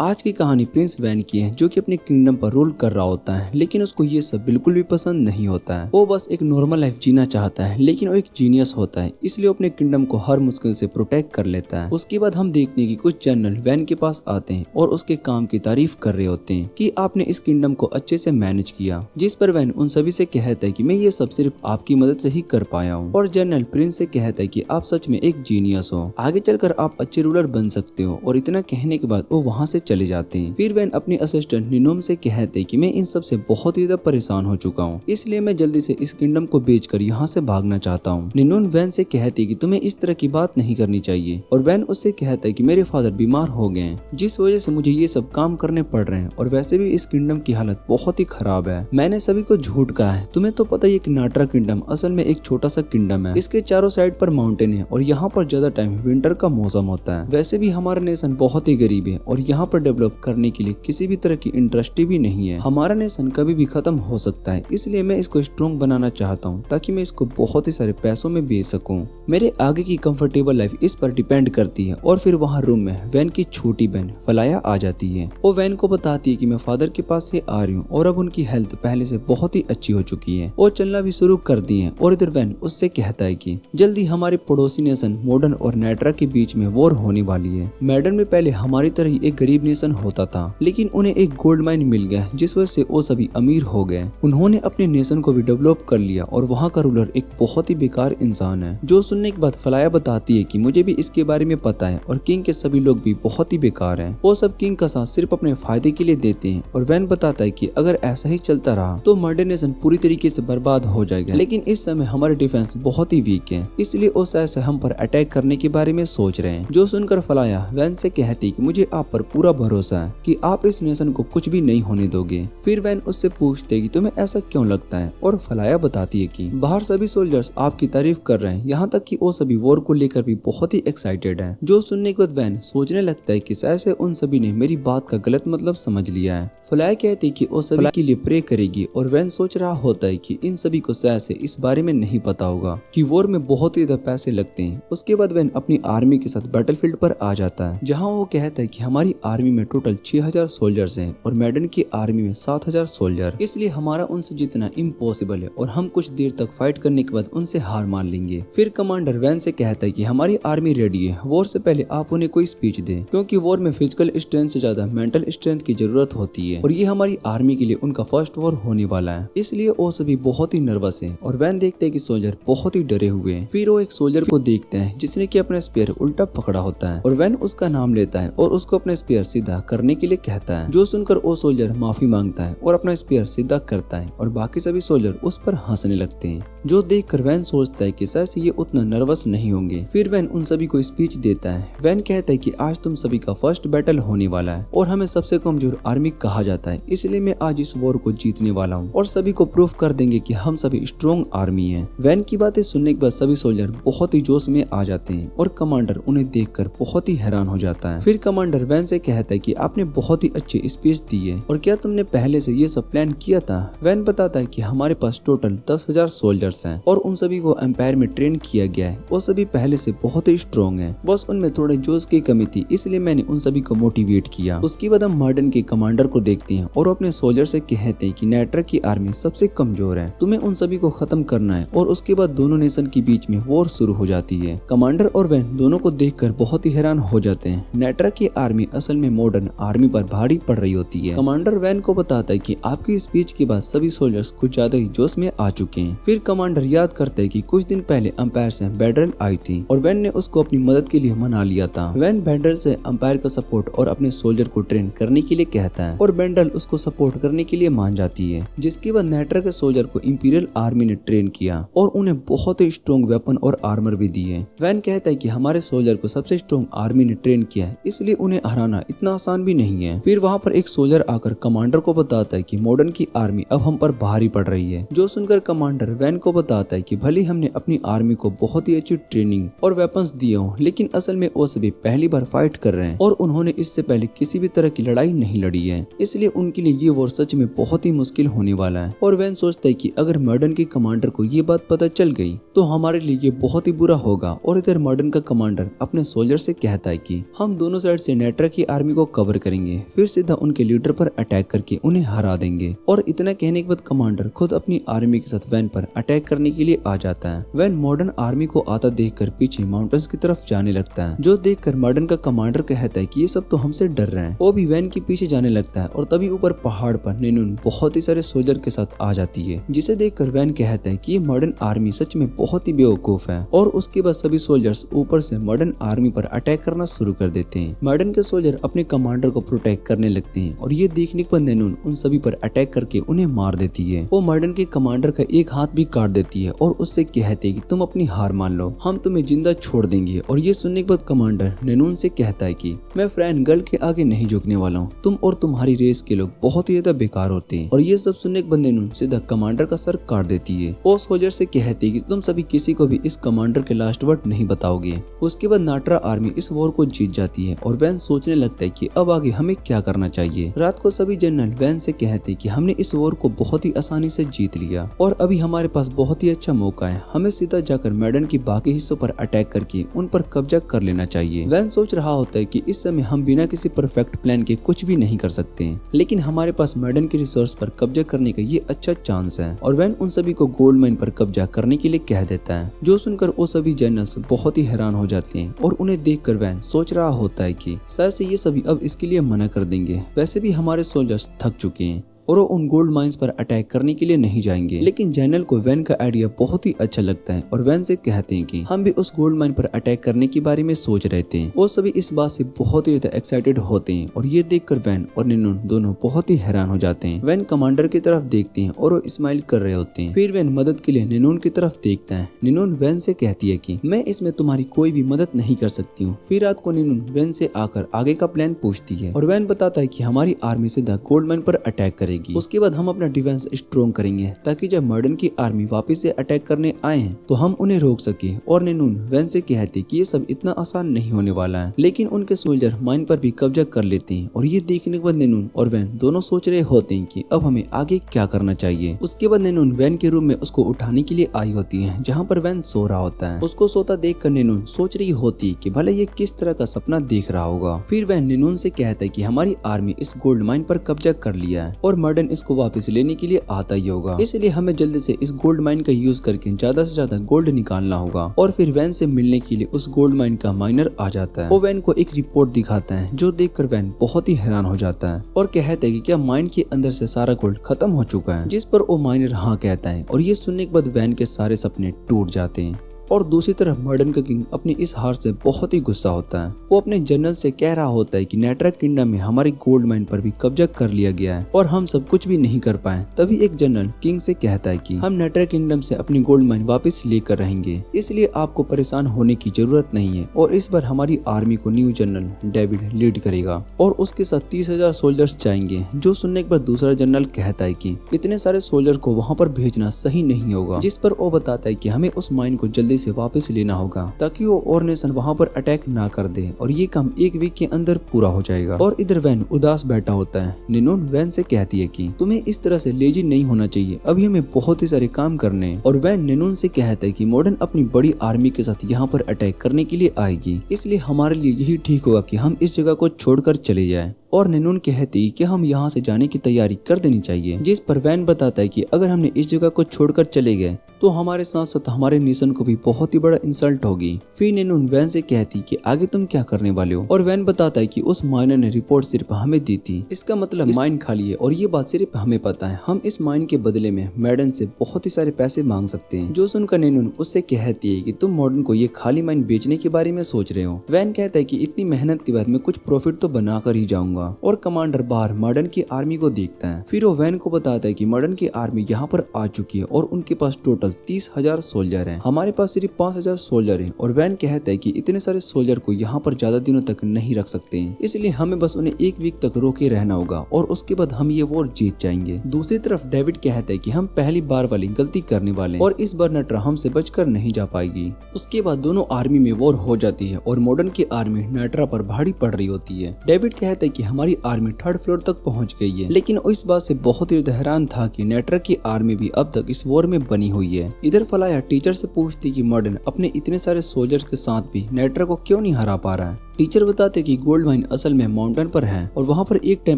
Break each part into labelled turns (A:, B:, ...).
A: आज की कहानी प्रिंस वैन की है, जो कि अपने किंगडम पर रूल कर रहा होता है, लेकिन उसको ये सब बिल्कुल भी पसंद नहीं होता है। वो बस एक नॉर्मल लाइफ जीना चाहता है, लेकिन वो एक जीनियस होता है, इसलिए वो अपने किंगडम को हर मुश्किल से प्रोटेक्ट कर लेता है। उसके बाद हम देखते हैं कि कुछ जनरल वैन के पास आते हैं और उसके काम की तारीफ कर रहे होते हैं कि आपने इस किंगडम को अच्छे से मैनेज किया, जिस पर वैन उन सभी से कहता है कि मैं ये सब सिर्फ आपकी मदद से ही कर पाया हूँ। और जनरल प्रिंस से कहता है कि आप सच में एक जीनियस हो, आगे चलकर आप अच्छे रूलर बन सकते हो। और इतना कहने के बाद वो वहाँ से चले जाते हैं। फिर वैन अपनी असिस्टेंट निनोम से कहते हैं कि मैं इन सब से बहुत ही ज्यादा परेशान हो चुका हूँ, इसलिए मैं जल्दी से इस किंगडम को बेचकर यहाँ से भागना चाहता हूँ। निनोम वैन से कहती है कि तुम्हें इस तरह की बात नहीं करनी चाहिए। और वैन उससे कहता है कि मेरे फादर बीमार हो गए हैं, जिस वजह से मुझे ये सब काम करने पड़ रहे हैं, और वैसे भी इस किंगडम की हालत बहुत ही खराब है। मैंने सभी को झूठ कहा है, तुम्हें तो पता ही है कि नाटरा किंगडम असल में एक छोटा सा किंगडम है। इसके चारों साइड पर माउंटेन है और यहाँ पर ज्यादा टाइम विंटर का मौसम होता है। वैसे भी हमारा नेशन बहुत ही गरीब है और यहाँ पर डेवलप करने के लिए किसी भी तरह की इंडस्ट्री भी नहीं है। हमारा नेशन कभी भी खत्म हो सकता है, इसलिए मैं इसको स्ट्रॉन्ग बनाना चाहता हूँ ताकि मैं इसको बहुत ही सारे पैसों में बेच सकूँ। मेरे आगे की कंफर्टेबल लाइफ इस पर डिपेंड करती है। और फिर वहाँ रूम में वैन की छोटी बहन फलाया आ जाती है। वो वैन को बताती है कि मैं फादर के पास से आ रही हूँ और अब उनकी हेल्थ पहले से बहुत ही अच्छी हो चुकी है। वो चलना भी शुरू कर दी है। और इधर वैन उससे कहता है कि जल्दी हमारे पड़ोसी नेशन मॉडर्न और नाटरा के बीच में वॉर होने वाली है। मॉडर्न में पहले हमारी तरह ही एक गरीब नेशन होता था, लेकिन उन्हें एक गोल्ड माइन मिल गया, जिस वजह से वो सभी अमीर हो गए। उन्होंने अपने नेशन को भी डेवलप कर लिया और वहाँ का रूलर एक बहुत ही बेकार इंसान है। जो सुनने के बाद फलाया बताती है कि मुझे भी इसके बारे में पता है और किंग के सभी लोग भी बहुत ही बेकार हैं। वो सब किंग का साथ सिर्फ अपने फायदे के लिए देते हैं। और वैन बताता है कि अगर ऐसा ही चलता रहा तो मॉडर्न नेशन पूरी तरीके से बर्बाद हो जाएगा, लेकिन इस समय हमारे डिफेंस बहुत ही वीक है, इसलिए वो शायद से हम पर अटैक करने के बारे में सोच रहे हैं। जो सुनकर फलाया वैन से कहती है कि मुझे आप पर पूरा भरोसा है कि आप इस नेशन को कुछ भी नहीं होने दोगे। फिर वैन उससे पूछते कि तुम्हें ऐसा क्यों लगता है। और फलाया बताती है कि बाहर सभी सोल्जर्स आपकी तारीफ कर रहे हैं, यहाँ तक कि वो सभी वॉर को लेकर भी बहुत ही एक्साइटेड हैं। जो सुनने के बाद वैन सोचने लगता है कि शायद से उन सभी ने मेरी बात का गलत मतलब समझ लिया है। फलाया कहती है कि वो सभी के लिए प्रे करेगी। और वैन सोच रहा होता है कि इन सभी को शायद से इस बारे में नहीं पता होगा कि वॉर में बहुत ही ज्यादा पैसे लगते हैं। उसके बाद वैन अपनी आर्मी के साथ बैटलफील्ड पर आ जाता है, जहाँ वो कहता है कि हमारी आर्मी में टोटल 6000 सोल्जर्स हैं और मॉडर्न की आर्मी में 7000 सोल्जर, इसलिए हमारा उनसे जीतना इम्पॉसिबल है और हम कुछ देर तक फाइट करने के बाद उनसे हार मान लेंगे। फिर कमांडर वैन से कहता है कि हमारी आर्मी रेडी है, वॉर से पहले आप उन्हें कोई स्पीच दें, क्योंकि वॉर में फिजिकल स्ट्रेंथ से ज्यादा मेंटल स्ट्रेंथ की जरूरत होती है और ये हमारी आर्मी के लिए उनका फर्स्ट वॉर होने वाला है, इसलिए वो सभी बहुत ही नर्वस है। और वैन देखते है कि सोल्जर बहुत ही डरे हुए हैं। फिर वो एक सोल्जर को देखते हैं जिसने की अपना स्पीयर उल्टा पकड़ा होता है और वैन उसका नाम लेता है और उसको अपना स्पीयर सीधा करने के लिए कहता है। जो सुनकर वो सोल्जर माफी मांगता है और अपना स्पीयर सीधा करता है और बाकी सभी सोल्जर उस पर हंसने लगते हैं, जो देखकर वैन सोचता है कि शायद से ये उतना नर्वस नहीं होंगे। फिर वैन उन सभी को स्पीच देता है। वैन कहता है कि आज तुम सभी का फर्स्ट बैटल होने वाला है और हमें सबसे कमजोर आर्मी कहा जाता है, इसलिए मैं आज इस वॉर को जीतने वाला हूँ और सभी को प्रूफ कर देंगे कि हम सभी स्ट्रॉन्ग आर्मी हैं। वैन की बातें सुनने के बाद सभी सोल्जर बहुत ही जोश में आ जाते हैं और कमांडर उन्हें देखकर बहुत ही हैरान हो जाता है। फिर कमांडर वैन से कहता है कि आपने बहुत ही अच्छी स्पीच दी है और क्या तुमने पहले से ये सब प्लान किया था। वैन बताता है कि हमारे पास टोटल 10,000 सोल्जर्स हैं और उन सभी को एम्पायर में ट्रेन किया गया है। वो सभी पहले से बहुत ही स्ट्रॉन्ग हैं, बस उनमें थोड़े जोश की कमी थी, इसलिए मैंने उन सभी को मोटिवेट किया। उसके बाद हम मॉडर्न के कमांडर को देखते हैं और अपने सोल्जर से कहते हैं कि नाटरा की आर्मी सबसे कमजोर है, तुम्हें उन सभी को खत्म करना है। और उसके बाद दोनों नेशन के बीच में वॉर शुरू हो जाती है। कमांडर और वैन दोनों को देखकर बहुत ही हैरान हो जाते हैं। नाटरा की आर्मी असल में मॉडर्न आर्मी पर भारी पड़ रही होती है। कमांडर वैन को बताता है कि आपकी स्पीच के बाद सभी सोल्जर्स कुछ ज्यादा ही जोश में आ चुके हैं। फिर कमांडर याद करता है कि कुछ दिन पहले अंपायर से बैटल आई थी और वैन ने उसको अपनी मदद के लिए मना लिया था। वैन बैंडल से अंपायर का सपोर्ट और अपने सोल्जर को ट्रेन करने के लिए कहता है और बैंडल उसको सपोर्ट करने के लिए मान जाती है। जिसके बाद नाटरा के सोल्जर को इंपीरियल आर्मी ने ट्रेन किया और उन्हें बहुत ही स्ट्रॉन्ग वेपन और आर्मर भी दिए। वैन कहता है कि हमारे सोल्जर को सबसे स्ट्रॉन्ग आर्मी ने ट्रेन किया है, इसलिए उन्हें हराना इतना आसान भी नहीं है। फिर वहाँ पर एक सोल्जर आकर कमांडर को बताता है कि मॉडर्न की आर्मी अब हम पर भारी पड़ रही है। जो सुनकर कमांडर वैन को को बताता है कि भले हमने अपनी आर्मी को बहुत ही अच्छी ट्रेनिंग और वेपन्स दिए हों, लेकिन असल में वो सभी पहली बार फाइट कर रहे हैं और उन्होंने इससे पहले किसी भी तरह की लड़ाई नहीं लड़ी है, इसलिए उनके लिए ये वॉर सच में बहुत ही मुश्किल होने वाला है। और वैन सोचता है कि अगर मर्डन के कमांडर को ये बात पता चल गई तो हमारे लिए ये बहुत ही बुरा होगा। और इधर मर्डन का कमांडर अपने सोल्जर से कहता है कि हम दोनों साइड से नेट्रा की आर्मी को कवर करेंगे, फिर सीधा उनके लीडर पर अटैक करके उन्हें हरा देंगे। और इतना कहने के बाद कमांडर खुद अपनी आर्मी के साथ वैन पर अटैक करने के लिए आ जाता है। वैन मॉडर्न आर्मी को आता देखकर पीछे माउंटेन्स की तरफ जाने लगता है, जो देखकर मॉडर्न का कमांडर कहता है कि ये सब तो हमसे डर रहे हैं। वो भी वैन के पीछे जाने लगता है और तभी ऊपर पहाड़ पर नेनून बहुत ही सारे सोल्जर के साथ आ जाती है, जिसे देखकर वैन कहता है कि ये मॉडर्न आर्मी सच में बहुत ही बेवकूफ है। और उसके बाद सभी सोल्जर्स ऊपर से मॉडर्न आर्मी पर अटैक करना शुरू कर देते हैं। मॉडर्न के सोल्जर अपने कमांडर को प्रोटेक्ट करने लगते हैं और ये देखने के बाद नेनून उन सभी पर अटैक करके उन्हें मार देती है। वो मॉडर्न के कमांडर का एक हाथ भी काट देती है और उससे कहते हैं कि तुम अपनी हार मान लो, हम तुम्हें जिंदा छोड़ देंगे। और ये सुनने के बाद कमांडर नेनून से कहता है कि मैं फ्रैन गर्ल के आगे नहीं झुकने वाला हूँ, तुम और तुम्हारी रेस के लोग बहुत ही ज्यादा बेकार होते हैं। और ये सब सुनने के बाद नेनून सीधा कमांडर का सर काट देती है। वो सोल्जर से कहती है कि तुम सभी किसी को भी इस कमांडर के लास्ट वर्ड नहीं बताओगे। उसके बाद नाट्रा आर्मी इस वॉर को जीत जाती है और वैन सोचने लगता है कि अब आगे हमें क्या करना चाहिए। रात को सभी जनरल वैन से कहते कि हमने इस वॉर को बहुत ही आसानी से जीत लिया और अभी हमारे पास बहुत ही अच्छा मौका है, हमें सीधा जाकर मॉडर्न की बाकी हिस्सों पर अटैक करके उन पर कब्जा कर लेना चाहिए। वैन सोच रहा होता है कि इस समय हम बिना किसी परफेक्ट प्लान के कुछ भी नहीं कर सकते हैं, लेकिन हमारे पास मॉडर्न के रिसोर्स पर कब्जा करने का ये अच्छा चांस है। और वैन उन सभी को गोल्ड माइन पर कब्जा करने के लिए कह देता है, जो सुनकर वो सभी जनरल्स बहुत ही हैरान हो जाते हैं। और उन्हें देखकर वैन सोच रहा होता है कि शायद से ये सभी अब इसके लिए मना कर देंगे, वैसे भी हमारे सोल्जर्स थक चुके हैं और वो उन गोल्ड माइंस पर अटैक करने के लिए नहीं जाएंगे। लेकिन जनरल को वैन का आइडिया बहुत ही अच्छा लगता है और वैन से कहते हैं कि हम भी उस गोल्ड माइन पर अटैक करने के बारे में सोच रहे थे। वो सभी इस बात से बहुत ही ज्यादा एक्साइटेड होते हैं और ये देखकर वैन और नेनून दोनों बहुत ही हैरान हो जाते हैं। वैन कमांडर की तरफ देखते हैं और वो स्माइल कर रहे होते हैं। फिर वैन मदद के लिए नेनून की तरफ देखता है। नेनून वैन से कहती है कि मैं इसमें तुम्हारी कोई भी मदद नहीं कर सकती हूँ। फिर रात को नेनून वैन से आकर आगे का प्लान पूछती है और वैन बताता है कि हमारी आर्मी सीधा गोल्ड माइन पर अटैक करेगी। उसके बाद हम अपना डिफेंस स्ट्रॉन्ग करेंगे ताकि जब मॉडर्न की आर्मी वापस से अटैक करने आए हैं तो हम उन्हें रोक सके। और नेनून वैन से कहते कि ये सब इतना आसान नहीं होने वाला है, लेकिन उनके सोल्जर माइन पर भी कब्जा कर लेते हैं। और ये देखने के बाद नेनून और वैन दोनों सोच रहे होते हैं कि अब हमें आगे क्या करना चाहिए। उसके बाद नेनून वैन के रूम में उसको उठाने के लिए आई होती है, जहाँ पर वैन सो रहा होता है। उसको सोता देख कर नेनून सोच रही होती है कि भले ये किस तरह का सपना देख रहा होगा। फिर वैन नेनून से कहता है कि हमारी आर्मी इस गोल्ड माइन पर कब्जा कर लिया है और मॉडर्न इसको वापस लेने के लिए आता ही होगा, इसलिए हमें जल्दी से इस गोल्ड माइन का यूज करके ज्यादा से ज्यादा गोल्ड निकालना होगा। और फिर वैन से मिलने के लिए उस गोल्ड माइन का माइनर आ जाता है। वो वैन को एक रिपोर्ट दिखाता है, जो देखकर वैन बहुत ही हैरान हो जाता है और कहता है कि क्या माइन के अंदर से सारा गोल्ड खत्म हो चुका है, जिस पर वो माइनर हाँ कहता है। और ये सुनने के बाद वैन के सारे सपने टूट जाते हैं। और दूसरी तरफ मॉडर्न का किंग अपनी इस हार से बहुत ही गुस्सा होता है। वो अपने जनरल से कह रहा होता है कि नेट्रा किंगडम में हमारी गोल्ड माइन पर भी कब्जा कर लिया गया है और हम सब कुछ भी नहीं कर पाए। तभी एक जनरल किंग से कहता है कि हम नेट्रा किंगडम से अपनी गोल्ड माइन वापस लेकर रहेंगे, इसलिए आपको परेशान होने की जरूरत नहीं है। और इस बार हमारी आर्मी को न्यू जनरल डेविड लीड करेगा और उसके साथ 30,000 सोल्जर्स जाएंगे। जो सुनने के बाद दूसरा जनरल कहता है कि इतने सारे सोल्जर को वहाँ पर भेजना सही नहीं होगा, जिस पर वो बताता है कि हमें उस माइन को जल्दी से वापस लेना होगा ताकि वो और नेशन वहाँ पर अटैक ना कर दे और ये काम एक वीक के अंदर पूरा हो जाएगा। और इधर वैन उदास बैठा होता है। नेनून वैन से कहती है कि तुम्हें इस तरह से लेजी नहीं होना चाहिए, अभी हमें बहुत ही सारे काम करने हैं। और वैन नेनून से कहता है कि मॉडर्न अपनी बड़ी आर्मी के साथ यहाँ पर अटैक करने के लिए आएगी, इसलिए हमारे लिए यही ठीक होगा कि हम इस जगह को छोड़कर चले जाएं। और नेनून कहती कि हम यहाँ से जाने की तैयारी कर देनी चाहिए, जिस पर वैन बताता है कि अगर हमने इस जगह को छोड़कर चले गए तो हमारे साथ साथ हमारे नेशन को भी बहुत ही बड़ा इंसल्ट होगी। फिर नेनून वैन से कहती कि आगे तुम क्या करने वाले हो। और वैन बताता है कि उस माइनर ने रिपोर्ट सिर्फ हमें दी थी, इसका मतलब माइन खाली है और ये बात सिर्फ हमें पता है। हम इस माइन के बदले में मॉडर्न से बहुत ही सारे पैसे मांग सकते हैं। जो सुनकर नेनून उससे कहती है कि तुम मॉडर्न को ये खाली माइन बेचने के बारे में सोच रहे हो। वैन कहता है कि इतनी मेहनत के बाद मैं कुछ प्रॉफिट तो बना कर ही जाऊंगा। दूंगा। और कमांडर बाहर मॉर्डन की आर्मी को देखता है। फिर वो वैन को बताता है कि मॉर्डन की आर्मी यहाँ पर आ चुकी है और उनके पास टोटल 30,000 सोल्जर हैं। हमारे पास सिर्फ 5,000 सोल्जर हैं। और वैन कहता है कि इतने सारे सोल्जर को यहाँ पर ज्यादा दिनों तक नहीं रख सकते हैं, इसलिए हमें बस उन्हें एक वीक तक रोके रहना होगा और उसके बाद हम ये वॉर जीत जाएंगे। दूसरी तरफ डेविड कहता है कि हम पहली बार वाली गलती करने वाले हैं और इस बार नट्रा हमसे बचकर नहीं जा पाएगी। उसके बाद दोनों आर्मी में वॉर हो जाती है और मॉर्डन की आर्मी नट्रा पर भारी पड़ रही होती है। डेविड कहता है कि हमारी आर्मी 3rd फ्लोर तक पहुंच गई है, लेकिन इस बात से बहुत ही हैरान था कि नट्रा की आर्मी भी अब तक इस वॉर में बनी हुई है। इधर फलाया टीचर से पूछती कि मॉर्डन अपने इतने सारे सोल्जर्स के साथ भी नट्रा को क्यों नहीं हरा पा रहा है। टीचर बताते कि गोल्ड माइन असल में माउंटेन पर है और वहाँ पर एक टाइम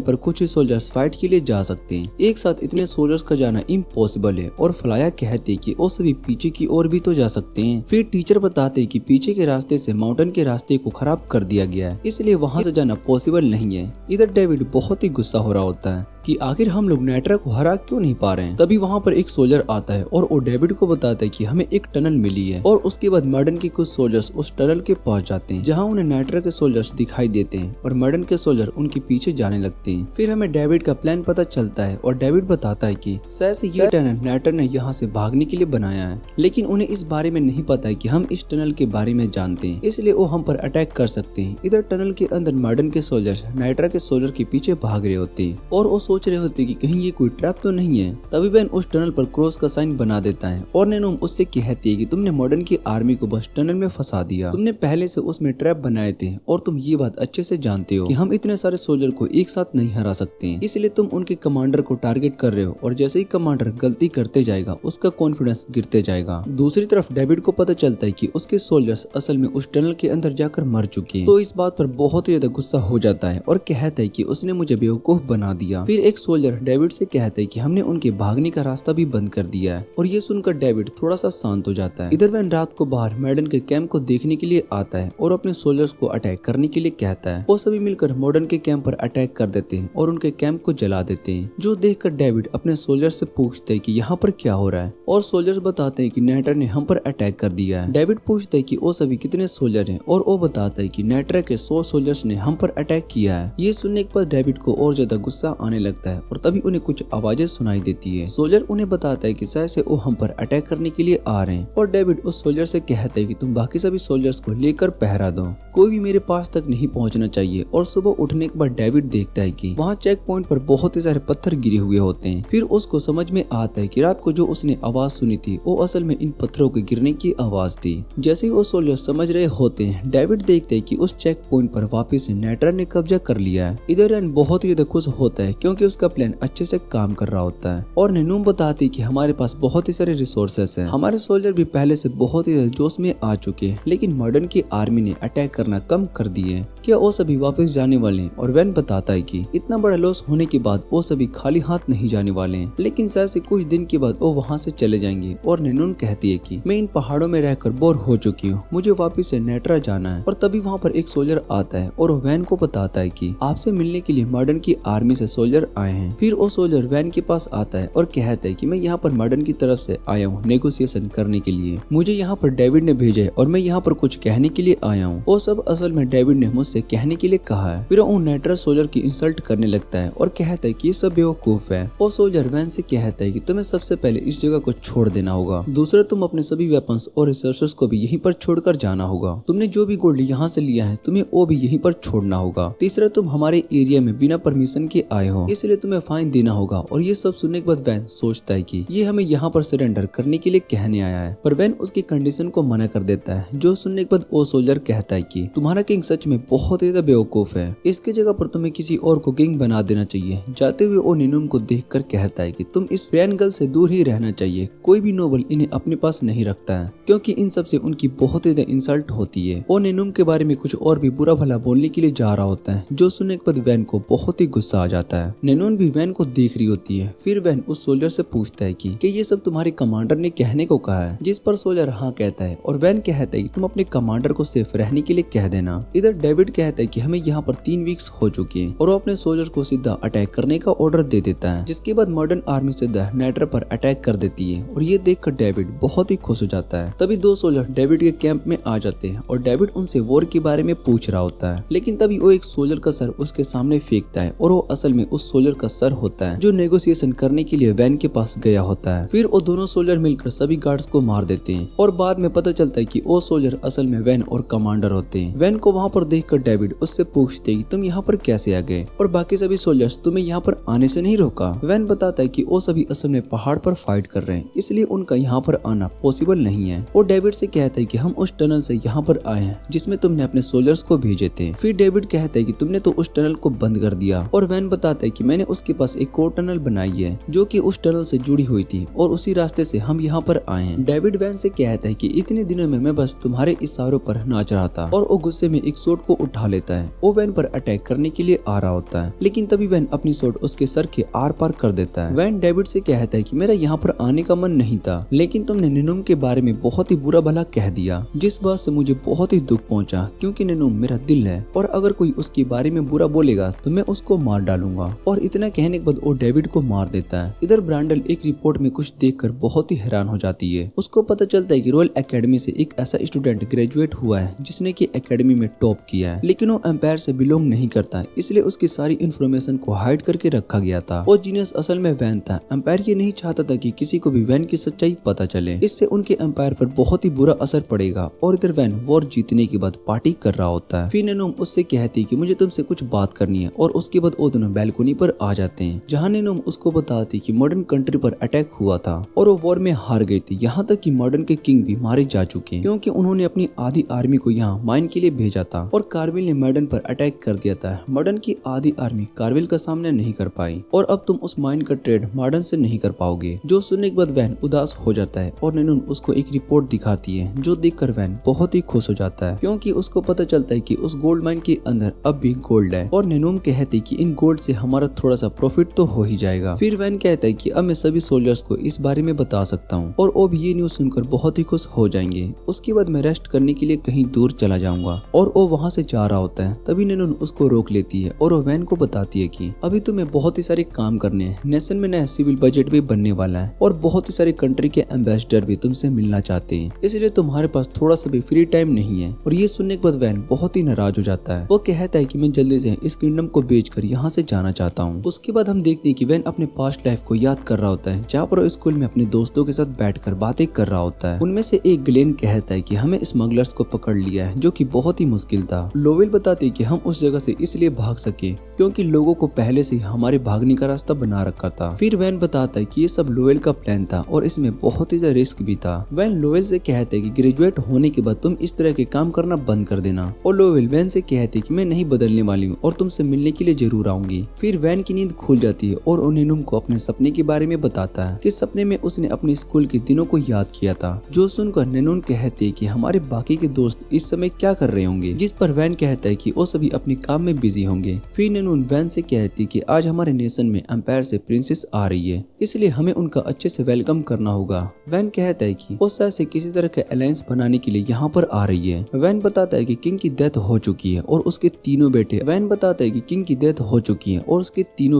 A: पर कुछ ही सोल्जर्स फाइट के लिए जा सकते हैं। एक साथ इतने सोल्जर्स का जाना इम्पॉसिबल है। और फलाया कहते कि वो सभी पीछे की ओर भी तो जा सकते हैं। फिर टीचर बताते कि पीछे के रास्ते से माउंटेन के रास्ते को खराब कर दिया गया है, इसलिए वहाँ से जाना पॉसिबल नहीं है। इधर डेविड बहुत ही गुस्सा हो रहा होता है कि आखिर हम लोग नट्रा को हरा क्यों नहीं पा रहे हैं। तभी वहाँ पर एक सोल्जर आता है और वो डेविड को बताता है कि हमें एक टनल मिली है। और उसके बाद मॉर्डन के कुछ सोल्जर्स उस टनल के पास जाते हैं जहाँ उन्हें नट्रा के सोल्जर्स दिखाई देते हैं और मॉर्डन के सोल्जर उनके पीछे जाने लगते हैं। फिर हमें डेविड का प्लान पता चलता है और डेविड बताता है कि शायद से ये टनल नट्रा ने यहाँ से भागने के लिए बनाया है, लेकिन उन्हें इस बारे में नहीं पता है कि हम इस टनल के बारे में जानते हैं, इसलिए वो हम पर अटैक कर सकते हैं। इधर टनल के अंदर मॉर्डन के सोल्जर्स नट्रा के सोल्जर के पीछे भाग रहे होते हैं और वो सोच रहे होते कि कहीं ये कोई ट्रैप तो नहीं है। तभी वैन उस टनल पर क्रॉस का साइन बना देता है और नैनूम उससे कहती है कि तुमने मॉर्डन की आर्मी को बस टनल में फंसा दिया, तुमने पहले से उसमें ट्रैप बनाए थे और तुम ये बात अच्छे से जानते हो कि हम इतने सारे सोल्जर को एक साथ नहीं हरा सकते हैं, इसलिए तुम उनके कमांडर को टारगेट कर रहे हो और जैसे ही कमांडर गलती करते जाएगा उसका कॉन्फिडेंस गिरते जाएगा। दूसरी तरफ डेविड को पता चलता है कि उसके सोल्जर्स असल में उस टनल के अंदर जाकर मर चुके हैं, तो इस बात पर बहुत ही ज्यादा गुस्सा हो जाता है और कहता है कि उसने मुझे बेवकूफ बना दिया। फिर एक सोल्जर डेविड से कहता है कि हमने उनके भागने का रास्ता भी बंद कर दिया है और ये सुनकर डेविड थोड़ा सा शांत हो जाता है। इधर वैन रात को बाहर मॉर्डन के कैंप को देखने के लिए आता है और अपने सोल्जर्स को अटैक करने के लिए कहता है। वो सभी मिलकर मॉर्डन के कैंप पर अटैक कर देते हैं और उनके कैंप को जला देते हैं, जो देखकर डेविड अपने सोल्जर्स से पूछते हैं कि यहाँ पर क्या हो रहा है और सोल्जर्स बताते हैं कि नट्रा ने हम पर अटैक कर दिया है। डेविड पूछता है कि वो सभी कितने सोल्जर हैं और वो बताता है कि नट्रा के 100 सोल्जर्स ने हम पर अटैक किया है। ये सुनने के बाद डेविड को और ज्यादा गुस्सा आने लगता है और तभी उन्हें कुछ आवाजें सुनाई देती है। सोल्जर उन्हें बताता है कि शायद से वो हम पर अटैक करने के लिए आ रहे हैं और डेविड उस सोल्जर से कहता है कि तुम बाकी सभी सोल्जर्स को लेकर पहरा दो, कोई भी मेरे पास तक नहीं पहुंचना चाहिए। और सुबह उठने के बाद डेविड देखता है कि वहाँ चेक पॉइंट पर बहुत ही सारे पत्थर गिरे हुए होते हैं। फिर उसको समझ में आता है कि रात को जो उसने आवाज सुनी थी वो असल में इन पत्थरों के गिरने की आवाज थी। जैसे ही वो सोल्जर समझ रहे होते हैं, डेविड देखते है कि उस चेक पॉइंट पर वापिस से नट्रा ने कब्जा कर लिया है। इधर रैन बहुत ही खुश होता है क्योंकि उसका प्लान अच्छे से काम कर रहा होता है और नैनूम बताती कि हमारे पास बहुत ही सारे रिसोर्सेस हैं, हमारे सोल्जर भी पहले से बहुत ही जोश में आ चुके हैं, लेकिन मॉर्डन की आर्मी ने अटैक करना कम कर दिए। क्या वो सभी वापस जाने वाले हैं? और वैन बताता है कि इतना बड़ा लॉस होने के बाद वो सभी खाली हाथ नहीं जाने वाले हैं, लेकिन शायद से कुछ दिन के बाद वो वहाँ से चले जाएंगे। और नैनून कहती है कि मैं इन पहाड़ों में रहकर बोर हो चुकी हूँ, मुझे वापस से नट्रा जाना है। और तभी वहाँ पर एक सोल्जर आता है और वैन को बताता है कि आपसे मिलने के लिए मॉर्डन की आर्मी से सोल्जर आए हैं। फिर वो सोल्जर वैन के पास आता है और कहता है कि मैं यहाँ पर मॉर्डन की तरफ से आया हूँ नेगोशिएशन करने के लिए, मुझे यहाँ पर डेविड ने भेजा है और मैं यहाँ पर कुछ कहने के लिए आया हूँ। वो सब असल में डेविड ने मुझसे कहने के लिए कहा है। फिर वो नट्रा सोल्जर की इंसल्ट करने लगता है और कहता है कि ये सब बेवकूफ है। वो सोल्जर वैन से कहता है कि तुम्हें सबसे पहले इस जगह को छोड़ देना होगा, दूसरा तुम अपने सभी वेपन्स और रिसोर्सेस को भी यहीं पर छोड़कर जाना होगा, तुमने जो भी गोल्ड यहाँ से लिया है तुम्हें वो भी यहीं पर छोड़ना होगा, तीसरा तुम हमारे एरिया में बिना परमिशन के आए हो इसलिए तुम्हें फाइन देना होगा। और ये सब सुनने के बाद वैन सोचता है कि ये हमें यहाँ पर सरेंडर करने के लिए कहने आया है, पर वैन उसकी कंडीशन को मना कर देता है, जो सुनने के बाद वो सोल्जर कहता है कि तुम्हारा किंग सच में बहुत ही ज्यादा बेवकूफ है, इसके जगह पर तुम्हें किसी और को किंग बना देना चाहिए। जाते हुए वो नैनूम को देखकर कहता है कि तुम इस रैन गर्ल से दूर ही रहना चाहिए, कोई भी नोबल इन्हें अपने पास नहीं रखता है क्योंकि इन सब से उनकी बहुत ही ज्यादा इंसल्ट होती है। वो नैनूम के बारे में कुछ और भी बुरा भला बोलने के लिए जा रहा होता है, जो सुनने के बाद वैन को बहुत ही गुस्सा आ जाता है। नैनून भी वैन को देख रही होती है। फिर वैन उस सोल्जर से पूछता है कि ये सब तुम्हारे कमांडर ने कहने को कहा है, जिस पर सोल्जर हाँ कहता है और वैन कहता है कि तुम अपने कमांडर को सेफ रहने के लिए कह देना। इधर डेविड कहता है कि हमें यहाँ पर 3 वीक्स हो चुके हैं और वो अपने सोल्जर को सीधा अटैक करने का ऑर्डर दे देता है, जिसके बाद मॉडर्न आर्मी सीधा नाइट्रा पर अटैक कर देती है और ये देखकर डेविड बहुत ही खुश हो जाता है। तभी 2 सोल्जर डेविड के कैंप में आ जाते हैं और डेविड उनसे वॉर के बारे में पूछ रहा होता है, लेकिन तभी वो एक सोल्जर का सर उसके सामने फेंकता है और वो असल में उस सोल्जर का सर होता है जो नेगोशिएशन करने के लिए वैन के पास गया होता है। फिर वो दोनों सोल्जर मिलकर सभी गार्ड्स को मार देते हैं और बाद में पता चलता है कि वो सोल्जर असल में वैन और कमांडर होते हैं। वैन को वहाँ पर देखकर डेविड उससे पूछते हैं कि तुम यहाँ पर कैसे आ गए और बाकी सभी सोल्जर्स तुम्हें यहाँ पर आने से नहीं रोका। वैन बताता है कि वो सभी असल में पहाड़ पर फाइट कर रहे हैं, इसलिए उनका यहाँ पर आना पॉसिबल नहीं है। और डेविड से कहता है कि हम उस टनल से यहाँ पर आए हैं जिसमें तुमने अपने सोल्जर्स को भेजे थे। फिर डेविड कहता है कि तुमने तो उस टनल को बंद कर दिया और वैन बताता है कि मैंने उसके पास एक और टनल बनाई है जो कि उस टनल से जुड़ी हुई थी और उसी रास्ते से हम यहाँ पर आए हैं। डेविड वैन से कहता है कि इतने दिनों में मैं बस तुम्हारे इशारों पर नाच रहा था और वो गुस्से में एक शॉट को उठा लेता है। वो वैन पर अटैक करने के लिए आ रहा होता है, लेकिन तभी वैन अपनी शॉट उसके सर के आर पार कर देता है। वैन डेविड से कहता है कि मेरा यहाँ पर आने का मन नहीं था, लेकिन तुमने नैनूम के बारे में बहुत ही बुरा भला कह दिया, जिस बात से मुझे बहुत ही दुख पहुंचा, क्योंकि नैनूम मेरा दिल है और अगर कोई उसके बारे में बुरा बोलेगा तो मैं उसको मार डालूंगा। और इतना कहने के बाद वो डेविड को मार देता है। इधर ब्रांडल एक रिपोर्ट में कुछ देखकर बहुत ही हैरान हो जाती है। उसको पता चलता है कि रॉयल एकेडमी से एक ऐसा स्टूडेंट ग्रेजुएट हुआ है जिसने की एकेडमी में टॉप किया है, लेकिन वो एम्पायर से बिलोंग नहीं करता है, इसलिए उसकी सारी इन्फॉर्मेशन को हाइड करके रखा गया था। वो जीनियस असल में वैन था। एम्पायर ये नहीं चाहता था कि किसी को भी वैन की सच्चाई पता चले, इससे उनके एम्पायर पर बहुत ही बुरा असर पड़ेगा। और इधर वैन वॉर जीतने के बाद पार्टी कर रहा होता है। फिर नैनूम उससे कहती है कि मुझे तुमसे कुछ बात करनी है और उसके बाद वो दोनों बैल्कनी पर आ जाते हैं, जहाँ नैनूम उसको बताती कि मॉडर्न कंट्री पर अटैक हुआ था और वो वॉर में हार गई थी। यहाँ तक कि मॉडर्न के किंग भी मारे जा चुके हैं क्योंकि उन्होंने अपनी आधी आर्मी को यहाँ माइन के लिए भेजा था और कार्विल ने मॉडर्न पर अटैक कर दिया था। मॉडर्न की आधी आर्मी कार्विल का सामना नहीं कर पाई और अब तुम उस माइन का ट्रेड मॉडर्न से नहीं कर पाओगे। जो सुनने के बाद वैन उदास हो जाता है और नैनून उसको एक रिपोर्ट दिखाती है, जो देखकर वैन बहुत ही खुश हो जाता है क्योंकि उसको पता चलता है कि उस गोल्ड माइन के अंदर अब भी गोल्ड है। और नैनून कहते कि इन गोल्ड से हमारा थोड़ा सा प्रॉफिट तो हो ही जाएगा। फिर वैन कहता है कि अब मैं सभी सोल्जर्स को इस बारे में बता सकता हूँ और वो भी ये न्यूज सुनकर बहुत ही खुश हो जाएंगे। उसके बाद मैं रेस्ट करने के लिए कहीं दूर चला जाऊंगा और वो वहाँ से जा रहा होता है। तभी नैनून उसको रोक लेती है और वो वैन को बताती है कि अभी तुम्हें बहुत ही सारे काम करने हैं। नेशन में नया सिविल बजट भी बनने वाला है और बहुत ही सारे कंट्री के एम्बेसडर भी तुमसे मिलना चाहते हैं, इसलिए तुम्हारे पास थोड़ा सा भी फ्री टाइम नहीं है। और ये सुनने के बाद वैन बहुत ही नाराज हो जाता है। वो कहता है कि मैं जल्दी से इस किंगडम को बेचकर यहाँ से जाना चाहता हूँ। उसके बाद हम देखते हैं कि वैन अपने पास्ट लाइफ को याद कर रहा होता है, जहाँ पर वो स्कूल में अपने दोस्तों के साथ बैठकर बातें कर रहा होता है। उनमें से एक ग्लेन कहता है कि हमें स्मगलर्स को पकड़ लिया है, जो कि बहुत ही मुश्किल था। लोवेल बताती है कि हम उस जगह से इसलिए भाग सके क्योंकि लोगों को पहले से हमारे भागने का रास्ता बना रखा था। फिर वैन बताता है कि ये सब लोवेल का प्लान था और इसमें बहुत ही ज्यादा रिस्क भी था। वैन लोवेल से कहते हैं कि ग्रेजुएट होने के बाद तुम इस तरह के काम करना बंद कर देना। और लोवेल वैन से कहते हैं कि मैं नहीं बदलने वाली हूँ और तुमसे मिलने के लिए जरूर आऊंगी। फिर वैन की नींद खुल जाती है और नैनूम को अपने सपने के बारे में बताता है कि सपने में उसने अपने स्कूल के दिनों को याद किया था। जो सुनकर नैनून कहते हैं कि हमारे बाकी के दोस्त इस समय क्या कर रहे होंगे, जिस पर वैन कहता है कि वो सभी अपने काम में बिजी होंगे। फिर नैनून वैन से कहती कि आज हमारे नेशन में एम्पायर से प्रिंसेस आ रही है, इसलिए हमें उनका अच्छे से वेलकम करना होगा। वैन कहता है कि वो शायद से किसी तरह का अलायंस बनाने के लिए यहाँ पर आ रही है। वैन बताता है कि किंग की डेथ हो चुकी है और उसके तीनों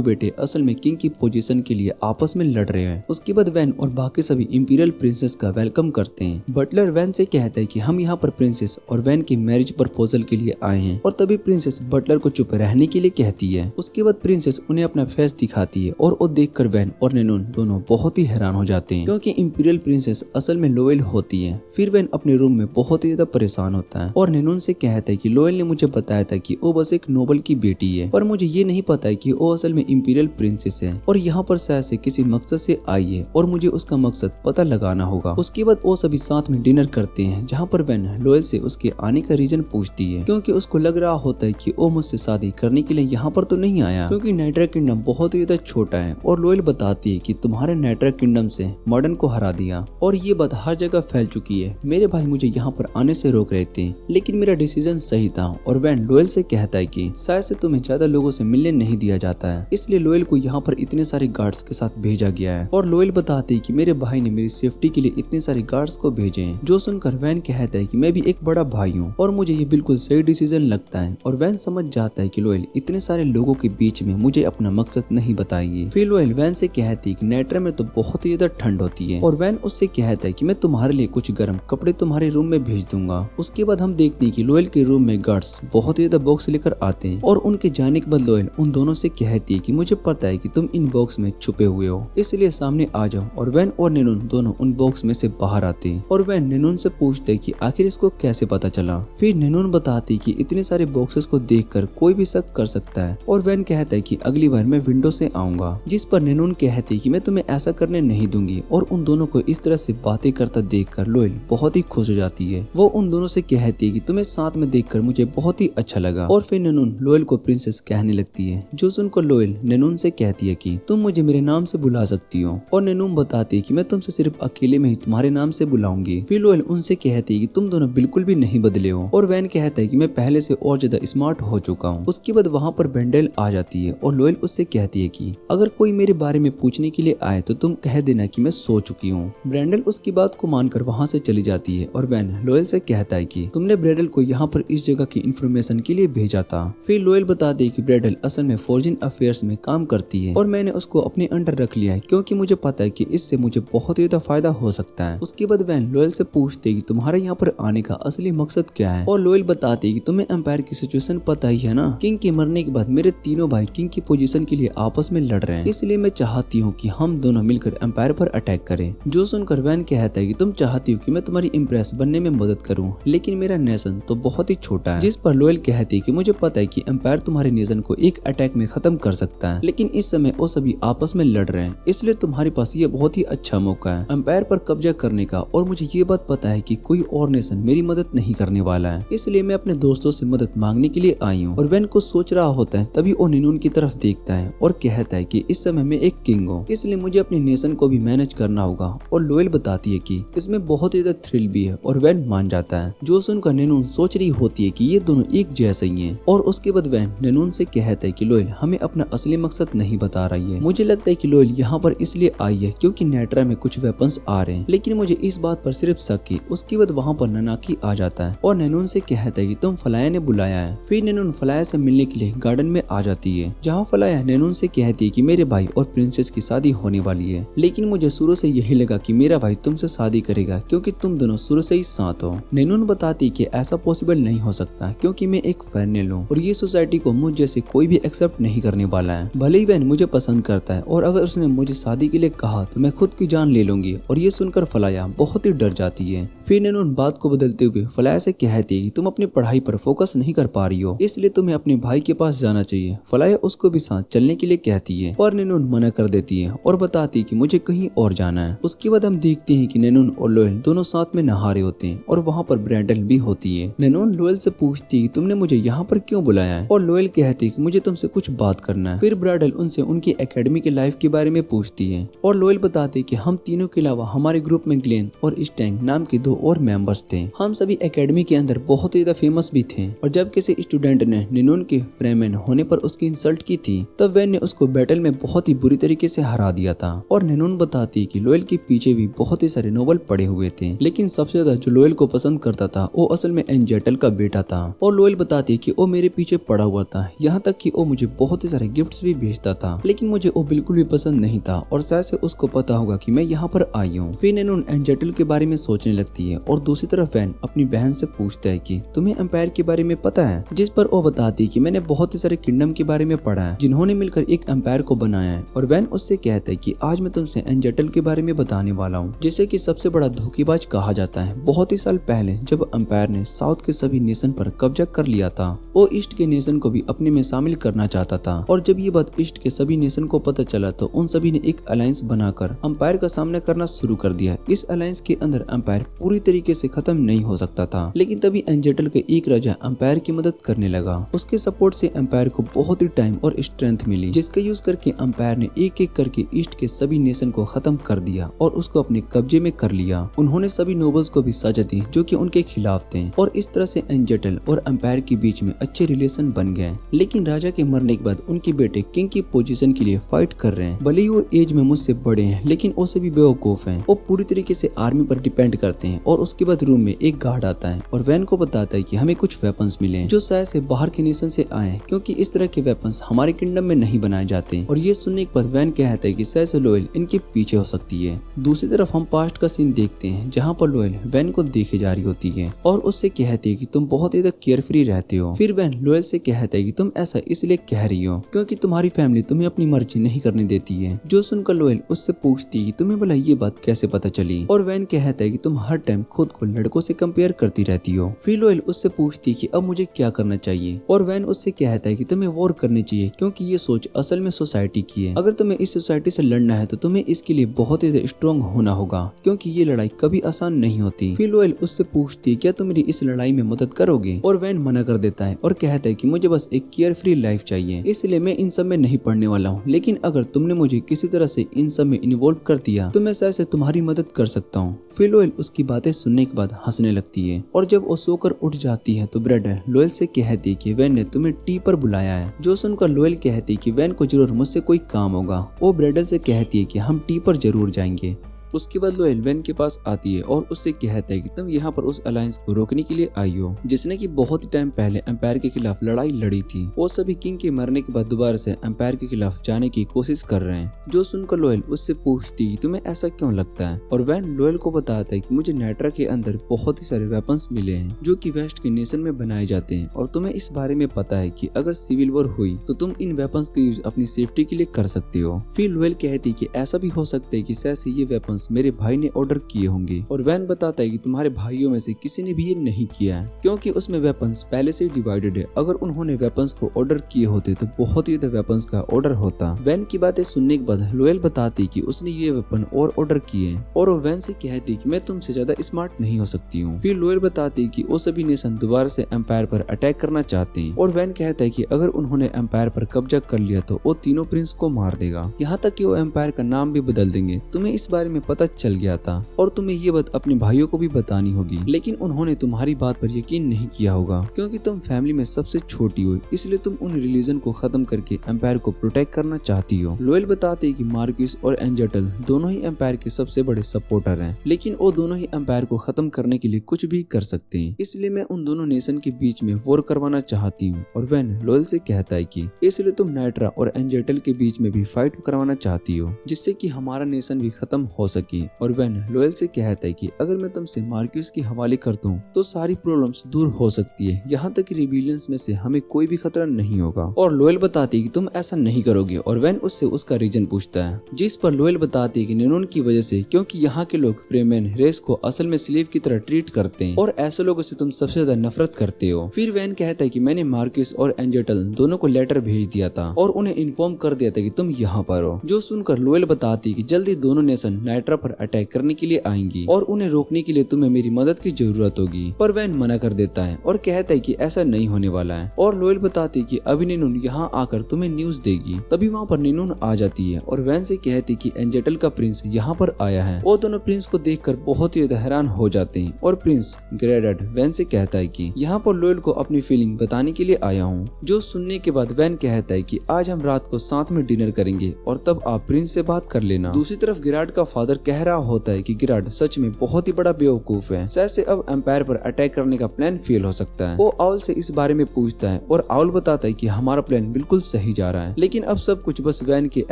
A: बेटे असल में किंग की पोजीशन के लिए आपस में लड़ रहे हैं। उसके बाद वैन और बाकी सभी इंपीरियल प्रिंसेस का वेलकम करते हैं। बटलर वैन से कहता है कि हम यहाँ पर प्रिंसेस और वैन की मैरिज प्रपोजल के लिए आए हैं और तभी प्रिंसेस बटलर को चुप रहने के लिए कहती है। उसके बाद प्रिंसेस उन्हें अपना फेस दिखाती है और वो देखकर वैन और नैनून दोनों बहुत ही हैरान हो जाते हैं क्योंकि इंपीरियल प्रिंसेस असल में लोयल होती है। फिर वैन अपने रूम में बहुत ही ज्यादा परेशान होता है और नैनून से कहता है कि लोयल ने मुझे बताया था कि वो बस एक नोबल की बेटी है, पर मुझे ये नहीं पता है कि वो असल में इंपीरियल प्रिंसेस है और यहाँ पर शायद से किसी मकसद से आई है और मुझे उसका मकसद पता लगाना होगा। उसके बाद वो सभी साथ में डिनर करते हैं, जहाँ पर वैन लोयल से उसके आने का रीजन पूछती है क्योंकि उसको लग रहा होता है कि वो मुझसे शादी करने के लिए यहाँ पर तो नहीं आया क्योंकि नाइट्रा किंगडम बहुत ही ज्यादा छोटा है। और लोयल बताती है कि तुम्हारे नाइट्रा किंगडम से मॉडर्न को हरा दिया और ये बात हर जगह फैल चुकी है। मेरे भाई मुझे यहाँ पर आने से रोक रहे थे, लेकिन मेरा डिसीजन सही था। और वैन लोयल से कहता है कि शायद से तुम्हें ज्यादा लोगों से मिलने नहीं दिया जाता चाहता है, इसलिए लोयल को यहाँ पर इतने सारे गार्ड्स के साथ भेजा गया है। और लोयल बताते हैं कि मेरे भाई ने मेरी सेफ्टी के लिए इतने सारे गार्ड्स को भेजे हैं। जो सुनकर वैन कहता है कि मैं भी एक बड़ा भाई हूँ और मुझे ये बिल्कुल सही डिसीजन लगता है। और वैन समझ जाता है कि लोयल इतने सारे लोगों के बीच में मुझे अपना मकसद नहीं बताएगी। फिर लोयल वैन से कहती है कि नेट्रा में तो बहुत ही ज्यादा ठंड होती है, और वैन उससे कहता है कि मैं तुम्हारे लिए कुछ गर्म कपड़े तुम्हारे रूम में भेज दूंगा। उसके बाद हम देखते हैं कि लोयल के रूम में गार्ड्स बहुत ही ज्यादा बॉक्स लेकर आते हैं, और उनके जाने के बाद लोयल उन दोनों से कहती है कि मुझे पता है कि तुम इन बॉक्स में छुपे हुए हो, इसलिए सामने आ जाओ। और वैन और नेनून दोनों उन बॉक्स में से बाहर आते हैं, और वैन नेनून से पूछते हैं कि आखिर इसको कैसे पता चला। फिर नेनून बताती कि इतने सारे बॉक्सेस को देखकर कोई भी शक कर सकता है, और वैन कहता है कि अगली बार मैं विंडो से आऊंगा। जिस पर नेनून कहती कि मैं तुम्हें ऐसा करने नहीं दूंगी। और उन दोनों को इस तरह से बातें करता देखकर लोयल बहुत ही खुश हो जाती है। वो उन दोनों से कहती है कि तुम्हें साथ में देखकर मुझे बहुत ही अच्छा लगा। और फिर नेनून लोयल को प्रिंसेस कहने लगती है, जो सुनकर लोयल नेनून से कहती है कि तुम मुझे मेरे नाम से बुला सकती हो। और नेनून बताती है कि मैं तुमसे सिर्फ अकेले में ही तुम्हारे नाम से बुलाऊंगी। फिर लोयल उनसे कहती है कि तुम दोनों बिल्कुल भी नहीं बदले हो। और वैन कहता है कि मैं पहले से और ज्यादा स्मार्ट हो चुका हूँ। उसके बाद वहाँ पर बेंडेल आ जाती है, और लोयल उससे कहती है कि अगर कोई मेरे बारे में पूछने के लिए आए तो तुम कह देना कि मैं सो चुकी हूँ। ब्रेंडल उसकी बात को मानकर वहाँ से चली जाती है, और वैन लोयल से कहता है कि तुमने ब्रेंडल को यहाँ पर इस जगह की इंफॉर्मेशन के लिए भेजा था। फिर लोयल बताती है कि ब्रेंडल असल में फॉरेन अफेयर्स में काम करती है, और मैंने उसको अपने अंडर रख लिया है क्योंकि मुझे पता है कि इससे मुझे बहुत ही ज्यादा फायदा हो सकता है। उसके बाद वैन लोयल से पूछते है कि तुम्हारे यहाँ पर आने का असली मकसद क्या है। और लोयल बताती है कि तुम्हें एम्पायर की सिचुएशन पता ही है ना, किंग के मरने के बाद मेरे तीनों भाई किंग की पोजीशन के लिए आपस में लड़ रहे हैं, इसलिए मैं चाहती हूँ कि हम दोनों मिलकर एम्पायर पर अटैक करें। जो सुनकर वैन कहता है कि तुम चाहती हो कि मैं तुम्हारी इम्प्रेस बनने में मदद करूं, लेकिन मेरा नेशन तो बहुत ही छोटा है। जिस पर लोयल कहती है कि मुझे पता है कि एम्पायर तुम्हारे नेशन को एक अटैक में खत्म कर सकता है, लेकिन इस समय वो सभी आपस में लड़ रहे हैं, इसलिए तुम्हारे पास ये बहुत ही अच्छा मौका है एम्पायर पर कब्जा करने का। और मुझे ये बात पता है कि कोई और नेशन मेरी मदद नहीं करने वाला है, इसलिए मैं अपने दोस्तों से मदद मांगने के लिए आई हूँ। और वैन को सोच रहा होता है, तभी वो नेनून की तरफ देखता है और कहता है कि इस समय मैं एक किंग हूँ, इसलिए मुझे अपने नेशन को भी मैनेज करना होगा। और लोयल बताती है कि इसमें बहुत ही ज्यादा थ्रिल भी है, और वैन मान जाता है। जो सुनकर नेनून सोच रही होती है कि ये दोनों एक जैसे ही हैं। और उसके बाद वैन नेनून से कहता है कि लोयल हमें अपना असली मकसद नहीं बता रही है। मुझे लगता है कि लोयल यहाँ पर इसलिए आई है क्योंकि नेट्रा में कुछ वेपन्स आ रहे हैं, लेकिन मुझे इस बात पर सिर्फ शक है। उसके बाद वहाँ पर ननाकी आ जाता है और नेनून से कहता है कि तुम फलाया ने बुलाया है। फिर नेनून फलाया से मिलने के लिए गार्डन में आ जाती है, जहाँ फलाया नेनून से कहती है कि मेरे भाई और प्रिंसेस की शादी होने वाली है, लेकिन मुझे शुरू से यही लगा कि मेरा भाई तुमसे शादी करेगा क्योंकि तुम दोनों शुरू से ही साथ हो। नेनून बताती कि ऐसा पॉसिबल नहीं हो सकता क्योंकि मैं एक फैरनेल हूँ और ये सोसाइटी को मुझ जैसे कोई भी एक्सेप्ट नहीं करने वाला है। भले ही बहन मुझे पसंद करता है और अगर उसने मुझे शादी के लिए कहा तो मैं खुद की जान ले लूंगी। और ये सुनकर फलाया बहुत ही डर जाती है। फिर नेनून बात को बदलते हुए फलाया से कहती है कि तुम अपनी पढ़ाई पर फोकस नहीं कर पा रही हो, इसलिए तुम्हें अपने भाई के पास जाना चाहिए। फलाया उसको भी साथ चलने के लिए कहती है और नेनून मना कर देती है और बताती है कि मुझे कहीं और जाना है। उसके बाद हम देखते हैं कि नेनून और लोयल दोनों साथ में नहा रहे होते हैं और वहाँ पर ब्रेंडल भी होती है। नेनून लोयल से पूछती है कि तुमने मुझे यहाँ पर क्यों बुलाया है, और लोयल कहती है कि मुझे तुमसे कुछ बात करना है। फिर ब्रेंडल उनसे उनकी एकेडमी के लाइफ के बारे में पूछती है और लोयल बताते हैं कि हम तीनों के अलावा हमारे ग्रुप में ग्लेन और स्टैंग नाम के 2 और मेंबर्स थे। हम सभी एकेडमी के अंदर बहुत ही ज्यादा फेमस भी थे और जब किसी स्टूडेंट ने नेनून के फ्रेमैन होने पर उसकी इंसल्ट की थी तब वैन ने उसको बैटल में बहुत ही बुरी तरीके से हरा दिया था। और नेनून बताती है कि लोयल के पीछे भी बहुत ही सारे नोबल पड़े हुए थे, लेकिन सबसे ज्यादा जो लोयल को पसंद करता था वो असल में एंजेटल का बेटा था। और लोयल बताती है कि वो मेरे पीछे पड़ा हुआ था, यहाँ तक कि वो मुझे बहुत ही सारे गिफ्ट्स भी भेजता था, लेकिन मुझे वो बिल्कुल भी पसंद नहीं था और शायद से उसको पता होगा कि मैं यहाँ पर आई हूँ। फिर नेनून एंजेटल के बारे में सोचने लगती है और दूसरी तरफ वैन अपनी बहन से पूछता है कि तुम्हें एम्पायर के बारे में पता है, जिस पर वो बताती है कि मैंने बहुत ही सारे किंगडम के बारे में पढ़ा है जिन्होंने मिलकर एक एम्पायर को बनाया है। और वैन उससे कहता है कि आज मैं तुमसे एंजेटल के बारे में बताने वाला हूँ, जिसे कि सबसे बड़ा धोखेबाज कहा जाता है। बहुत ही साल पहले जब एम्पायर ने साउथ के सभी नेशन पर कब्जा कर लिया था, वो ईस्ट के नेशन को भी अपने में शामिल करना चाहता था। और जब ये बात ईस्ट के सभी नेशन को पता चला तो उन सभी ने एक अलायंस बनाकर एम्पायर का सामना करना शुरू कर दिया। इस अलायंस के अंदर एम्पायर पूरी तरीके से खत्म नहीं हो सकता था, लेकिन तभी एंजेटल के एक राजा एम्पायर की मदद करने लगा। उसके सपोर्ट से एम्पायर को बहुत ही टाइम और स्ट्रेंथ मिली, जिसका यूज करके एम्पायर ने एक एक करके ईस्ट के सभी नेशन को खत्म कर दिया और उसको अपने कब्जे में कर लिया। उन्होंने सभी नोबल्स को भी सजा दी जो कि उनके खिलाफ थे और इस तरह से एंजेटल और एम्पायर के बीच में अच्छे रिलेशन बन गए। लेकिन राजा के मरने के बाद उनके बेटे किंग की पोजीशन के लिए फाइट कर रहे हैं। भले ही वो एज में मुझसे बड़े हैं लेकिन वो सभी बेवकूफ हैं। वो पूरी तरीके से आर्मी पर डिपेंड करते हैं। और उसके बाद रूम में एक गार्ड आता है और वैन को बताता है कि हमें कुछ वेपन्स मिले हैं जो शायद से बाहर के नेशन से आए हैं, क्योंकि इस तरह के वेपन्स हमारे किंगडम में नहीं बनाए जाते। और ये सुनने के बाद वैन कहता है कि शायद से लोयल इनके पीछे हो सकती है। दूसरी तरफ हम पास्ट का सीन देखते हैं जहाँ पर लोयल वैन को देखे जा रही होती है और उससे कहती है कि तुम बहुत ही केयर फ्री रहते हो। फिर वैन लोयल से कहता है कि तुम ऐसा इसलिए कह रही हो क्योंकि तुम्हारी फैमिली तुम्हें अपनी मर्जी नहीं करने देती है। जो सुनकर लोयल उससे पूछती है कि तुम्हें भला ये बात कैसे पता चली। और वैन कहता है कि तुम हर टाइम खुद को लड़कों से कंपेयर करती रहती हो। फिर लोयल उससे पूछती है कि अब मुझे क्या करना चाहिए। और वैन उससे कहता है कि तुम्हें वॉर करनी चाहिए क्योंकि ये सोच असल में सोसाइटी की है। अगर तुम्हें इस सोसाइटी से लड़ना है तो तुम्हें इसके लिए बहुत ही स्ट्रॉन्ग होना होगा क्योंकि ये लड़ाई कभी आसान नहीं होती। फिर लोयल उससे पूछती है क्या तुम मेरी इस लड़ाई में मदद करोगे। और वैन मना कर देता है और कहता है कि मुझे बस एक केयर फ्री लाइफ चाहिए, इसलिए मैं इन सब में नहीं पढ़ने वाला हूँ। लेकिन अगर तुमने मुझे किसी तरह से इन सब में इन्वॉल्व कर दिया तो मैं शायद से तुम्हारी मदद कर सकता हूँ। फिर लोयल उसकी बातें सुनने के बाद हंसने लगती है। और जब वो सोकर उठ जाती है तो ब्रेडर लोयल से कहती है कि वैन ने तुम्हें टी पर बुलाया है। जो सुनकर लोयल कहती है कि वैन को जरूर मुझसे कोई काम होगा। वो ब्रेडर से कहती है कि हम टी पर जरूर जाएंगे। उसके बाद लोयल वैन के पास आती है और उससे कहता है कि तुम यहाँ पर उस अलायंस को रोकने के लिए आई हो जिसने कि बहुत ही टाइम पहले एम्पायर के खिलाफ लड़ाई लड़ी थी। वो सभी किंग के मरने के बाद दोबारा से एम्पायर के खिलाफ जाने की कोशिश कर रहे हैं। जो सुनकर लोयल उससे पूछती है तुम्हें ऐसा क्यों लगता है। और वैन लोयल को बताता है कि मुझे नाइट्रा के अंदर बहुत ही सारे वेपन्स मिले हैं जो कि वेस्ट के नेशन में बनाए जाते हैं और तुम्हें इस बारे में पता है कि अगर सिविल वॉर हुई तो तुम इन वेपन्स का यूज अपनी सेफ्टी के लिए कर सकते हो। फिर लोयल कहती है कि ऐसा भी हो सकता है कि शायद से ये वेपन्स मेरे भाई ने ऑर्डर किए होंगे। और वैन बताता है कि तुम्हारे भाइयों में से किसी ने भी ये नहीं किया है क्योंकि उसमें वेपन्स पहले से डिवाइडेड है। अगर उन्होंने वेपन्स को ऑर्डर किए होते तो बहुत ही ज्यादा वेपन्स का ऑर्डर होता। वैन की बातें सुनने के बाद लोयल बताती कि उसने ये वेपन और ऑर्डर किए और वो वैन से कहती कि मैं तुमसे ज्यादा स्मार्ट नहीं हो सकती हूँ। फिर लोयल बताती कि वो सभी नेशन दोबारा से एम्पायर पर अटैक करना चाहते हैं। और वैन कहता है कि अगर उन्होंने एम्पायर पर कब्जा कर लिया तो वो तीनों प्रिंस को मार देगा, यहाँ तक कि वो एम्पायर का नाम भी बदल देंगे। तुम्हें इस बारे में पता चल गया था और तुम्हें ये बात अपने भाइयों को भी बतानी होगी, लेकिन उन्होंने तुम्हारी बात पर यकीन नहीं किया होगा क्योंकि तुम फैमिली में सबसे छोटी हो, इसलिए तुम उन रिलीजन को खत्म करके एम्पायर को प्रोटेक्ट करना चाहती हो। लोयल बताते हैं कि मार्क्विस और एंजेटल दोनों ही एम्पायर के सबसे बड़े सपोर्टर हैं, लेकिन वो दोनों ही एम्पायर को खत्म करने के लिए कुछ भी कर सकते हैं, इसलिए मैं उन दोनों नेशन के बीच में वॉर करवाना चाहती हूँ। और वैन लोयल से कहता है कि इसलिए तुम नाइट्रा और एंजेटल के बीच में भी फाइट करवाना चाहती हो जिससे कि हमारा नेशन भी खत्म हो सके। और वैन लोयल से कहता है कि अगर मैं तुमसे मार्क्विस के हवाले कर दूं तो सारी प्रॉब्लम्स दूर हो सकती है, यहाँ तक कि रिबेलियंस में से हमें कोई भी खतरा नहीं होगा। और लोयल बताती है कि तुम ऐसा नहीं करोगे और वैन उससे उसका रीजन पूछता है, जिस पर लोयल बताती है कि निनोन की वजह से, क्योंकि यहाँ के लोग फ्रीमैन रेस को असल में स्लेव की तरह ट्रीट करते हैं और ऐसे लोगों से तुम सबसे ज्यादा नफरत करते हो। फिर वैन कहता है कि मैंने मार्क्विस और एंजेटल दोनों को लेटर भेज दिया था और उन्हें इन्फॉर्म कर दिया था कि तुम यहाँ पर हो। जो सुनकर लोयल बताती है कि जल्दी दोनों नेशन नाइट्रा पर अटैक करने के लिए आएंगी और उन्हें रोकने के लिए तुम्हें मेरी मदद की जरूरत होगी। पर वैन मना कर देता है और कहता है कि ऐसा नहीं होने वाला है। और लोयल बताती है कि अभी निनोन यहाँ आकर तुम्हें न्यूज देगी। तभी वहाँ पर निनोन आ जाती है और वैन से कहती कि एंजेटल का प्रिंस यहाँ पर आया है। वो दोनों प्रिंस को देखकर बहुत ही हैरान हो जाते हैं और प्रिंस ग्रेडेड वैन से कहता है कि यहाँ पर लोयल को अपनी फीलिंग बताने के लिए आया हूँ। जो सुनने के बाद वैन कहता है कि आज हम रात को साथ में डिनर करेंगे और तब आप प्रिंस से बात कर लेना। दूसरी तरफ गिराड का फादर कह रहा होता है कि गिराड सच में बहुत ही बड़ा बेवकूफ है, शायद से अब एम्पायर पर अटैक करने का प्लान फेल हो सकता है। वो आउल से इस बारे में पूछता है और आउल बताता है कि हमारा प्लान बिल्कुल सही जा रहा है, लेकिन अब सब कुछ बस वैन के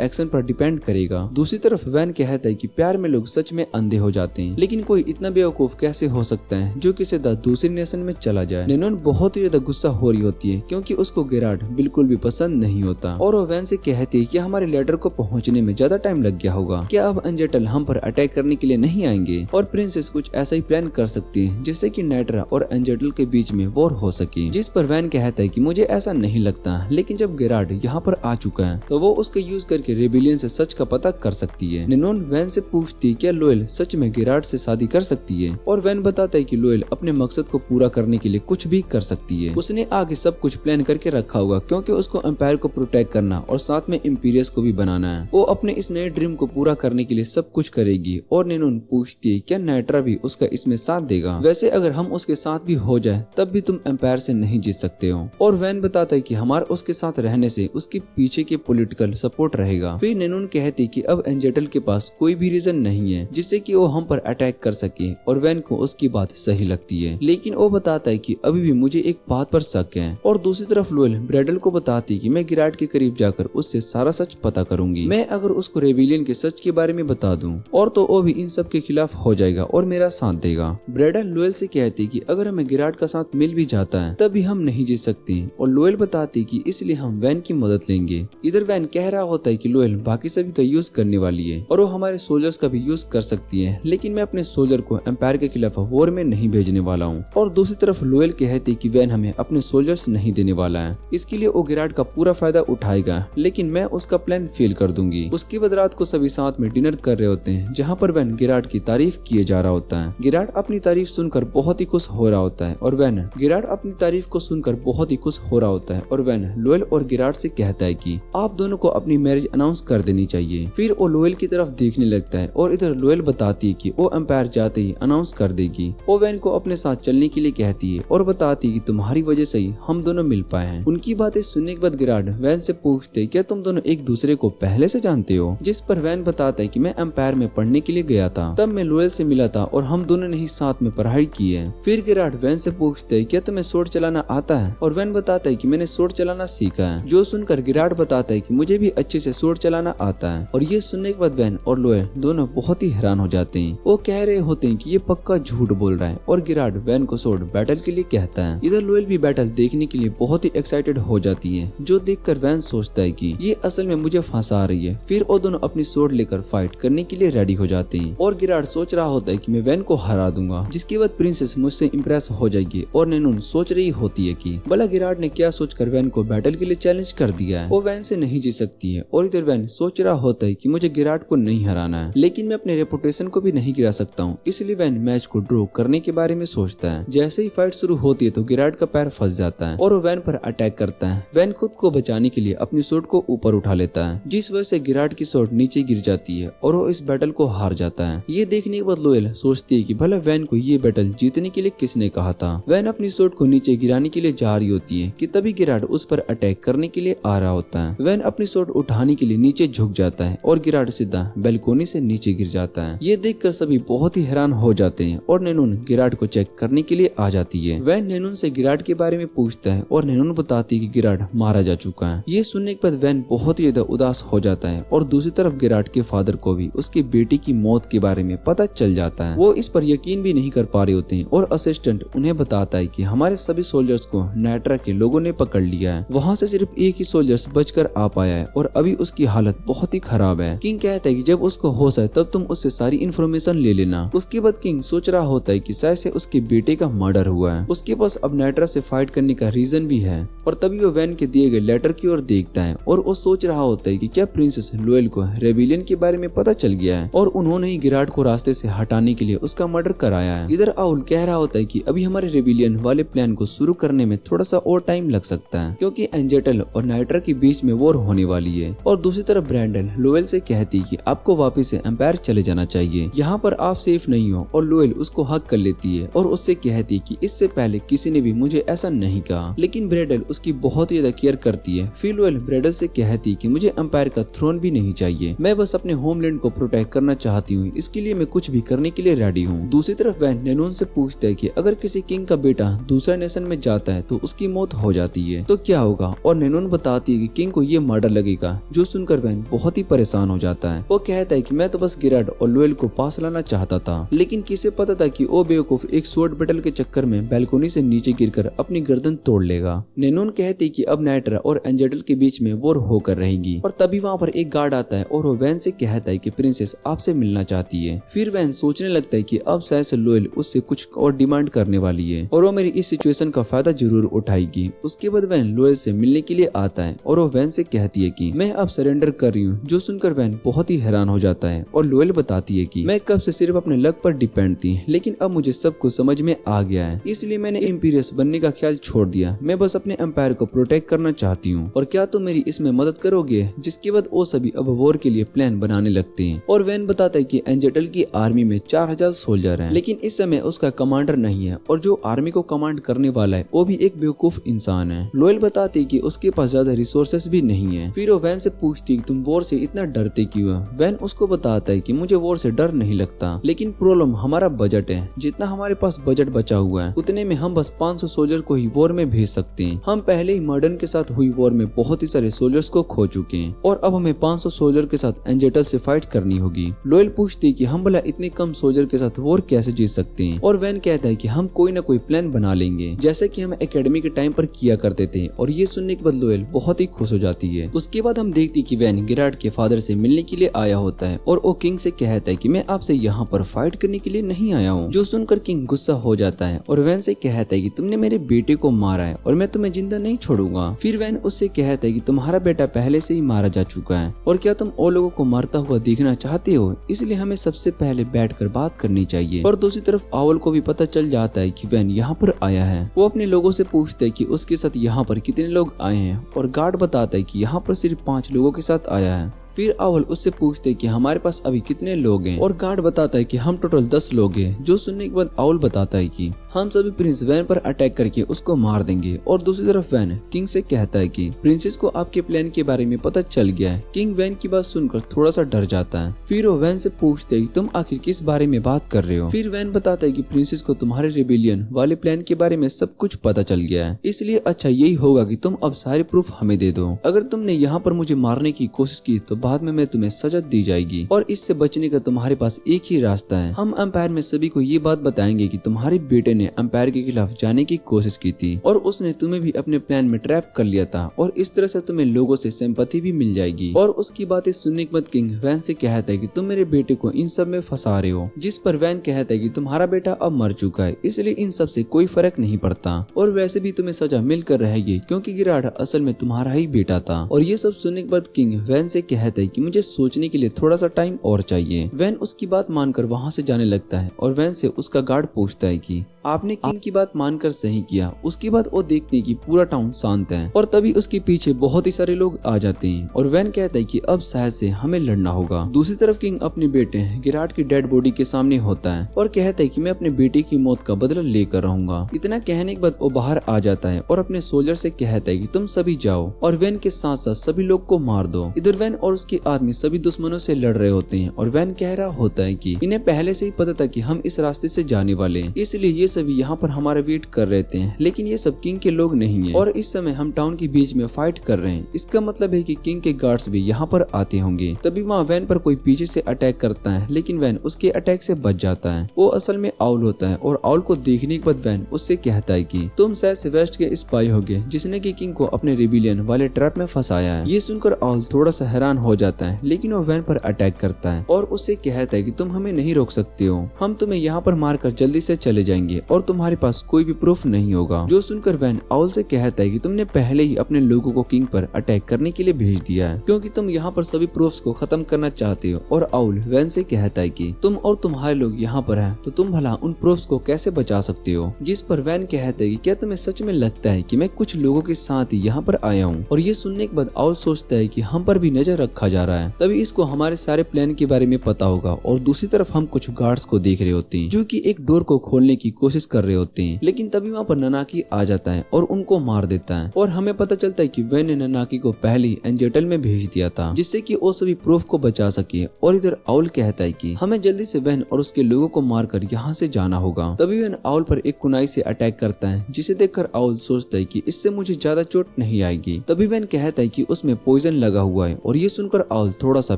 A: एक्शन पर डिपेंड करेगा। दूसरी तरफ वैन कहता है कि प्यार में लोग सच में अंधे हो जाते हैं, लेकिन कोई इतना बेवकूफ कैसे हो सकता है जो कि सीधा दूसरी नेशन में चला जाए। निनोन बहुत ही ज्यादा गुस्सा हो रही होती है क्योंकि उसको गिराड बिल्कुल भी पसंद नहीं होता और वो वैन से कहती है कि हमारे लेटर को पहुंचने में ज्यादा टाइम लग गया होगा, क्या अब एंजेटल हम पर अटैक करने के लिए नहीं आएंगे। और प्रिंसेस कुछ ऐसा ही प्लान कर सकती है जिससे कि नाइट्रा और एंजेटल के बीच में वॉर हो सके। जिस पर वैन कहता है कि मुझे ऐसा नहीं लगता, लेकिन जब गिराड यहाँ पर आ चुका है तो वो उसका यूज करके रेबिलियन से सच का पता कर सकती है। निनोन वैन से पूछती है क्या लोयल सच में गिराड से शादी कर सकती है और वैन बताता है कि लोयल अपने मकसद को पूरा करने के लिए कुछ भी कर सकती है। उसने आगे सब कुछ प्लान करके रखा होगा क्योंकि उसको एम्पायर को प्रोटेक्ट करना और साथ में इम्पीरियस को भी बनाना है। वो अपने इस नए ड्रीम को पूरा करने के लिए सब कुछ करेगी और नैनून पूछती है क्या नाइट्रा भी उसका इसमें साथ देगा। वैसे अगर हम उसके साथ भी हो जाए तब भी तुम एम्पायर से नहीं जीत सकते हो। और वैन बताता है कि हमारा उसके साथ रहने से उसके पीछे के पॉलिटिकल सपोर्ट रहेगा। फिर नैनून कहती कि अब एंजेटल के पास कोई भी रीजन नहीं है जिससे कि वो हम पर अटैक कर सके और वैन को उसकी बात सही लगती है, लेकिन वो बताता है कि अभी भी मुझे एक बात पर शक है। और दूसरी तरफ लोएल ब्रैडल को बताती कि मैं गिराड के करीब जाकर उससे सारा सच पता करूंगी। मैं अगर उसको रेबिलियन के सच के बारे में बता दूं और तो वो भी इन सब के खिलाफ हो जाएगा और मेरा साथ देगा। ब्रैडल लोएल से कहती कि अगर हमें गिराड का साथ मिल भी जाता है तब भी हम नहीं जीत सकते और लोएल बताती कि इसलिए हम वैन की मदद लेंगे। इधर वैन कह रहा होता है कि लोएल बाकी सभी का यूज करने वाली है और वो हमारे सोल्जर्स का भी यूज कर सकती है, लेकिन मैं अपने सोल्जर को एम्पायर के खिलाफ वॉर में नहीं भेजने वाला हूँ। और दूसरी तरफ लोएल कहती कि वैन हमें अपने सोल्जर्स नहीं देने वाला है, इसके लिए वो गिराड का पूरा फायदा उठाएगा, लेकिन मैं उसका प्लान फेल कर दूंगी। उसके बाद रात को सभी साथ में डिनर कर रहे होते हैं जहाँ पर वैन गिराड की तारीफ किए जा रहा होता है। गिराड अपनी तारीफ सुनकर बहुत ही खुश हो रहा होता है और वैन गिराड अपनी तारीफ को सुनकर बहुत ही खुश हो रहा होता है और वैन लोएल और गिराड से कहता है कि आप दोनों को अपनी मैरिज अनाउंस कर देनी चाहिए। फिर वो लोएल की तरफ देखने लगता है और इधर लोएल बताती है कि वो एम्पायर जाते ही अनाउंस कर देगी। वो वैन को अपने साथ चलने के लिए कहती है और बताती है कि तुम्हारी वजह से ही हम दोनों मिल पाए हैं। उनकी बातें सुनने के बाद गिराड वैन से पूछते क्या तुम दोनों एक दूसरे को पहले से जानते हो, जिस पर वैन बताता है कि मैं एम्पायर में पढ़ने के लिए गया था, तब मैं लोएल से मिला था और हम दोनों ने ही साथ में पढ़ाई की है। फिर गिराड वैन से पूछते है क्या तुम्हें स्वॉर्ड चलाना आता है और वैन बताता है कि मैंने स्वॉर्ड चलाना सीखा है। जो सुनकर गिराड बताता है कि मुझे भी अच्छे से स्वॉर्ड चलाना आता है। और ये सुनने के बाद वैन और लोएल दोनों बहुत ही हैरान हो जाते हैं। वो कह रहे होते हैं कि ये पक्का झूठ बोल रहा है और गिराड वैन को स्वॉर्ड बैटल के लिए कहता है। इधर लोएल भी बैटल देखने के लिए बहुत ही एक्साइटेड हो जाती है, जो देखकर वैन सोचता है कि ये असल में मुझे फंसा रही है। फिर वो दोनों अपनी स्वॉर्ड लेकर फाइट करने के लिए रेडी हो जाते हैं और गिराड सोच रहा होता है कि मैं वैन को हरा दूंगा, जिसके बाद प्रिंसेस मुझसे इम्प्रेस हो जाएगी और नैनून सोच रही होती है कि भला गिराड ने क्या सोचकर वैन को बैटल के लिए चैलेंज कर दिया है। वो वैन से नहीं जीत सकती है और इधर वैन सोच रहा होता है कि मुझे गिराड को नहीं हराना है, लेकिन मैं अपने रेपुटेशन को भी नहीं गिरा सकता हूँ, इसलिए वैन मैच को ड्रॉ करने के बारे में सोचता है। जैसे ही फाइट शुरू होती है तो गिराड का पैर फंस जाता है और वो वैन पर अटैक करता है। वैन खुद को बचाने के लिए अपनी स्वॉर्ड को ऊपर उठा लेता है, जिस वजह से गिराड की स्वॉर्ड नीचे गिर जाती है और वो इस बैटल को हार जाता है। ये देखने के बाद लोएल सोचती है कि भला वैन को ये बैटल जीतने के लिए किसने कहा था। वैन अपनी स्वॉर्ड को नीचे गिराने के लिए जा रही होती है कि तभी गिराड उस पर अटैक करने के लिए आ रहा होता है। वैन अपनी स्वॉर्ड उठाने के लिए नीचे झुक जाता है और गिराड सीधा बैल्कोनी से नीचे गिर जाता है। ये देखकर सभी बहुत ही हैरान हो जाते हैं और नैनून गिराड को चेक करने के लिए आ जाती है। वैन नैनून से गिराड के बारे में पूछता है और नैनून बताती है कि गिराड मारा जा चुका है। ये सुनने के बाद वैन बहुत ही ज्यादा उदास हो जाता है और दूसरी तरफ गिराड के फादर को भी उसकी बेटी की मौत के बारे में पता चल जाता है। वो इस पर यकीन भी नहीं कर पा रहे होते हैं और असिस्टेंट उन्हें बताता है कि हमारे सभी सोल्जर्स को नाइट्रा के लोगों ने पकड़ लिया है। वहाँ से सिर्फ एक ही सोल्जर्स बचकर आ पाया है और अभी उसकी हालत बहुत ही खराब है। किंग कहता है कि जब उसको होश आए तब तुम उससे सारी इन्फॉर्मेशन ले लेना। उसके बाद किंग सोच रहा होता है कि शायद से उसके बेटे का मर्डर हुआ है। उसके पास अब नाइट्रा से फाइट करने का रीजन भी है और तभी वो वैन के दिए गए लेटर की ओर देखता है और वो सोच रहा होता है कि क्या प्रिंसेस लोएल को रेबिलियन के बारे में पता चल गया है और उन्होंने ही गिराड को रास्ते से हटाने के लिए उसका मर्डर कराया है। इधर आउल कह रहा होता है कि अभी हमारे रेबिलियन वाले प्लान को शुरू करने में थोड़ा सा और टाइम लग सकता है, क्योंकि एंजेटल और नाइट्रा के बीच में वॉर होने वाली है। और दूसरी तरफ ब्रैंडल लोएल से कहती कि आपको वापस से एम्पायर चले जाना चाहिए, यहाँ पर आप सेफ नहीं हो। और लोएल उसको हक कर लेती है और उससे कहती कि इससे पहले किसी ने भी मुझे ऐसा नहीं कहा, लेकिन ब्रैंडल उसकी बहुत ही ज्यादा केयर करती है। फिर लोएल ब्रैंडल से कहती कि मुझे एम्पायर का थ्रोन भी नहीं चाहिए, मैं बस अपने होमलैंड को प्रोटेक्ट करना चाहती हूँ, इसके लिए मैं कुछ भी करने के लिए रेडी हूँ। दूसरी तरफ वैन नैनून से पूछता है कि अगर किसी किंग का बेटा दूसरा नेशन में जाता है तो उसकी मौत हो जाती है तो क्या होगा। और नैनून बताती है कि किंग को ये मर्डर लगेगा, जो सुनकर वैन बहुत ही परेशान हो जाता है। वो कहता है कि मैं तो बस गिराड और लोएल को पास लाना चाहता था, लेकिन किसे पता था कि वो बेवकूफ एक स्वॉर्ड बैटल के चक्कर में बैल्कोनी से नीचे गिरकर अपनी गर्दन तोड़ लेगा। नैनून कहती कि अब नाइट्रा और एंजेटल के बीच में वॉर होकर रहेगी और तभी वहाँ पर एक गार्ड आता है और वो वैन से कहता है कि प्रिंसेस आपसे मिलना चाहती है। फिर वैन सोचने लगता है कि अब शायद से लोएल उससे कुछ और डिमांड करने वाली है और वो मेरी इस सिचुएशन का फायदा जरूर उठाएगी। उसके बाद वैन लोएल से मिलने के लिए आता है और वो वैन से कहती है कि मैं अब सरेंडर कर रही हूँ, जो सुनकर वैन बहुत ही हैरान हो जाता है। और लोएल बताती है कि मैं कब से सिर्फ अपने लक पर डिपेंड थी, लेकिन अब मुझे सब कुछ समझ में आ गया है, इसलिए मैंने इम्पीरियस बनने का ख्याल छोड़ दिया। मैं बस अपने एम्पायर को प्रोटेक्ट करना चाहती हूँ और क्या तुम मेरी इसमें मदद करोगे। जिसके बाद वो सभी अब वॉर के लिए प्लान बनाने लगते हैं और वैन वैन बताता है कि एंजेटल की आर्मी में 4000 सोल्जर हैं, लेकिन इस समय उसका कमांडर नहीं है और जो आर्मी को कमांड करने वाला है वो भी एक बेवकूफ इंसान है। लोयल बताती है कि उसके पास ज्यादा रिसोर्सेस भी नहीं है। फिर वो वैन से पूछती है कि तुम वॉर से इतना डरते क्यों है। वैन उसको बताता है कि मुझे वॉर से डर नहीं लगता, लेकिन प्रॉब्लम हमारा बजट है। जितना हमारे पास बजट बचा हुआ है उतने में हम बस 500 सोल्जर को ही वॉर में भेज सकते हैं। हम पहले ही मर्डन के साथ हुई वॉर में बहुत ही सारे सोल्जर्स को खो चुके हैं और अब हमें 500 सोल्जर के साथ एंजेटल से फाइट करनी होगी। लोयल पूछती है कि हम भला इतने कम सोल्जर के साथ वॉर कैसे जीत सकते हैं, और वैन कहता है कि हम कोई ना कोई प्लान बना लेंगे, जैसे कि हम एकेडमी के टाइम पर किया करते थे। और ये सुनने के बाद लोयल बहुत ही खुश हो जाती है। उसके बाद हम देखती कि वैन गिराड के फादर से मिलने के लिए आया होता है और वो किंग से कहता है कि मैं आपसे यहाँ पर फाइट करने के लिए नहीं आया हूँ। जो सुनकर किंग गुस्सा हो जाता है और वैन से कहता है कि तुमने मेरे बेटे को मारा है और मैं तुम्हें जिंदा नहीं छोड़ूंगा। फिर वैन उससे कहता है कि तुम्हारा बेटा पहले से ही मारा जा चुका है और क्या तुम और लोगों को मरता हुआ देखना चाहते हो, इसलिए हमें सबसे पहले बैठकर बात करनी चाहिए। और दूसरी तरफ आउल को भी पता चल जाता है कि वैन यहाँ पर आया है। वो अपने लोगों से पूछता है कि उसके साथ यहाँ पर कितने लोग आए हैं और गार्ड बताता है कि यहाँ पर सिर्फ 5 लोगों के साथ आया है। फिर आउल उससे पूछते हैं कि हमारे पास अभी कितने लोग हैं और गार्ड बताता है कि हम टोटल 10 लोग हैं। जो सुनने के बाद आउल बताता है कि हम सभी प्रिंस वैन पर अटैक करके उसको मार देंगे। और दूसरी तरफ वैन किंग से कहता है कि प्रिंसेस को आपके प्लान के बारे में पता चल गया है। किंग वैन की बात सुनकर थोड़ा सा डर जाता है। फिर वो वैन से पूछते हैं कि तुम आखिर किस बारे में बात कर रहे हो। फिर वैन बताता है कि प्रिंसेस को तुम्हारे रिबेलियन वाले प्लान के बारे में सब कुछ पता चल गया है, इसलिए अच्छा यही होगा कि तुम अब सारे प्रूफ हमें दे दो। अगर तुमने यहाँ पर मुझे मारने की कोशिश की तो बाद में मैं तुम्हें सजा दी जाएगी और इससे बचने का तुम्हारे पास एक ही रास्ता है। हम एम्पायर में सभी को ये बात बताएंगे कि तुम्हारे बेटे ने एम्पायर के खिलाफ जाने की कोशिश की थी और उसने तुम्हें भी अपने प्लान में ट्रैप कर लिया था और इस तरह से तुम्हें लोगों से सिंपैथी भी मिल जाएगी। और उसकी बातें सुनने के बाद किंग वैन से कहता है कि तुम मेरे बेटे को इन सब में फंसा रहे हो, जिस पर वैन कहता है कि तुम्हारा बेटा अब मर चुका है, इसलिए इन सब से कोई फर्क नहीं पड़ता और वैसे भी तुम्हें सजा मिलकर रहेगी क्योंकि गिराड असल में तुम्हारा ही बेटा था। और ये सब सुनने के बाद किंग वैन से कहता है कि मुझे सोचने के लिए थोड़ा सा टाइम और चाहिए। वैन उसकी बात मानकर वहाँ से जाने लगता है और वैन से उसका गार्ड पूछता है कि आपने किंग की बात मानकर सही किया। उसके बाद वो देखते हैं कि पूरा टाउन शांत है और तभी उसके पीछे बहुत ही सारे लोग आ जाते हैं और वैन कहता है कि अब शायद से हमें लड़ना होगा। दूसरी तरफ किंग अपने बेटे गिराड की डेड बॉडी के सामने होता है और कहता है कि मैं अपने बेटे की मौत का बदला लेकर रहूंगा। इतना कहने के बाद वो बाहर आ जाता है और अपने सोल्जर से कहता है कि तुम सभी जाओ और वैन के साथ साथ सभी लोग को मार दो। इधर वैन और उसके आदमी सभी दुश्मनों से लड़ रहे होते हैं और वैन कह रहा होता है कि इन्हें पहले से ही पता था कि हम इस रास्ते से जाने वाले हैं, इसलिए ये सभी यहाँ पर हमारा वेट कर रहे थे, लेकिन ये सब किंग के लोग नहीं है और इस समय हम टाउन के बीच में फाइट कर रहे हैं। इसका मतलब है कि किंग के गार्ड्स भी यहाँ पर आते होंगे। तभी वहाँ वैन पर कोई पीछे से अटैक करता है, लेकिन वैन उसके अटैक से बच जाता है। वो असल में आउल होता है और आउल को देखने के बाद वैन उससे कहता है कि तुम शायद से वेस्ट के स्पाई होगे जिसने की किंग को अपने रिबेलियन वाले ट्रैप में फंसाया है। ये सुनकर आउल थोड़ा सा हैरान हो जाता है, लेकिन वो वैन पर अटैक करता है और उससे कहता है कि तुम हमें नहीं रोक सकते हो, हम तुम्हें यहाँ पर मारकर जल्दी से चले जाएंगे और तुम्हारे पास कोई भी प्रूफ नहीं होगा। जो सुनकर वैन आउल से कहता है कि तुमने पहले ही अपने लोगों को किंग पर अटैक करने के लिए भेज दिया है क्योंकि तुम यहाँ पर सभी प्रूफ्स को खत्म करना चाहते हो। और आउल वैन से कहता है कि तुम और तुम्हारे लोग यहाँ पर हैं तो तुम भला उन प्रूफ्स को कैसे बचा सकते हो। जिस पर वैन कहता है कि क्या तुम्हें सच में लगता है कि मैं कुछ लोगों के साथ ही यहाँ पर आया हूँ। और ये सुनने के बाद आउल सोचता है कि हम पर भी नजर रखा जा रहा है, तभी इसको हमारे सारे प्लान के बारे में पता होगा। और दूसरी तरफ हम कुछ गार्ड्स को देख रहे होते हैं जो कि एक डोर को खोलने की कोशिश कर रहे होते हैं, लेकिन तभी वहाँ पर ननाकी आ जाता है और उनको मार देता है। और हमें पता चलता है कि वैन ने ननाकी को पहले ही एंजेटल में भेज दिया था जिससे कि वो सभी प्रूफ को बचा सके। और इधर आउल कहता है कि हमें जल्दी से वैन और उसके लोगों को मारकर यहाँ से जाना होगा। तभी वैन आउल पर एक कुनाई से अटैक करता है जिसे देखकर आउल सोचता है कि इससे मुझे ज्यादा चोट नहीं आएगी। तभी वैन कहता है कि उसमें पॉइजन लगा हुआ है और ये सुनकर आउल थोड़ा सा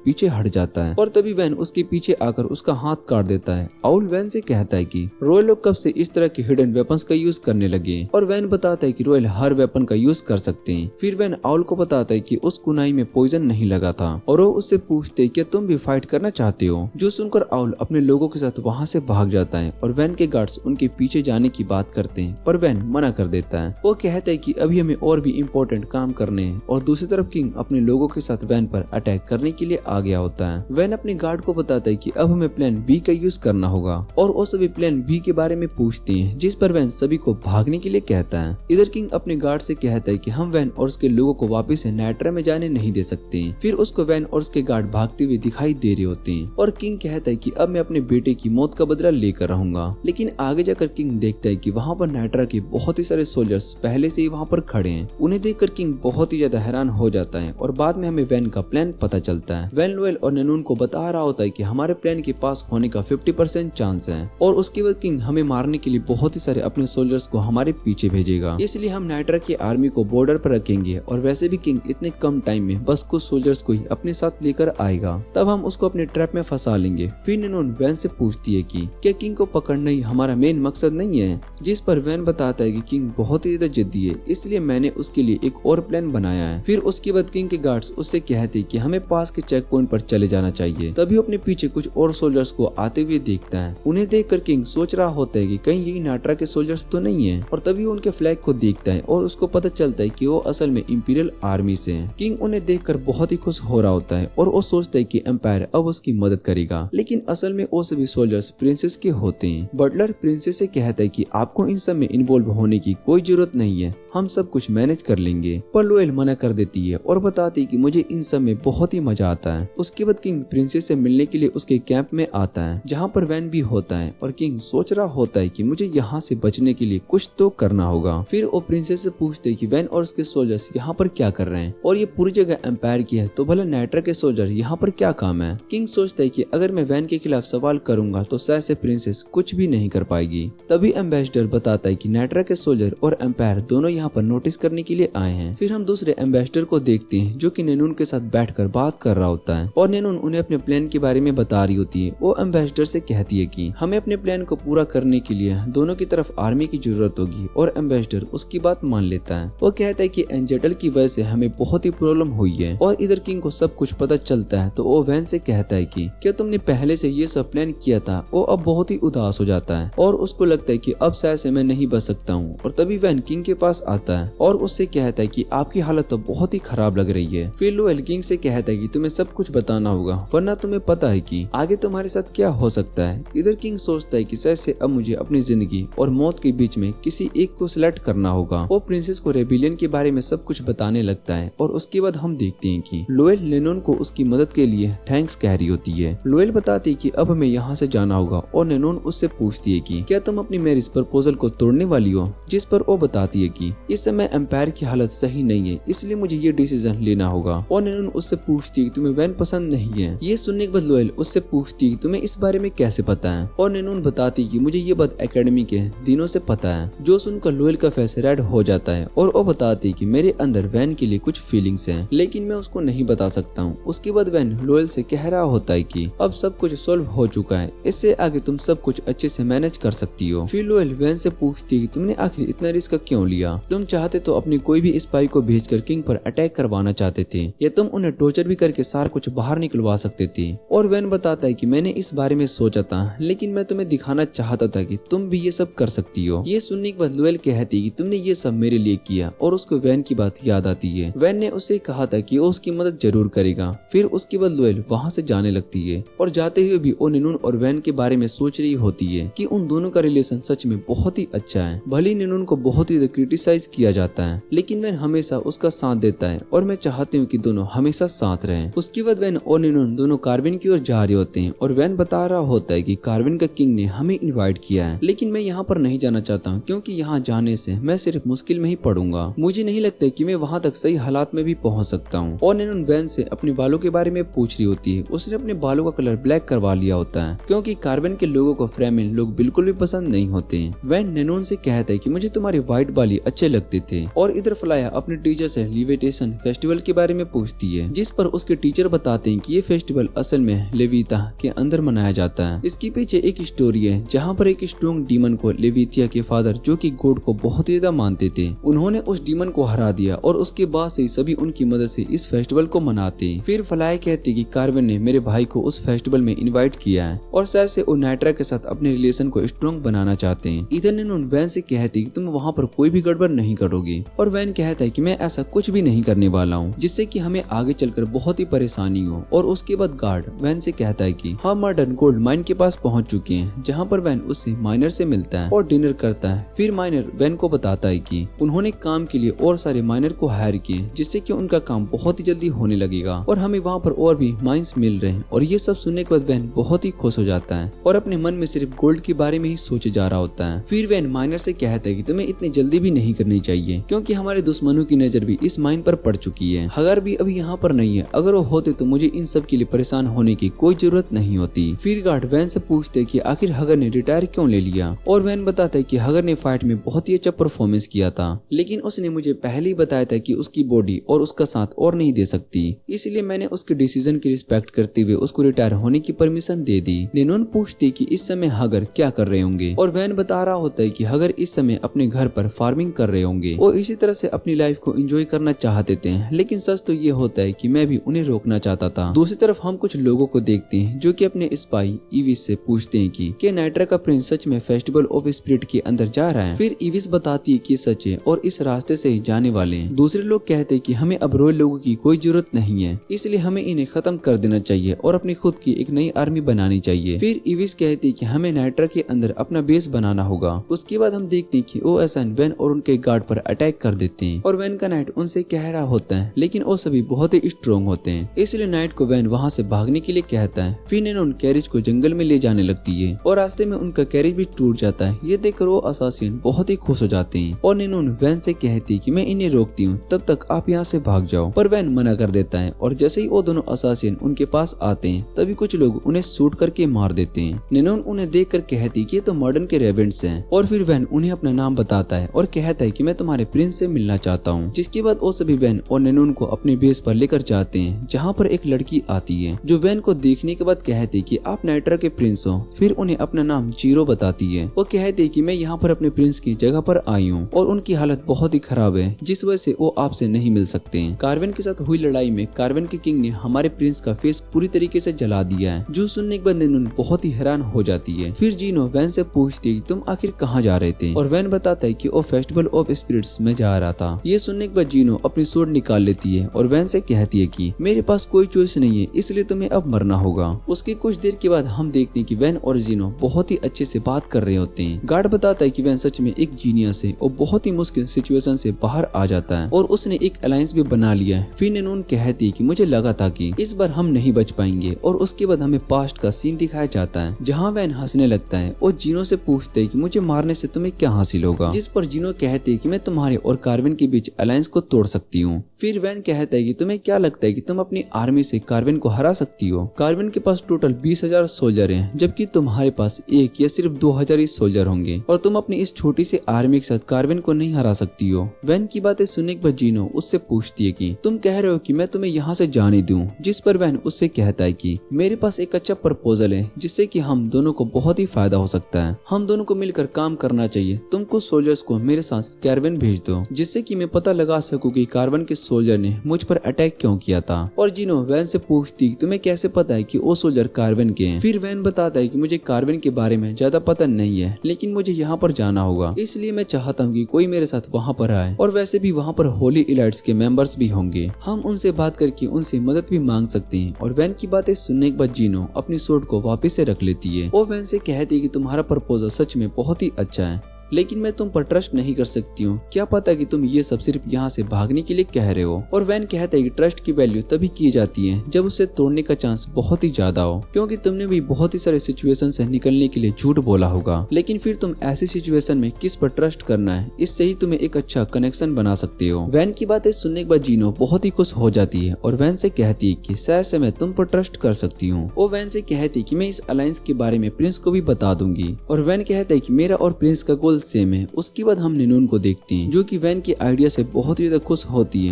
A: पीछे हट जाता है और तभी वैन उसके पीछे आकर उसका हाथ काट देता है। आउल वैन से कहता है कि रॉयल लोग कब से इस तरह के हिडन वेपन्स का यूज करने लगे और वैन बताता है कि रॉयल हर वेपन का यूज कर सकते हैं। फिर वैन आउल को बताता है कि उस कुनाई में पॉइजन नहीं लगा था और वो उससे पूछते हैं कि तुम भी फाइट करना चाहते हो। जो सुनकर आउल अपने लोगों के साथ वहाँ से भाग जाता है और वैन के गार्ड्स उनके पीछे जाने की बात करते हैं पर वैन मना कर देता है। वो कहता है कि अभी हमें और भी इम्पोर्टेंट काम करने हैं। और दूसरी तरफ किंग अपने लोगों के साथ वैन पर अटैक करने के लिए आ गया होता है। वैन अपने गार्ड को बताता है कि अब हमें प्लान बी का यूज करना होगा और वो सभी प्लान बी के बारे में पूछते पूछते हैं, जिस पर वैन सभी को भागने के लिए कहता है। इधर किंग अपने गार्ड से कहता है कि हम वैन और उसके लोगों को वापस से नाइट्रा में जाने नहीं दे सकते। फिर उसको वैन और उसके गार्ड भागते हुए दिखाई दे रहे होते हैं और किंग कहता है कि अब मैं अपने बेटे की मौत का बदला लेकर रहूंगा। लेकिन आगे जाकर किंग देखता है कि वहाँ पर नाइट्रा के बहुत ही सारे सोल्जर्स पहले से ही वहाँ पर खड़े हैं। उन्हें देखकर किंग बहुत ही ज्यादा हैरान हो जाता है और बाद में हमें वैन का प्लान पता चलता है। वैन लोएल और नैनून को बता रहा होता है कि हमारे प्लान के पास होने का 50% चांस है और उसके बाद किंग हमें मारने के लिए बहुत ही सारे अपने सोल्जर्स को हमारे पीछे भेजेगा। इसलिए हम नाइट्रा की आर्मी को बॉर्डर पर रखेंगे और वैसे भी किंग इतने कम टाइम में बस कुछ सोल्जर्स को ही अपने साथ लेकर आएगा, तब हम उसको अपने ट्रैप में फंसा लेंगे। फिर नैनून वैन से पूछती है कि क्या किंग को पकड़ना ही हमारा मेन मकसद नहीं है, जिस पर वैन बताता है कि किंग बहुत ही ज्यादा जिद्दी है, इसलिए मैंने उसके लिए एक और प्लान बनाया है। फिर उसके बाद किंग के गार्ड्स उससे कहते कि हमें पास के चेक पॉइंट पर चले जाना चाहिए। तभी अपने पीछे कुछ और सोल्जर्स को आते हुए देखता है। उन्हें देखकर किंग सोच रहा होता है कि कहीं यही नाइट्रा के सोल्जर्स तो नहीं है, और तभी उनके फ्लैग को देखता है और उसको पता चलता है कि वो असल में इंपीरियल आर्मी से हैं। किंग उन्हें देखकर बहुत ही खुश हो रहा होता है और वो सोचता है कि एम्पायर अब उसकी मदद करेगा, लेकिन असल में वो सभी सोल्जर्स प्रिंसेस के होते हैं। बटलर प्रिंसेस से कहता है कि आपको इन सब में इन्वॉल्व होने की कोई जरूरत नहीं है, हम सब कुछ मैनेज कर लेंगे। पर लोएल मना कर देती है और बताती है कि मुझे इन सब में बहुत ही मजा आता है। उसके बाद किंग प्रिंसेस से मिलने के लिए उसके कैंप में आता है, जहाँ पर वैन भी होता है और किंग सोच रहा होता है कि मुझे यहाँ से बचने के लिए कुछ तो करना होगा। फिर वो प्रिंसेस से पूछते हैं कि वैन और उसके सोल्जर्स यहाँ पर क्या कर रहे हैं और ये पूरी जगह एम्पायर की है, तो भला नाइट्रा के सोल्जर यहाँ पर क्या काम है। किंग सोचता है कि अगर मैं वैन के खिलाफ सवाल करूंगा तो शायद से प्रिंसेस कुछ भी नहीं कर पाएगी। तभी एम्बेसडर बताता है कि नाइट्रा के सोल्जर और एम्पायर दोनों यहाँ पर नोटिस करने के लिए आए हैं। फिर हम दूसरे एम्बेसडर को देखते हैं जो कि नैनून के साथ बैठकर बात कर रहा होता है और नैनून उन्हें अपने प्लान के बारे में बता रही होती है। वो एम्बेसडर से कहती है कि हमें अपने प्लान को पूरा करने के लिए दोनों की तरफ आर्मी की जरूरत होगी और एम्बेसडर उसकी बात मान लेता है। वो कहता है कि एंजेटल की वजह से हमें बहुत ही प्रॉब्लम हुई है और इधर किंग को सब कुछ पता चलता है। तो वो वैन से कहता है कि क्या तुमने पहले से ये सब प्लान किया था। वो अब बहुत ही उदास हो जाता है और उसको लगता है कि अब शायद से मैं नहीं बच सकता हूँ। और तभी वैन किंग के पास आता है और उससे कहता है कि आपकी हालत तो बहुत ही खराब लग रही है। फिर लोएल किंग से कहता है कि तुम्हें सब कुछ बताना होगा, वरना तुम्हें पता है कि आगे तुम्हारे साथ क्या हो सकता है। इधर किंग सोचता है कि शायद से अब मुझे अपनी जिंदगी और मौत के बीच में किसी एक को सिलेक्ट करना होगा। वो प्रिंसेस को रेबिलियन के बारे में सब कुछ बताने लगता है और उसके बाद हम देखते हैं कि लोएल नैनून को उसकी मदद के लिए थैंक्स कह रही होती है। लोएल बताती है कि अब हमें यहाँ से जाना होगा और नैनून उससे पूछती है कि क्या तुम अपनी मैरिज प्रपोजल को तोड़ने वाली हो, जिस पर वो बताती है कि इस समय एम्पायर की हालत सही नहीं है, इसलिए मुझे ये डिसीजन लेना होगा। और नैनून उससे पूछती है कि तुम्हें वैन पसंद नहीं है। ये सुनने के बाद लोएल उससे पूछती है कि तुम्हें इस बारे में कैसे पता है। और नैनून बताती है कि मुझे ये बात एकेडमी के दिनों से पता है। जो सुनकर लोएल का फेस रेड हो जाता है और वो बताती है कि मेरे अंदर वैन के लिए कुछ फीलिंग्स हैं, लेकिन मैं उसको नहीं बता सकता हूँ। उसके बाद वैन लोएल से कह रहा होता है कि अब सब कुछ सॉल्व हो चुका है, इससे आगे तुम सब कुछ अच्छे से मैनेज कर सकती हो। फिर लोएल वैन से पूछती है कि तुमने आखिर इतना रिस्क क्यों लिया। तुम चाहते तो अपनी कोई भी स्पाई को भेजकर किंग पर अटैक करवाना चाहते थे, या तुम उन्हें टॉर्चर भी करके सारा कुछ बाहर निकलवा सकते थे। और वैन बताता है कि मैंने इस बारे में सोचा था, लेकिन मैं तुम्हें दिखाना चाहता था कि तुम भी ये सब कर सकती हो। ये सुनने के बाद लोएल कहती है कि तुमने ये सब मेरे लिए किया, और उसको वैन की बात याद आती है। वैन ने उसे कहा था कि वो उसकी मदद जरूर करेगा। फिर उसके बाद लोएल वहाँ से जाने लगती है और जाते हुए भी वो नैनून और वैन के बारे में सोच रही होती है कि उन दोनों का रिलेशन सच में बहुत ही अच्छा है। भले नैनून को बहुत ही क्रिटिसाइज किया जाता है, लेकिन वैन हमेशा उसका साथ देता है और मैं चाहती हूँ कि दोनों हमेशा साथ रहें। उसके बाद वैन और नैनून दोनों कार्विन की ओर जा रहे होते हैं और वैन बता रहा होता है कि कार्विन का किंग ने हमें इनवाइट किया है, लेकिन मैं यहाँ पर नहीं जाना चाहता हूँ क्योंकि यहाँ जाने से मैं सिर्फ मुश्किल में ही पड़ूंगा। मुझे नहीं लगता कि मैं वहाँ तक सही हालात में भी पहुँच सकता हूँ। और नैनून वैन से अपने बालों के बारे में पूछ रही होती है। उसने अपने बालों का कलर ब्लैक करवा लिया होता है क्योंकि कार्विन के लोगों को फ्रेमिन लोग बिल्कुल भी पसंद नहीं होते। वैन नैनून से कहता है कि मुझे तुम्हारे व्हाइट बाल अच्छे लगते थे। और इधर फ्लाया अपने टीचर से लेविटेशन फेस्टिवल के बारे में पूछती है, जिस पर उसके टीचर बताते हैं कि ये फेस्टिवल असल में लेविता के अंदर मनाया जाता है। इसके पीछे एक स्टोरी है जहाँ पर एक स्ट्रॉन्ग डीमन को लेविथिया के फादर, जो कि गॉड को बहुत ही ज्यादा मानते थे, उन्होंने उस डीमन को हरा दिया और उसके बाद से सभी उनकी मदद से इस फेस्टिवल को मनाते हैं। फिर फ्लाया कहती कि कार्विन ने मेरे भाई को उस फेस्टिवल में इनवाइट किया है और शायद से वो नाइट्रा के साथ अपने रिलेशन को स्ट्रॉन्ग बनाना चाहते हैं। इधर नैनून वैन से कहती कि तुम वहाँ पर कोई भी गड़बड़ नहीं करोगी, और वैन कहता है कि मैं ऐसा कुछ भी नहीं करने वाला हूँ जिससे कि हमें आगे चलकर बहुत ही परेशानी हो। और उसके बाद गार्ड वैन से कहता है कि हम मर्डन गोल्ड माइन के पास पहुँच चुके हैं, जहाँ पर वैन उससे माइनर से मिलता है और डिनर करता है। फिर माइनर वैन को बताता है कि उन्होंने काम के लिए और सारे माइनर को हायर किए, जिससे कि उनका काम बहुत ही जल्दी होने लगेगा और हमें वहाँ पर और भी माइंस मिल रहे हैं। और ये सब सुनने के बाद वैन बहुत ही खुश हो जाता है और अपने मन में सिर्फ गोल्ड के बारे में ही सोचे जा रहा होता है। फिर वैन माइनर से कहता है कि तुम्हें इतनी जल्दी भी नहीं करनी चाहिए, क्योंकि हमारे दुश्मनों की नजर भी इस माइन पर पड़ चुकी है। हगर भी अभी यहाँ पर नहीं है, अगर वो होते तो मुझे इन सब के लिए परेशान होने की कोई जरूरत नहीं होती। फिर गार्ड वैन से पूछते कि आखिर हगर ने रिटायर क्यों ले लिया, और वैन बताता है कि हगर ने फाइट में बहुत ही अच्छा परफॉर्मेंस किया था, लेकिन उसने मुझे पहले ही बताया था कि उसकी बॉडी और उसका साथ और नहीं दे सकती, इसलिए मैंने उसके डिसीजन की रिस्पेक्ट करते हुए उसको रिटायर होने की परमिशन दे दी। नेनोन पूछती कि इस समय हगर क्या कर रहे होंगे, और वैन बता रहा होता है कि हगर इस समय अपने घर पर फार्मिंग कर रहे होंगे और इसी तरह से अपनी लाइफ को एंजॉय करना चाहते थे। लेकिन सच तो ये होता है कि मैं भी उन्हें रोकना चाहता था। दूसरी तरफ हम कुछ लोगों को देखते हैं जो कि अपने स्पाई इविस से पूछते हैं कि क्या नाइट्रा का प्रिंस सच में फेस्टिवल ऑफ स्पिरिट के अंदर जा रहा है। फिर इविस बताती है कि सच है और इस रास्ते से ही जाने वाले हैं। दूसरे लोग कहते हैं कि हमें अब रॉयल लोगों की कोई जरूरत नहीं है, इसलिए हमें इन्हें खत्म कर देना चाहिए और अपनी खुद की एक नई आर्मी बनानी चाहिए। फिर इविस कहती है कि हमें नाइट्रा के अंदर अपना बेस बनाना होगा। उसके बाद हम देखते हैं कि ओएसएन वैन और उनके गार्ड पर अटैक कर देते हैं और वैन का नाइट उनसे कह रहा होता है, लेकिन वो सभी बहुत ही स्ट्रॉन्ग होते हैं, इसलिए नाइट को वैन वहाँ से भागने के लिए कहता है। फिर नेनोन कैरिज को जंगल में ले जाने लगती है और रास्ते में उनका कैरिज भी टूट जाता है। ये देखकर वो असासिन बहुत ही खुश हो जाते हैं और नेनोन वैन से कहती है कि मैं इन्हें रोकती हूँ, तब तक आप यहाँ से भाग जाओ, पर वैन मना कर देता है। और जैसे ही वो दोनों असासिन उनके पास आते हैं तभी कुछ लोग उन्हें शूट करके मार देते हैं। नेनोन उन्हें देखकर कहती कि ये तो मॉडर्न के रेवेंट्स हैं, और फिर वैन उन्हें अपना नाम बताता है और कहता है कि मैं तुम्हारे प्रिंस से मिलना चाहता हूँ। जिसके बाद वो सभी वैन और नेनोन को अपने बेस पर लेकर जाते हैं, जहाँ पर एक लड़की आती है जो वैन को देखने के बाद कहती है कि आप नाइट्रा के प्रिंस हो। फिर उन्हें अपना नाम जीरो बताती है। वो कहती है कि मैं यहाँ पर अपने प्रिंस की जगह पर आई हूँ और उनकी हालत बहुत ही खराब है, जिस वजह से वो आपसे नहीं मिल सकते हैं। कार्वेन के साथ हुई लड़ाई में कार्वेन के किंग ने हमारे प्रिंस का फेस पूरी तरीके से जला दिया है। जो सुनने के बाद नेनोन बहुत ही हैरान हो जाती है। फिर जीनो वैन से पूछती है तुम आखिर कहाँ जा रहे थे, और वैन बताता है कि वो फेस्टिवल ऑफ स्पिरिट्स में जा रहा था। ये सुनने के बाद जीनो अपनी सोर्ड निकाल लेती है और वैन से कहती है कि मेरे पास कोई चॉइस नहीं है, इसलिए तुम्हें अब मरना होगा। उसके कुछ देर के बाद हम देखते हैं कि वैन और जीनो बहुत ही अच्छे से बात कर रहे होते हैं। गार्ड बताता है कि वैन सच में एक जीनियस है और बहुत ही मुश्किल सिचुएशन से बाहर आ जाता है और उसने एक अलायंस भी बना लिया है। फिर नेनोन कहती है कि मुझे लगा था कि इस बार हम नहीं बच पाएंगे, और उसके बाद हमें पास्ट का सीन दिखाया जाता है जहाँ वैन हंसने लगता है और जीनो से पूछते है कि मुझे मारने से तुम्हें क्या हासिल होगा, जिस पर जीनो कहते है कि मैं तुम्हारे और कार्वेन के बीच अलायंस को तोड़ सकती हूँ। फिर वैन कहता है कि तुम्हें क्या लगता है कि तुम अपनी आर्मी से कार्वेन को हरा सकती हो। कार्वेन के पास टोटल 20,000 सोल्जर हैं, जबकि तुम्हारे पास एक या सिर्फ 2,000 ही सोल्जर होंगे, और तुम अपनी इस छोटी सी आर्मी के साथ कार्वेन को नहीं हरा सकती हो। वैन की बातें सुनने के बाद जीनो उससे पूछती है कि तुम कह रहे हो कि मैं तुम्हें यहाँ से जाने दूं, जिस पर वैन उससे कहता है कि मेरे पास एक अच्छा प्रपोजल है जिससे कि हम दोनों को बहुत ही फायदा हो सकता है। हम दोनों को मिलकर काम करना चाहिए। तुम कुछ सोल्जर्स को मेरे साथ कार्वेन भेज दो, जिससे कि मैं पता लगा सकूं कि कार्वेन के सोल्जर ने मुझ पर अटैक क्यों किया था। और जीनो वैन से पूछती तुम्हें कैसे पता है कि वो सोल्जर कार्वेन के हैं। फिर वैन बताता है कि मुझे कार्वेन के बारे में ज्यादा पता नहीं है, लेकिन मुझे यहाँ पर जाना होगा, इसलिए मैं चाहता हूँ कि कोई मेरे साथ वहाँ पर आए, और वैसे भी वहाँ पर होली इलाइट्स के मेंबर्स भी होंगे। हम उनसे बात करके उनसे मदद भी मांग सकते हैं। और वैन की बातें सुनने के बाद जीनो अपनी सोर्ड को वापस से रख लेती है और वैन से कहती है कि तुम्हारा प्रपोजल सच में बहुत ही अच्छा है, लेकिन मैं तुम पर ट्रस्ट नहीं कर सकती हूँ। क्या पता कि तुम ये सब सिर्फ यहाँ से भागने के लिए कह रहे हो। और वैन कहता है कि ट्रस्ट की वैल्यू तभी की जाती है जब उसे तोड़ने का चांस बहुत ही ज्यादा हो, क्योंकि तुमने भी बहुत ही सारे सिचुएशन से निकलने के लिए झूठ बोला होगा, लेकिन फिर तुम ऐसी सिचुएशन में किस पर ट्रस्ट करना है, इससे ही तुम्हें एक अच्छा कनेक्शन बना सकते हो। वैन की बातें सुनने के बाद जीनो बहुत ही खुश हो जाती है और वैन से कहती है कि शायद से मैं तुम पर ट्रस्ट कर सकती हूँ। वो वैन से कहती है कि मैं इस अलायंस के बारे में प्रिंस को भी बता दूंगी। और वैन कहता है कि मेरा और प्रिंस का गोल सेम है। उसके बाद हम नेनोन को देखते हैं जो कि वैन के आइडिया से बहुत ही ज्यादा खुश होती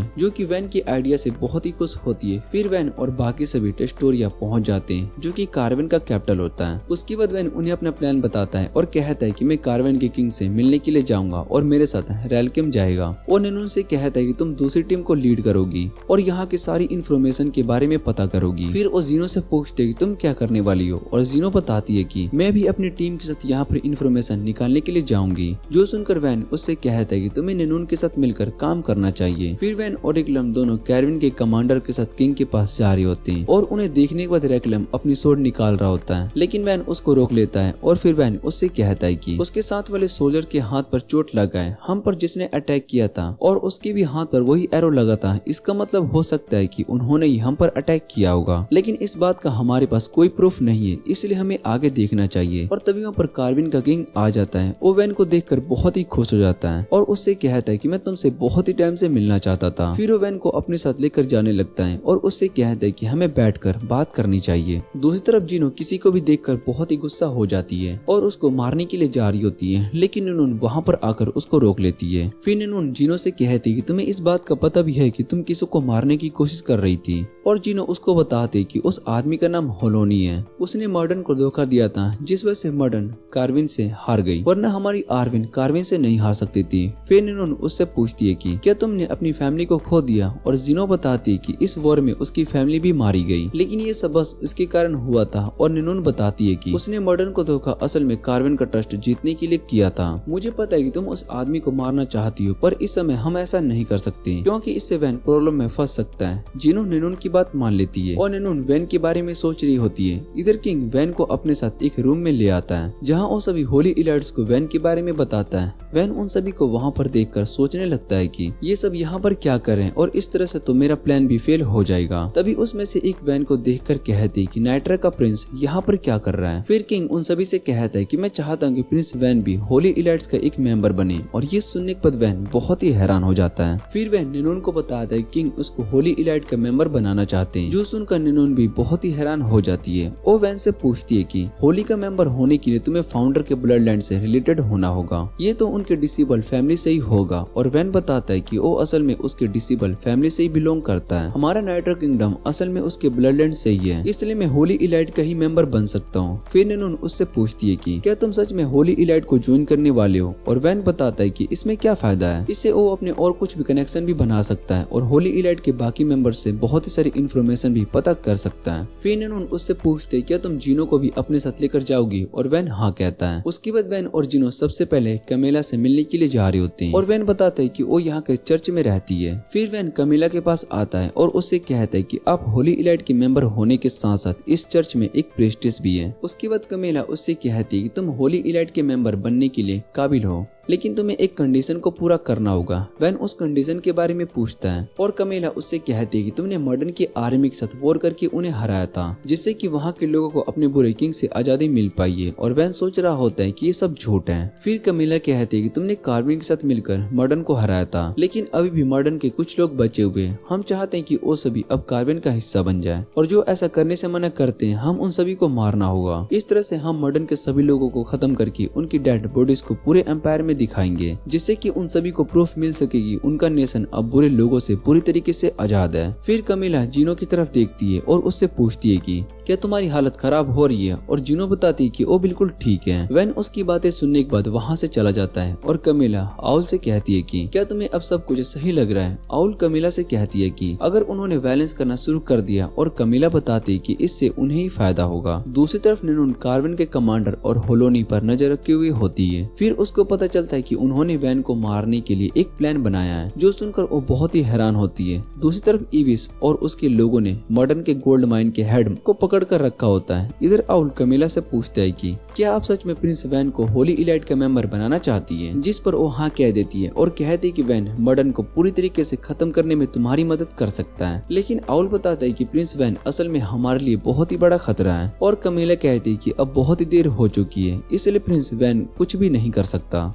A: है। फिर वैन और बाकी सभी टेस्टोरिया पहुंच जाते हैं जो कि कार्वेन का कैपिटल होता है। उसके बाद वैन उन्हें अपना प्लान बताता है और कहता है कि मैं कार्वेन के किंग से मिलने के लिए जाऊंगा और मेरे साथ रेलकेम जाएगा। और नेनोन से कहता है कि तुम दूसरी टीम को लीड करोगी और यहाँ की सारी इंफॉर्मेशन के बारे में पता करोगी। फिर वो जीनो से पूछते है कि तुम क्या करने वाली हो, और जीनो बताती है कि मैं भी अपनी टीम के साथ यहाँ पर इंफॉर्मेशन निकालने के लिए जाऊंगी। जाऊंगी। जो सुनकर वैन उससे कहता है कि तुम्हें निनून के साथ मिलकर काम करना चाहिए। फिर वैन और रेक्लम दोनों कैरविन के कमांडर के साथ किंग के पास जा रही होती हैं और उन्हें देखने के बाद रेक्लम अपनी सोर्ड निकाल रहा होता है, लेकिन वैन उसको रोक लेता है और फिर वैन उससे कहता है कि उसके साथ वाले सोल्जर के हाथ पर चोट लगा है, हम पर जिसने अटैक किया था और उसके भी हाथ पर वही एरो लगा था। इसका मतलब हो सकता है कि उन्होंने ही हम पर अटैक किया होगा, लेकिन इस बात का हमारे पास कोई प्रूफ नहीं है, इसलिए हमें आगे देखना चाहिए। और तभी वहाँ पर कार्विन का किंग आ जाता है। वो वैन को देखकर बहुत ही खुश हो जाता है और उससे कहता है कि मैं तुमसे बहुत ही टाइम से मिलना चाहता था। फिर वो वैन को अपने साथ लेकर जाने लगता है और उससे कहता है कि हमें बैठकर बात करनी चाहिए। दूसरी तरफ जिनो किसी को भी देखकर बहुत ही गुस्सा हो जाती है और उसको मारने के लिए जा रही होती है, लेकिन निनून वहाँ पर आकर उसको रोक लेती है। फिर निनून जिनो से कहती है कि तुम्हें इस बात का पता भी है कि तुम किसी को मारने की कोशिश कर रही थी, और जिनो उसको बताते कि उस आदमी का नाम होलोनी है। उसने मर्डन को धोखा दिया था, जिस वजह से मर्डन कार्विन से हार गई, वरना हमारी आर्विन कार्विन से नहीं हार सकती थी। फिर निनून उससे पूछती है कि क्या तुमने अपनी फैमिली को खो दिया, और जिनो बताती है कि इस वॉर में उसकी फैमिली भी मारी गई, लेकिन ये सब बस इसके कारण हुआ था। और निनून बताती है कि उसने मर्डन को धोखा असल में कार्विन का ट्रस्ट जीतने के लिए किया था। मुझे पता है कि तुम उस आदमी को मारना चाहती हो, पर इस समय हम ऐसा नहीं कर सकते क्योंकि इससे वैन प्रॉब्लम में फंस सकता है। जिनो निनून की बात मान लेती है और निनून वैन के बारे में सोच रही होती है। इधर किंग वैन को अपने साथ एक रूम में ले आता है, जहाँ वो सभी होली इलाइट्स को वैन के बारे में बताता है। वैन उन सभी को वहाँ पर देखकर सोचने लगता है कि ये सब यहाँ पर क्या कर रहे हैं, और इस तरह से तो मेरा प्लान भी फेल हो जाएगा। तभी उसमें से एक वैन को देखकर कहती कि नाइट्रा का प्रिंस यहाँ पर क्या कर रहा है। फिर किंग उन सभी से कहता है कि मैं चाहता हूँ कि प्रिंस वैन भी होली इलाइट्स का एक मेंबर बने, और ये सुनने के बाद वैन बहुत ही हैरान हो जाता है। फिर वैन निनून को बताता है किंग उसको होली इलाइट का मेंबर बनाना चाहते हैं, जो सुनकर निनून भी बहुत ही हैरान हो जाती है। वो वैन से पूछती है कि होली का मेंबर होने के लिए तुम्हें फाउंडर के ब्लड लाइन से रिलेटेड होना होगा, ये तो उनके डिसेबल फैमिली से ही होगा। और वैन बताता है कि वो असल में उसके डिसेबल फैमिली से ही बिलोंग करता है। हमारा नाइट्रा किंगडम असल में उसके ब्लड लाइन से ही है, इसलिए मैं होली इलाइट का ही मेंबर बन सकता हूँ। फिर निनून उससे पूछती है कि क्या तुम सच में होली इलाइट को ज्वाइन करने वाले हो, और वैन बताता है कि इसमें क्या फायदा है, इससे वो अपने और कुछ भी कनेक्शन भी बना सकता है और होली इलाइट के बाकी मेंबर से बहुत ही सारी इन्फॉर्मेशन भी पता कर सकता है। फिर निनून उससे पूछते हैं क्या तुम जिनो को भी अपने साथ लेकर जाओगी, और वैन हाँ कहता है। उसके बाद वैन और जिनो सबसे पहले कमेला से मिलने के लिए जा रहे होते हैं, और वैन बताता है कि वो यहाँ के चर्च में रहती है। फिर वैन कमेला के पास आता है और उससे कहता है कि आप होली इलाइट के मेंबर होने के साथ साथ इस चर्च में एक प्रेस्टिस भी है। उसके बाद कमेला उससे कहती है कि तुम होली इलाइट के मेंबर बनने के लिए काबिल हो, लेकिन तुम्हें एक कंडीशन को पूरा करना होगा। वैन उस कंडीशन के बारे में पूछता है और कमेला उससे कहती है कि तुमने मर्डन की आर्मी के साथ वॉर करके उन्हें हराया था, जिससे कि वहाँ के लोगों को अपने बुरे किंग से आजादी मिल पाई है। और वैन सोच रहा होता है कि ये सब झूठ है। फिर कमेला कहती है कि तुमने कार्विन के साथ मिलकर मर्डन को हराया था, लेकिन अभी भी मर्डन के कुछ लोग बचे हुए। हम चाहते हैं कि वो सभी अब कार्विन का हिस्सा बन जाए, और जो ऐसा करने से मना करते हैं हम उन सभी को मारना होगा। इस तरह से हम मर्डन के सभी लोगों को खत्म करके उनकी डेड बॉडीज को पूरे एम्पायर में दिखाएंगे, जिससे कि उन सभी को प्रूफ मिल सकेगी उनका नेशन अब बुरे लोगों से पूरी तरीके से आजाद है। फिर कमेला जिनो की तरफ देखती है और उससे पूछती है कि क्या तुम्हारी हालत खराब हो रही है, और जिनो बताती है कि वो बिल्कुल ठीक है। वैन उसकी बातें सुनने के बाद वहाँ से चला जाता है और कमेला आउल से कहती है कि क्या तुम्हें अब सब कुछ सही लग रहा है। आउल कमेला से कहती है कि अगर उन्होंने वायलेंस करना शुरू कर दिया, और कमेला बताती है कि इससे उन्हें ही फायदा होगा। दूसरी तरफ निनून कार्विन के कमांडर और होलोनी पर नजर रखे हुए होती है। फिर उसको पता चलता है कि उन्होंने वैन को मारने के लिए एक प्लान बनाया है, जो सुनकर वो बहुत ही हैरान होती है। दूसरी तरफ इविस और उसके लोगों ने मर्डन के गोल्ड माइन के हेड को पकड़ कर रखा होता है। इधर आउल कमेला से पूछता है कि क्या आप सच में प्रिंस वैन को होली इलाइट का मेंबर बनाना चाहती है, जिस पर वो हाँ कह देती है और कहती है कि वैन मर्डन को पूरी तरीके से खत्म करने में तुम्हारी मदद कर सकता है। लेकिन आउल बताता है कि प्रिंस वैन असल में हमारे लिए बहुत ही बड़ा खतरा है, और कमेला कहती है कि अब बहुत ही देर हो चुकी है, इसलिए प्रिंस वैन कुछ भी नहीं कर सकता।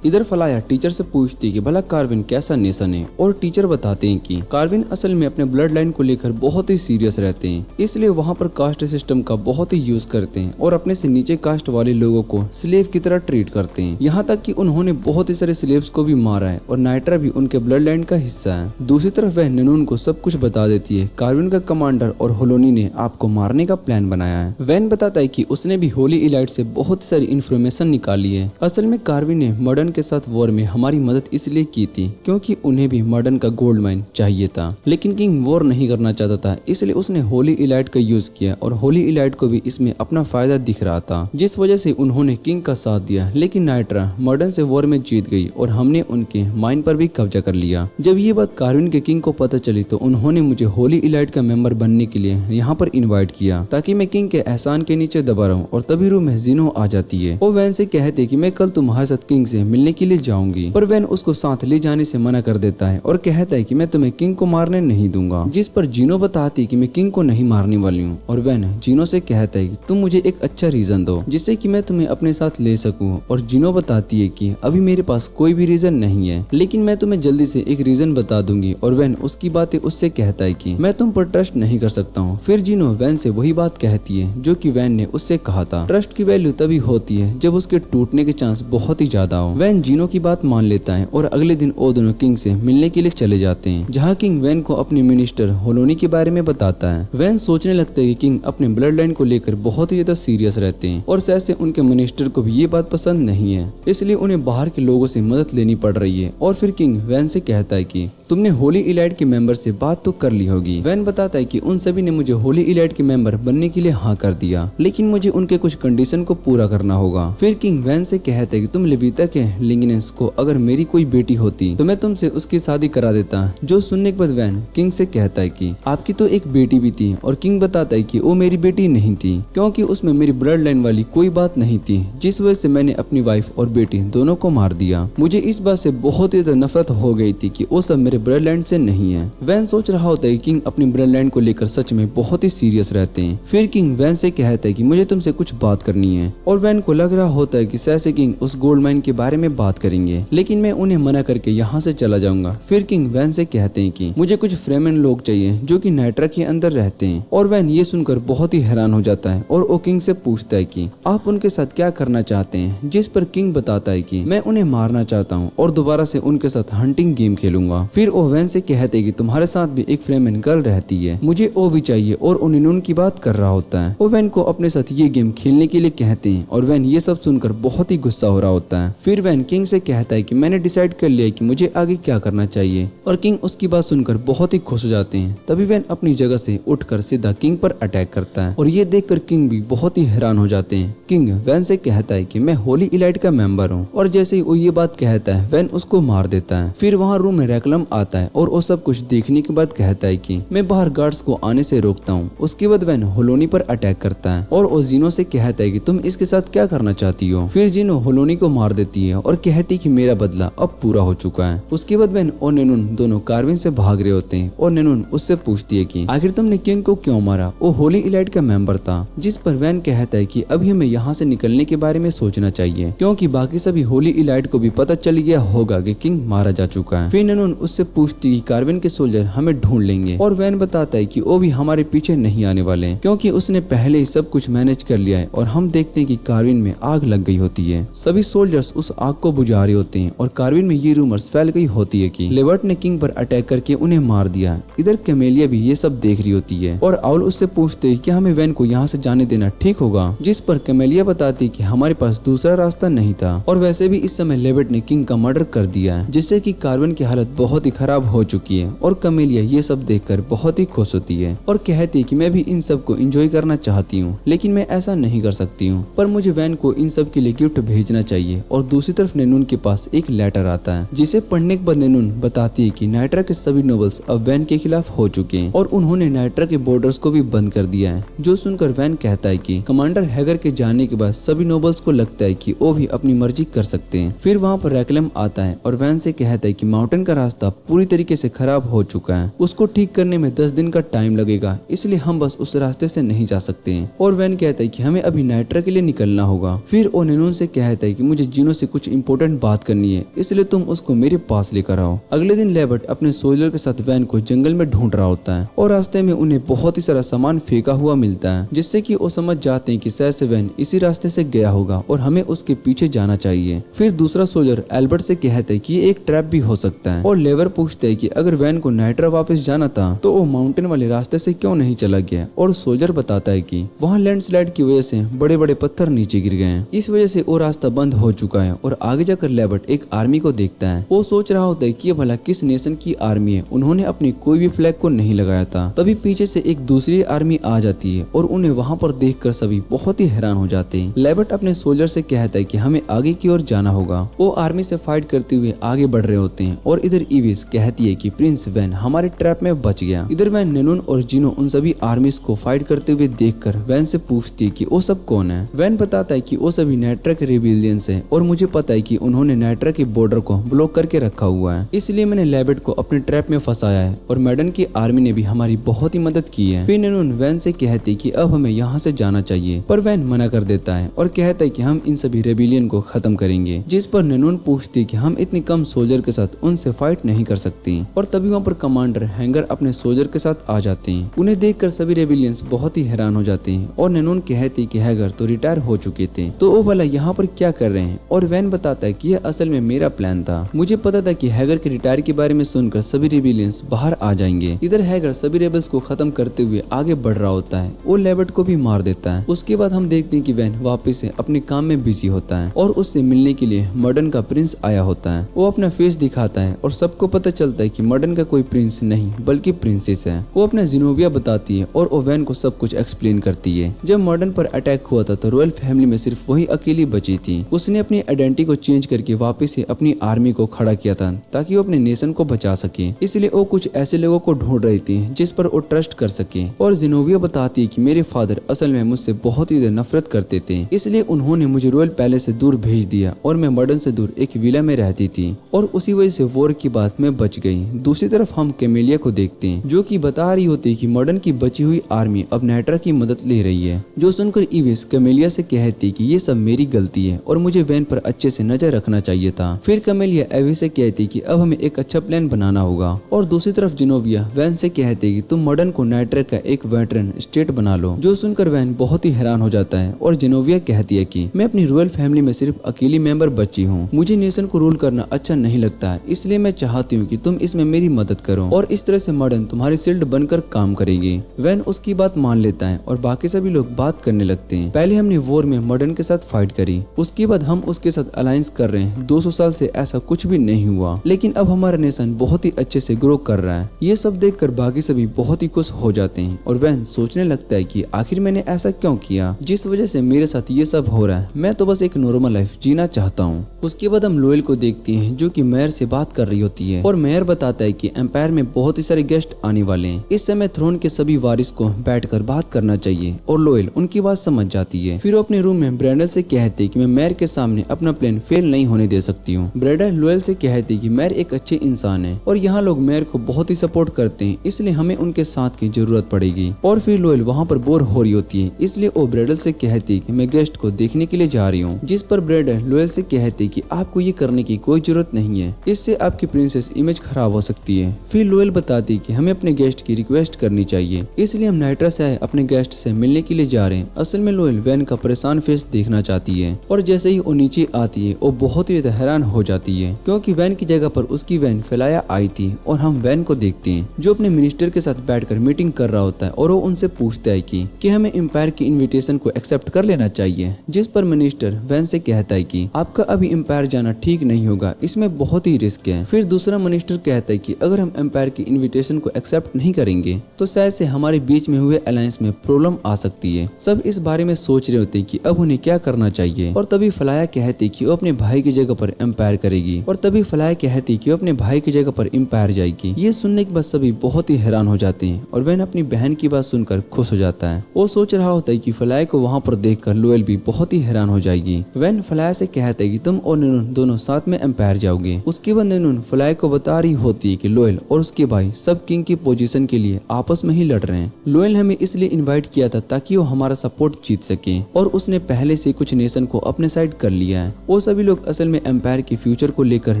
A: इधर फलाया टीचर से पूछती है कि भला कार्विन कैसा नेशन है, और टीचर बताते हैं कि कार्विन असल में अपने ब्लड लाइन को लेकर बहुत ही सीरियस रहते हैं, इसलिए वहाँ पर कास्ट सिस्टम का बहुत ही यूज करते हैं और अपने से नीचे कास्ट वाले लोगों को स्लेव की तरह ट्रीट करते हैं। यहाँ तक कि उन्होंने बहुत ही सारे स्लेव्स को भी मारा है, और नाइट्रा भी उनके ब्लड लाइन का हिस्सा है। दूसरी तरफ वह निनून को सब कुछ बता देती है। कार्विन का कमांडर और होलोनी ने आपको मारने का प्लान बनाया है। वैन बताता है कि उसने भी होली इलाइट से बहुत सारी इन्फॉर्मेशन निकाली है। असल में कार्विन ने मर्डन मॉडर्न के साथ वॉर में हमारी मदद इसलिए की थी क्योंकि उन्हें भी मॉडर्न का गोल्ड माइन चाहिए था, लेकिन किंग वॉर नहीं करना चाहता था, इसलिए उसने होली इलाइट का यूज किया और होली इलाइट को भी इसमें अपना फायदा दिख रहा था, जिस वजह से उन्होंने किंग का साथ दिया। लेकिन नाइट्रा मॉडर्न से वॉर में जीत गई और हमने उनके माइन पर भी कब्जा कर लिया। जब ये बात कार्विन के किंग को पता चली तो उन्होंने मुझे होली इलाइट का मेंबर बनने के लिए यहाँ पर इनवाइट किया ताकि मैं किंग के एहसान के नीचे दबा रहूं। और तभी रूम में जिनो आ जाती है। वो वैन से कहते कि मैं कल तुम्हारे साथ किंग से मिलने के लिए जाऊंगी, पर वैन उसको साथ ले जाने से मना कर देता है और कहता है कि मैं तुम्हें किंग को मारने नहीं दूंगा, जिस पर जिनो बताती है कि मैं किंग को नहीं मारने वाली हूँ। और वैन जिनो से कहता है कि तुम मुझे एक अच्छा रीजन दो जिससे कि मैं तुम्हें अपने साथ ले सकूं। और जिनो बताती है कि अभी मेरे पास कोई भी रीजन नहीं है, लेकिन मैं तुम्हें जल्दी से एक रीजन बता दूंगी। और वैन उसकी बातें उससे कहता है कि मैं तुम पर ट्रस्ट नहीं कर सकता हूँ। फिर जिनो वैन से वही बात कहती है जो कि वैन ने उससे कहा था। ट्रस्ट की वैल्यू तभी होती है जब उसके टूटने के चांस बहुत ही ज्यादा हो। वैन जिनो की बात मान लेता है और अगले दिन वो दोनों किंग से मिलने के लिए चले जाते हैं, जहाँ किंग वैन को अपने मिनिस्टर होलोनी के बारे में बताता है। वैन सोचने लगता है कि किंग अपने ब्लड लाइन को लेकर बहुत ही ज्यादा सीरियस रहते हैं और शायद से उनके मिनिस्टर को भी ये बात पसंद नहीं है, इसलिए उन्हें बाहर के लोगों से मदद लेनी पड़ रही है। और फिर किंग वैन से कहता है कि तुमने होली इलाइट के मेंबर से बात तो कर ली होगी। वैन बताता है कि उन सभी ने मुझे होली इलाइट के मेंबर बनने के लिए हाँ कर दिया, लेकिन मुझे उनके कुछ कंडीशन को पूरा करना होगा। फिर किंग वैन से कहता है कि तुम लिविता के लिंगनेस को अगर मेरी कोई बेटी होती तो मैं तुमसे उसकी शादी करा देता। जो सुनने के बाद वैन किंग से कहता है कि आपकी तो एक बेटी भी थी। और किंग बताता है कि वो मेरी बेटी नहीं थी क्योंकि उसमें मेरी ब्लड लाइन वाली कोई बात नहीं थी, जिस वजह से मैंने अपनी वाइफ और बेटी दोनों को मार दिया। मुझे इस बात से बहुत ही नफरत हो गई थी कि वो सब मेरे ब्लड लाइन से नहीं है। वैन सोच रहा होता है कि किंग अपनी ब्लड लाइन को लेकर सच में बहुत ही सीरियस रहते हैं। फिर किंग वैन से कहता है कि मुझे तुमसे कुछ बात करनी है। और वैन को लग रहा होता है कि शायद किंग उस गोल्ड माइन के बारे में बात करेंगे, लेकिन मैं उन्हें मना करके यहाँ से चला जाऊंगा। फिर किंग वैन से कहते हैं कि मुझे कुछ फ्रेमन लोग चाहिए जो कि नाइट्रा के अंदर रहते हैं। और वैन ये सुनकर बहुत ही हैरान हो जाता है और वो किंग से पूछता है कि आप उनके साथ क्या करना चाहते हैं, जिस पर किंग बताता है कि मैं उन्हें मारना चाहता हूँ और दोबारा से उनके साथ हंटिंग गेम खेलूंगा। फिर वो वैन से कहते हैं कि तुम्हारे साथ भी एक फ्रेमन गर्ल रहती है, मुझे वो भी चाहिए। और उन्हें की बात कर रहा होता है। वो वैन को अपने साथ ये गेम खेलने के लिए कहते हैं और वैन ये सब सुनकर बहुत ही गुस्सा हो रहा होता है। फिर वैन किंग से कहता है कि मैंने डिसाइड कर लिया कि मुझे आगे क्या करना चाहिए। और किंग उसकी बात सुनकर बहुत ही खुश हो जाते हैं। तभी वैन अपनी जगह से उठकर सीधा किंग पर अटैक करता है और ये देखकर किंग भी बहुत ही हैरान हो जाते हैं। किंग वैन से कहता है कि मैं होली इलाइट का मेंबर हूँ। और जैसे ही वो ये बात कहता है वैन उसको मार देता है। फिर वहाँ रूम में रैकलम आता है और वो सब कुछ देखने के बाद कहता है कि मैं बाहर गार्ड्स को आने से रोकता हूँ। उसके बाद वैन होलोनी पर अटैक करता है और वो जिनो से कहता है कि तुम इसके साथ क्या करना चाहती हो। फिर जिनो होलोनी को मार देती है और कहती है कि मेरा बदला अब पूरा हो चुका है। उसके बाद वैन और नेनुन दोनों कार्विन से भाग रहे होते हैं और नेनुन उससे पूछती है कि आखिर तुमने किंग को क्यों मारा। वो होली इलाइट का मेंबर था। जिस पर वैन कहता है कि अभी हमें यहाँ से निकलने के बारे में सोचना चाहिए क्योंकि बाकी सभी होली इलाइट को भी पता चल गया होगा कि किंग मारा जा चुका है। फिर नेनुन उससे पूछती है कार्विन के सोल्जर हमें ढूंढ लेंगे और वैन बताता है कि वो भी हमारे पीछे नहीं आने वाले हैं क्योंकि उसने पहले ही सब कुछ मैनेज कर लिया है। और हम देखते हैं कि कार्विन में आग लग गई होती है। सभी सोल्जर्स उस आग को बुझा रहे होते हैं और कार्विन में ये रूमर्स फैल गई होती है कि लेवर्ट ने किंग पर अटैक करके उन्हें मार दिया। इधर कैमेलिया भी ये सब देख रही होती है और आउल उससे पूछते हैं कि हमें वैन को यहाँ से जाने देना ठीक होगा। जिस पर कैमेलिया बताती कि हमारे पास दूसरा रास्ता नहीं था और वैसे भी इस समय लेवर्ट ने किंग का मर्डर कर दिया है, जिससे कि कार्विन की हालत बहुत ही खराब हो चुकी है। और कैमेलिया ये सब देखकर बहुत ही खुश होती है और कहती है कि मैं भी इन सब को एंजॉय करना चाहती हूँ, लेकिन मैं ऐसा नहीं कर सकती हूँ, पर मुझे वैन को इन सब के लिए गिफ्ट भेजना चाहिए। और दूसरी तरफ नेनुन के पास एक लेटर आता है जिसे पढ़ने के बाद नेनुन बताती है कि नाइट्रा के सभी नोबल्स अब वैन के खिलाफ हो चुके हैं और उन्होंने नाइट्रा के बॉर्डर्स को भी बंद कर दिया है। जो सुनकर वैन कहता है कि कमांडर हैगर के जाने के बाद सभी नोबल्स को लगता है कि वो भी अपनी मर्जी कर सकते हैं। फिर वहाँ पर रैकलम आता है और वैन से कहता है कि माउंटेन का रास्ता पूरी तरीके से खराब हो चुका है, उसको ठीक करने में 10 दिन का टाइम लगेगा, इसलिए हम बस उस रास्ते से नहीं जा सकते हैं। और वैन कहता है कि हमें अभी नाइट्रा के लिए निकलना होगा। फिर वो नेनुन से कहता है कि मुझे जिनो से कुछ इंपॉर्टेंट बात करनी है, इसलिए तुम उसको मेरे पास लेकर आओ। अगले दिन लेबर्ट अपने सोल्जर के साथ वैन को जंगल में ढूंढ रहा होता है और रास्ते में उन्हें बहुत ही सारा सामान फेंका हुआ मिलता है, जिससे कि वो समझ जाते हैं कि शायद से वैन इसी रास्ते से गया होगा और हमें उसके पीछे जाना चाहिए। फिर दूसरा सोल्जर एल्बर्ट से कहता है कि ये एक ट्रैप भी हो सकता है और लेवर पूछता है कि अगर वैन को नाइट्रा वापस जाना था तो वो माउंटेन वाले रास्ते से क्यों नहीं चला गया। और सोल्जर बताता है कि वहाँ लैंडस्लाइड की वजह से बड़े बड़े पत्थर नीचे गिर गए हैं, इस वजह से वो रास्ता बंद हो चुका है और आगे जाकर लेबर्ट एक आर्मी को देखता है। वो सोच रहा होता है कि ये भला किस नेशन की आर्मी है, उन्होंने अपनी कोई भी फ्लैग को नहीं लगाया था। तभी पीछे से एक दूसरी आर्मी आ जाती है और उन्हें वहाँ पर देखकर सभी बहुत ही हैरान हो जाते हैं। लेबर्ट अपने सोल्जर से कहता है कि हमें आगे की ओर जाना होगा। वो आर्मी से फाइट करते हुए आगे बढ़ रहे होते हैं और इधर इविस कहती है कि प्रिंस वैन हमारे ट्रैप में बच गया। इधर वैन नेनून और जिनो उन सभी आर्मीज को फाइट करते हुए देखकर वैन से पूछती है कि वो सब कौन है। वैन बताता है कि वो सभी नाइट्रा के रेबिलियंस है और मुझे पता है कि उन्होंने नाइट्रा के बॉर्डर को ब्लॉक करके रखा हुआ है, इसलिए मैंने लेबर्ट को अपने ट्रैप में फंसाया है और मैडन की आर्मी ने भी हमारी बहुत ही मदद की है। फिर नेनून वैन से कहती कि अब हमें यहाँ से जाना चाहिए, पर वैन मना कर देता है और कहता है कि हम इन सभी रेबिलियन को खत्म करेंगे। जिस पर नेनून पूछती कि हम इतनी कम सोल्जर के साथ उनसे फाइट नहीं कर सकती। और तभी वहाँ पर कमांडर हैंगर अपने सोल्जर के साथ आ जाते हैं। उन्हें देखकर सभी रेबिलियंस बहुत ही हैरान हो जाते हैं और नेनून कहती कि हैगर तो रिटायर हो चुके थे, तो वो भला यहाँ पर क्या कर रहे हैं। और वैन बताता है कि यह असल में मेरा प्लान था। मुझे पता था कि हैगर के रिटायर के बारे में सुनकर सभी रेबिलियंस बाहर आ जाएंगे। इधर हैगर सभी रेबल्स को खत्म करते हुए आगे बढ़ रहा होता है। वो लेबर्ट को भी मार देता है। उसके बाद हम देखते हैं कि वैन वापस से अपने काम में बिजी होता है और उससे मिलने के लिए मर्डन का प्रिंस आया होता है। वो अपना फेस दिखाता है और सबको पता चलता है कि मर्डन का कोई प्रिंस नहीं बल्कि प्रिंसेस है। वो अपना जिनोविया बताती है और ओवेन को सब कुछ एक्सप्लेन करती है। जब मर्डन पर अटैक हुआ था तो रॉयल फैमिली में सिर्फ वही अकेली बची थी। उसने अपनी आइडेंटिटी को चेंज करके वापस से अपनी आर्मी को खड़ा किया था ताकि वो अपने नेशन को बचा सके। इसलिए वो कुछ ऐसे लोगों को ढूंढ रही थी जिस पर वो ट्रस्ट कर सके। और जिनोविया बताती है कि मेरे फादर असल में मुझसे बहुत ही नफरत करते थे, इसलिए उन्होंने मुझे रॉयल पैलेस से दूर भेज दिया और मैं मर्डन से दूर एक विला में रहती थी और उसी वजह से वॉर की बात में बच गई। दूसरी तरफ हम कैमेलिया को देखते हैं जो कि बता रही होती है कि मर्डन की बची हुई आर्मी अब नाइट्रा की मदद ले रही है। जो सुनकर इविस कैमेलिया से कहती कि ये सब मेरी गलती है और मुझे वैन पर अच्छे से नजर रखना चाहिए था। फिर कैमेलिया एविस से कहती कि अब हमें एक अच्छा प्लान बनाना होगा। और दूसरी तरफ जिनोविया वैन से कहती कि तुम मर्डन को नाइट्रा का एक वेटरन स्टेट बना लो। जो सुनकर वैन बहुत ही हैरान हो जाता है और जिनोविया कहती है कि मैं अपनी रॉयल फैमिली में सिर्फ अकेली मेंबर बची हूँ, मुझे नेशन को रूल करना अच्छा नहीं लगता है, इसलिए मैं चाहती हूँ कि तुम इसमें मेरी मदद करो और इस तरह से मर्डन तुम्हारी शील्ड बनकर काम करेगी। वैन उसकी बात मान लेता है और बाकी सभी लोग बात करने लगते हैं। पहले हमने वॉर में मर्डन के साथ फाइट करी, उसके बाद हम उसके साथ अलायंस कर रहे हैं। 200 साल से ऐसा कुछ भी नहीं हुआ, लेकिन अब हमारा नेशन बहुत ही अच्छे से ग्रो कर रहा है। ये सब देखकर बाकी सभी बहुत ही खुश हो जाते हैं और वैन सोचने लगता है कि आखिर मैंने ऐसा क्यों किया जिस वजह से मेरे साथ ये सब हो रहा है। मैं तो बस एक नॉर्मल लाइफ जीना चाहता हूँ। उसके बाद हम लोयल को देखते हैं जो कि मेयर से बात कर रही होती है और मेयर बताता है कि एम्पायर में बहुत ही सारे गेस्ट आने वाले हैं, इस समय थ्रोन के सभी वारिस को बैठकर बात करना चाहिए। और लोयल उनकी बात समझ जाती है। फिर वो अपने रूम में ब्रैंडल से कहते कि मैं मेयर के सामने अपना प्लान फेल नहीं होने दे सकती हूँ। ब्रैंडल लोयल से कहते कि मेयर एक अच्छे इंसान है और यहाँ लोग मेयर को बहुत ही सपोर्ट करते हैं, इसलिए हमें उनके साथ की जरूरत पड़ेगी। और फिर लोयल वहाँ पर बोर हो रही होती है, इसलिए वो ब्रैंडल से कहती कि मैं गेस्ट को देखने के लिए जा रही हूँ। जिस पर ब्रैंडल लोयल से कहती कि आपको ये करने की कोई जरूरत नहीं है, इससे आपकी प्रिंसेस इमेज खराब हो सकती है। फिर लोयल बताती कि हमें अपने गेस्ट की रिक्वेस्ट करनी चाहिए, इसलिए हम नाइट्रा से आए अपने गेस्ट से मिलने के लिए जा रहे हैं। असल में लोयल वैन का परेशान फेस देखना चाहती है और जैसे ही वो नीचे आती है वो बहुत ही हैरान हो जाती है क्योंकि वैन की जगह पर उसकी वैन फैलाया आई थी। और हम वैन को देखते हैं जो अपने मिनिस्टर के साथ बैठकर मीटिंग कर रहा होता है और वो उनसे पूछता है कि हमें एम्पायर की इन्विटेशन को एक्सेप्ट कर लेना चाहिए। जिस पर मिनिस्टर वैन से कहता है कि आपका अभी एम्पायर जाना ठीक नहीं होगा, इसमें बहुत ही रिस्क है। फिर दूसरा मिनिस्टर कहता है कि अगर हम एम्पायर की इन्विटेशन को एक्सेप्ट नहीं करेंगे तो शायद से हमारे बीच में हुए अलायंस में प्रॉब्लम आ सकती है। सब इस बारे में सोच रहे होते हैं कि अब उन्हें क्या करना चाहिए। और तभी फलाया कहती कि वो अपने भाई की जगह पर एम्पायर करेगी और तभी फलाया कहती कि वो अपने भाई की जगह पर एम्पायर जाएगी। ये सुनने के बाद सभी बहुत ही हैरान हो जाते हैं और वैन अपनी बहन की बात सुनकर खुश हो जाता है। वो सोच रहा होता है कि फलाया को वहाँ पर देखकर लोयल भी बहुत ही हैरान हो जाएगी। वैन फलाया से कहता है कि तुम और नेनून दोनों साथ में एम्पायर जाओगे। उसके बाद नेनून फलाया को बता रही होती है कि लोयल और उसके भाई सब किंग की पोजीशन के लिए आपस में ही लड़ रहे हैं। लोयल हमें इसलिए इन्वाइट किया था ताकि वो हमारा सपोर्ट जीत सके और उसने पहले से कुछ नेशन को अपने साइड कर लिया है। वो सभी लोग असल में एम्पायर के फ्यूचर को लेकर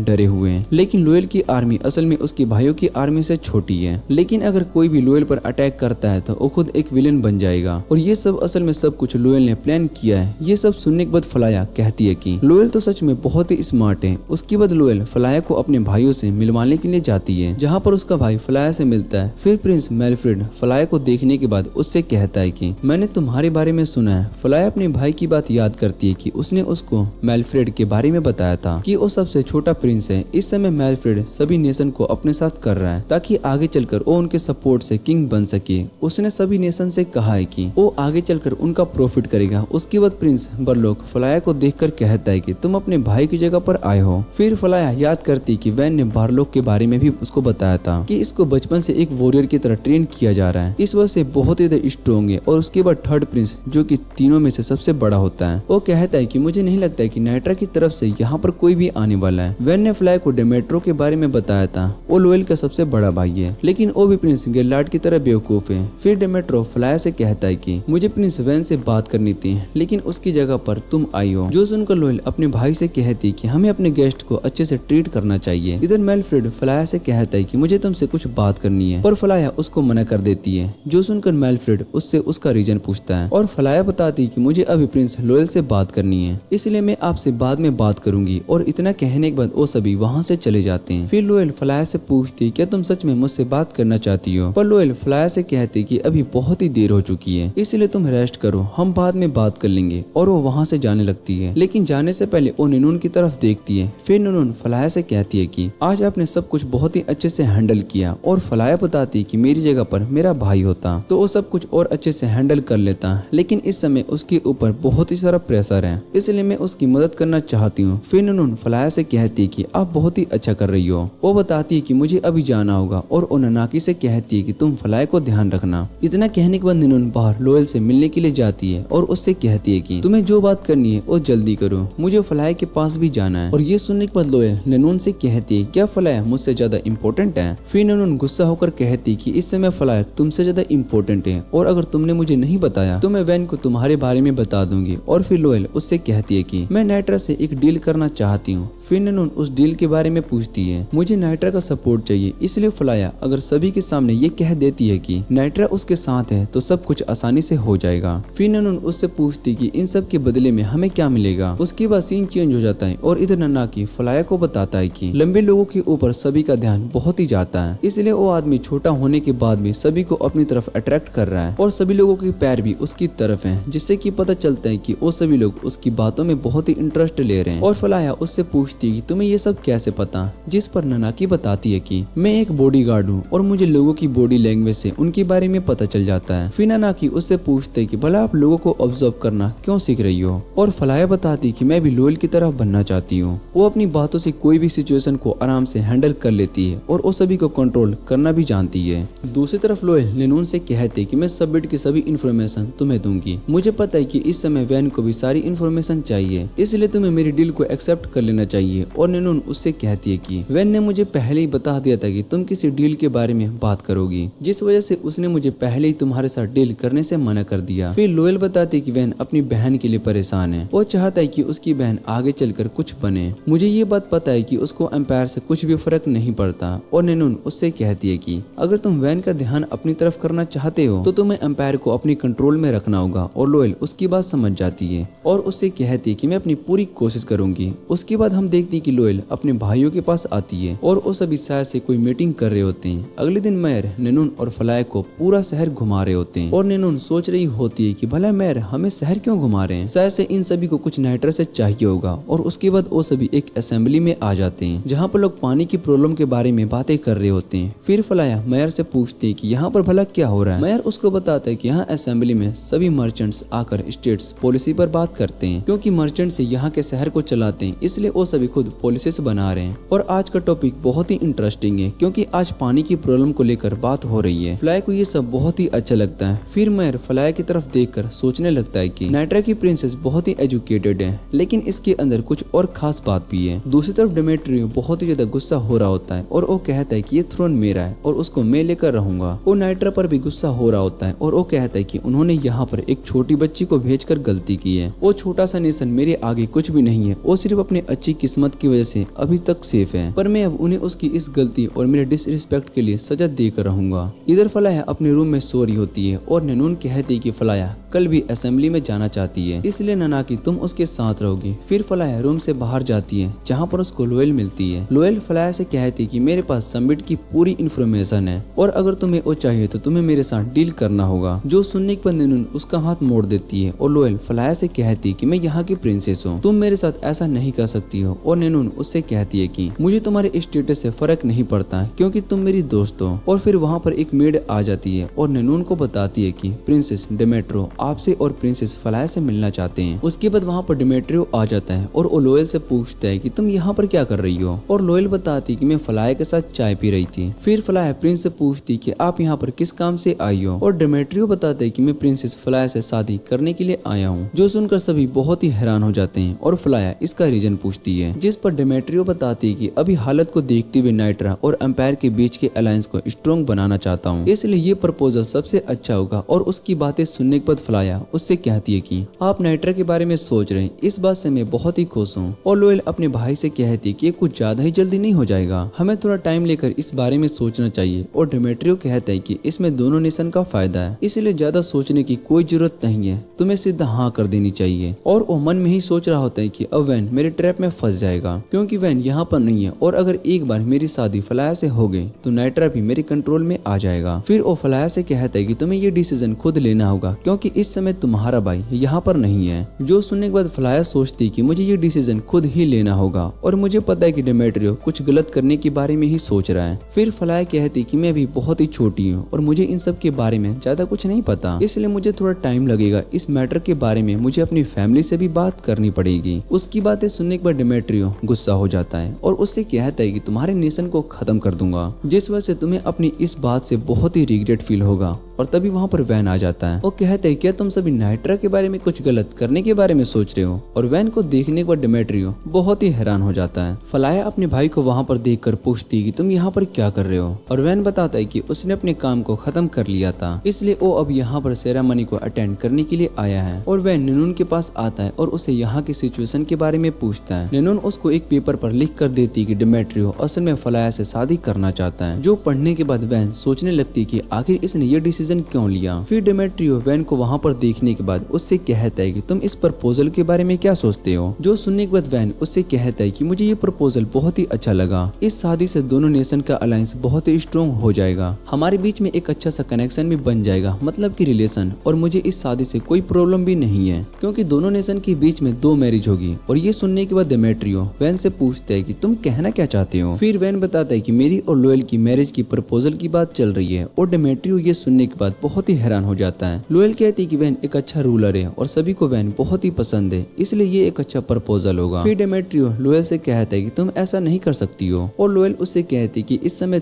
A: डरे हुए हैं, लेकिन लोयल की आर्मी असल में उसके भाइयों की आर्मी से छोटी है। लेकिन अगर कोई भी लोयल पर अटैक करता है तो वो खुद एक विलेन बन जाएगा और ये सब असल में सब कुछ लोयल ने प्लान किया है। ये सब सुनने के बाद फलाया कहती है कि लोयल तो सच में बहुत ही स्मार्ट है। उसके बाद लोयल फलाया को अपने भाइयों से मिलवाने के लिए जाती है जहाँ पर उसका भाई फलाया से मिलता है। फिर प्रिंस मेलफ्रेड फलाया को देखने के बाद उससे कहता है कि मैंने तुम्हारे बारे में सुना है। फलाया अपने भाई की बात याद करती है कि उसने उसको मेलफ्रेड मैलफ्रेड के बारे में बताया था कि वो सबसे छोटा प्रिंस है। इस समय मैलफ्रेड सभी नेशन को अपने साथ कर रहा है ताकि आगे चलकर वो उनके सपोर्ट से किंग बन सके। उसने सभी नेशन से कहा है कि वो आगे चलकर उनका प्रॉफिट करेगा। उसके बाद प्रिंस बर्लॉक फ्लाया को देखकर कहता है कि तुम अपने भाई की जगह पर आए हो। फिर फ्लाया याद करती कि वैन ने बारलॉक के बारे में भी उसको बताया था कि इसको बचपन से एक वॉरियर की तरह ट्रेन किया जा रहा है, इस वजह से बहुत ही ज्यादा स्ट्रॉन्ग है। और उसके बाद थर्ड प्रिंस जो कि तीनों में से सबसे बड़ा होता है, वो कहता है कि मुझे नहीं लगता है कि नाइट्रा की तरफ से यहाँ पर कोई भी आने वाला है। वैन ने फ्लाया को डेमेट्रो के बारे में बताया था, वो लोएल का सबसे बड़ा भाई है, लेकिन वो भी प्रिंस गेलार्ड की तरह बेवकूफ है। फिर डेमेट्रो फ्लाया से कहता है कि मुझे प्रिंस वैन से बात करनी थी, लेकिन उसकी जगह पर तुम आई हो। जो सुनकर लोएल अपने भाई से कहती कि हमें अपने गेस्ट को अच्छे से ट्रीट करना चाहिए। इधर मैलफ्रेड फ्लाया से कहता है कि मुझे तुमसे कुछ बात करनी है, पर फ्लाया उसको मना कर देती है। जो सुनकर मैलफ्रेड उससे उसका रीजन पूछता है और फ्लाया बताती है कि मुझे अभी प्रिंस लोएल से बात करनी है, इसलिए मैं आपसे बाद में बात करूंगी। और इतना कहने के बाद वो सभी वहाँ से चले जाते हैं। फिर लोएल फ्लाया से पूछती है क्या तुम सच में मुझसे बात करना चाहती हो, पर लोएल फ्लाया से कहती कि अभी बहुत ही देर हो चुकी है, इसलिए तुम रेस्ट करो, हम बाद में बात कर लेंगे। और वो वहाँ से जाने लगती है, लेकिन जाने से पहले वो नूनून की तरफ देखती है। फिर नूनून फ्लाया से कहती है कि आज आपने सब कुछ बहुत ही अच्छे से हैंडल किया। और फ्लाया बताती है कि मेरी जगह पर मेरा भाई होता तो वो सब कुछ और अच्छे से हैंडल कर लेता, लेकिन इस समय उसके ऊपर बहुत ही सारा प्रेशर है, इसलिए मैं उसकी मदद करना चाहती हूँ। फिर नूनून फ्लाया से कहती है कि आप बहुत ही अच्छा कर रही हो। वो बताती है कि मुझे अभी जाना होगा और वो ननाकी से कहती है कि तुम फ्लाया को ध्यान रखना। इतना कहने के बाद नूनून बाहर लोएल से मिलने के लिए जाती है और उससे कहती है कि तुम्हें जो बात करनी है वो जल्दी करो, मुझे फ्लाया के पास भी जाना है। और ये सुनने के बाद लोएल नूनून से कहती है क्या फ्लाया मुझसे ज्यादा इम्पोर्टेंट है। फिर नूनून गुस्सा होकर कहती कि इस समय फ्लाया तुमसे ज्यादा इम्पोर्टेंट है, और अगर तुमने मुझे नहीं बताया तो मैं वैन को तुम्हारे बारे में बता दूंगी। और फिर लोएल उससे कहती है कि मैं नाइट्रा से एक डील करना चाहती हूँ। फिर नूनून उस डील के बारे में पूछती है, मुझे नाइट्रा का सपोर्ट चाहिए, इसलिए फ्लाया अगर सभी के सामने ये कह देती है कि नाइट्रा उसके साथ है तो सब कुछ आसानी से हो जाएगा। फिर नूनून उससे पूछती कि इन सब के बदले में हमें क्या मिलेगा। उसके बाद सीन चेंज हो जाता है और इधर ननाकी फ्लाया को बताता है कि लंबे लोगों के ऊपर सभी का ध्यान बहुत ही जाता है, इसलिए वो आदमी छोटा होने के बाद भी सभी को अपनी तरफ अट्रैक्ट कर रहा है और सभी लोगों के पैर भी उसकी तरफ हैं, जिससे कि पता चलता है कि वो सभी लोग उसकी बातों में बहुत ही इंटरेस्ट ले रहे हैं। और फ्लाया उससे पूछती कि तुम्हें ये सब कैसे पता, जिस पर ननाकी बताती है कि मैं एक बॉडीगार्ड हूँ और मुझे लोगों की बॉडी लैंग्वेज से उनके बारे में पता चल जाता है। फिर ननाकी उससे पूछते कि भला आप लोगों को ऑब्जर्व करना क्यों सीख रही हो। और फ्लाया बताती कि मैं भी लोएल की तरह बनना चाहती हूँ। वो अपनी बातों से कोई भी सिचुएशन को आराम से हैंडल कर लेती है और वो सभी को कंट्रोल करना भी जानती है। दूसरी तरफ लोएल नूनून से कहते कि मैं सबमिट की सभी इन्फॉर्मेशन तुम्हें दूंगी, मुझे पता है कि इस समय वैन को भी सारी इन्फॉर्मेशन चाहिए, इसलिए तुम्हें मेरी डील को एक्सेप्ट कर लेना चाहिए। और नूनून उससे कहती है कि वैन ने मुझे पहले ही बता दिया था कि तुम किसी डील के बारे में बात करोगी, जिस वजह से उसने मुझे पहले ही तुम्हारे साथ डील करने से मना कर दिया। फिर लोएल बताती कि वैन अपनी बहन के लिए परेशान है, वो चाहता है कि उसकी बहन आगे चलकर कुछ बने। मुझे ये बात पता है कि उसको एम्पायर से कुछ भी फर्क नहीं पड़ता। और नूनून उससे कहती है कि अगर तुम वैन का ध्यान अपनी तरफ करना चाहते हो तो तुम्हें एम्पायर को अपनी कंट्रोल में रखना होगा। और लोएल उसकी बात समझ जाती है और उससे कहती है कि मैं अपनी पूरी कोशिश करूंगी। उसके बाद हम देखती कि लोएल अपने भाइयों के पास आती है और वो सभी शायद से कोई मीटिंग कर रहे होते हैं। अगले दिन मैर नूनून और फ्लाया को पूरा शहर घुमा रहे होते हैं और नूनून सोच रही होती है कि भला मैर हमें शहर क्यों घुमा रहे हैं, शायद से इन सभी को कुछ नाइट्रा से चाहिए होगा। और उसके बाद वो सभी एक असेंबली में आ जाते हैं जहाँ पर लोग पानी की प्रॉब्लम के बारे में बातें कर रहे होते हैं। फिर फ्लाया मैर से पूछती है कि यहाँ पर भला क्या हो रहा है। मैर उसको बताता है कि यहाँ असेंबली में सभी मर्चेंट्स आकर स्टेट्स पॉलिसी पर बात करते हैं, क्योंकि मर्चेंट से यहाँ के शहर को चलाते हैं, इसलिए वो सभी खुद पॉलिसीज बना रहे हैं। और आज का टॉपिक बहुत ही इंटरेस्टिंग है क्योंकि आज पानी की प्रॉब्लम को लेकर बात हो रही है। फ्लाया को ये सब बहुत ही अच्छा लगता है। फिर मैर फ्लाया की तरफ देखकर सोचने लगता है कि नाइट्रा की प्रिंसेस बहुत ही एजुकेटेड है, लेकिन इसके अंदर कुछ और खास बात भी है। दूसरी तरफ डेमेट्रियो बहुत ही ज्यादा गुस्सा हो रहा होता है और वो कहता है कि ये थ्रोन मेरा है और उसको मैं लेकर रहूंगा। वो नाइट्रा पर भी गुस्सा हो रहा होता है और वो कहता है कि उन्होंने यहाँ पर एक छोटी बच्ची को भेजकर गलती की है। वो छोटा सा नेशन मेरे आगे कुछ भी नहीं है, वो सिर्फ अपनी अच्छी किस्मत की वजह से अभी तक सेफ है, पर मैं अब उन्हें उसकी इस गलती और मेरे डिसरिस्पेक्ट के लिए सजा देकर रहूंगा। इधर फ्लाया अपने रूम में सो रही होती है और नूनून कहती है कि फ्लाया कल भी असेंबली में जाना चाहती है, इसलिए ननाकी तुम उसके साथ रहोगी। फिर फ्लाया रूम से बाहर जाती है जहाँ पर उसको लोएल मिलती है। लोएल फ्लाया से कहती है कि मेरे पास समिट की पूरी इन्फॉर्मेशन है और अगर तुम्हें वो चाहिए तो तुम्हें मेरे साथ डील करना होगा। जो सुनने के बाद नूनून उसका हाथ मोड़ देती है और लोएल फ्लाया से कहती है कि मैं यहाँ की प्रिंसेस हूँ, तुम तुम मेरे साथ ऐसा नहीं कर सकती हो। और नैनून उससे कहती है कि मुझे तुम्हारे स्टेटस से फर्क नहीं पड़ता क्योंकि तुम मेरी दोस्त हो। और फिर वहाँ पर एक मेड आ जाती है और नैनून को बताती है कि प्रिंसेस डेमेट्रो आपसे और प्रिंसेस फलाया से मिलना चाहते हैं। उसके बाद वहाँ पर डेमेट्रियो आ जाता है और वो लोयल से पूछता है कि तुम यहाँ पर क्या कर रही हो। और लोयल बताती है कि मैं फलाया के साथ चाय पी रही थी। फिर फलाया प्रिंस से पूछती कि आप यहाँ पर किस काम से आई हो। और डेमेट्रियो बताते है कि मैं प्रिंसेस फलाया से शादी करने के लिए आया हूँ। जो सुनकर सभी बहुत ही हैरान हो जाते हैं और फलाया इसका रीजन पूछती है, जिस पर डेमेट्रियो बताती है कि अभी हालत को देखते हुए नाइट्रा और एम्पायर के बीच के अलायंस को स्ट्रॉन्ग बनाना चाहता हूँ, इसलिए ये प्रपोजल सबसे अच्छा होगा। और उसकी बातें सुनने के बाद फलाया उससे कहती है कि आप नाइट्रा के बारे में सोच रहे हैं, इस बात से मैं बहुत ही खुश हूँ। और लोयल अपने भाई से कहती है कि कुछ ज्यादा ही जल्दी नहीं हो जाएगा, हमें थोड़ा टाइम लेकर इस बारे में सोचना चाहिए। और डेमेट्रियो कहता है कि इसमें दोनों नेशन का फायदा है, इसलिए ज्यादा सोचने की कोई जरूरत नहीं है, तुम्हें सीधा हाँ कर देनी चाहिए। और वो मन में ही सोच रहा होता है कि अब वैन मेरे ट्रैप में फंस जाएगा क्योंकि वैन यहाँ पर नहीं है। और अगर एक बार मेरी शादी फलाया से हो गई तो नाइट्रा भी मेरे कंट्रोल में आ जाएगा। फिर वो फलाया से कहता है कि तुम्हें ये डिसीजन खुद लेना होगा क्योंकि इस समय तुम्हारा भाई यहाँ पर नहीं है। जो सुनने के बाद फलाया सोचती कि मुझे ये डिसीजन खुद ही लेना होगा और मुझे पता है कि डेमेट्रियो कुछ गलत करने के बारे में ही सोच रहा है। फिर फलाया कहती कि मैं भी बहुत ही छोटी हूँ और मुझे इन सब के बारे में ज्यादा कुछ नहीं पता, इसलिए मुझे थोड़ा टाइम लगेगा। इस मैटर के बारे में मुझे अपनी फैमिली से भी बात करनी पड़ेगी। उसकी बातें सुनने के बाद डेमेट्रियो गुस्सा हो जाता है और उससे कहता है कि तुम्हारे नेशन को खत्म कर दूंगा, जिस वजह से तुम्हें अपनी इस बात से बहुत ही रिग्रेट फील होगा। और तभी वहाँ पर वैन आ जाता है। वो कहता है क्या तुम सभी नाइट्रा के बारे में कुछ गलत करने के बारे में सोच रहे हो। और वैन को देखने के बाद डेमेट्रियो बहुत ही हैरान हो जाता है। फलाया अपने भाई को वहाँ पर देखकर पूछती कि तुम यहाँ पर क्या कर रहे हो। और वैन बताता है कि उसने अपने काम को खत्म कर लिया था, इसलिए वो अब यहाँ पर सेरेमनी को अटेंड करने के लिए आया है। और वैन नैनून के पास आता है और उसे यहाँ की सिचुएशन के बारे में पूछता है। नैनून उसको एक पेपर पर लिख कर देती कि डेमेट्रियो असल में फलाया से शादी करना चाहता है। जो पढ़ने के बाद वैन सोचने लगती कि आखिर इसने ये डिसीजन क्यों लिया। फिर डेमेट्रियो वैन को वहाँ पर देखने के बाद उससे कहता है कि तुम इस प्रपोजल के बारे में क्या सोचते हो। जो सुनने के बाद वैन उससे कहता है कि मुझे ये प्रपोजल बहुत ही अच्छा लगा, इस शादी से दोनों नेशन का अलायंस बहुत ही स्ट्रॉन्ग हो जाएगा, हमारे बीच में एक अच्छा सा कनेक्शन भी बन जाएगा, मतलब कि रिलेशन। और मुझे इस शादी से कोई प्रॉब्लम भी नहीं है क्योंकि दोनों नेशन के बीच में 2 मैरिज होगी। और ये सुनने के बाद डेमेट्रियो वैन से पूछता है कि तुम कहना क्या चाहते हो। फिर वैन बताता है कि मेरी और लोयल की मैरिज की प्रपोजल की बात चल रही है। और डेमेट्रियो ये सुनने के बाद बहुत ही हैरान हो जाता है। लोयल कहती है कि वैन एक अच्छा रूलर है और सभी को वैन बहुत ही पसंद है, इसलिए ये एक अच्छा प्रपोजल होगा। फिर डेमेट्रियो लोयल से कहता है कि तुम ऐसा नहीं कर सकती हो। और लोयल उससे कहती कि इस समय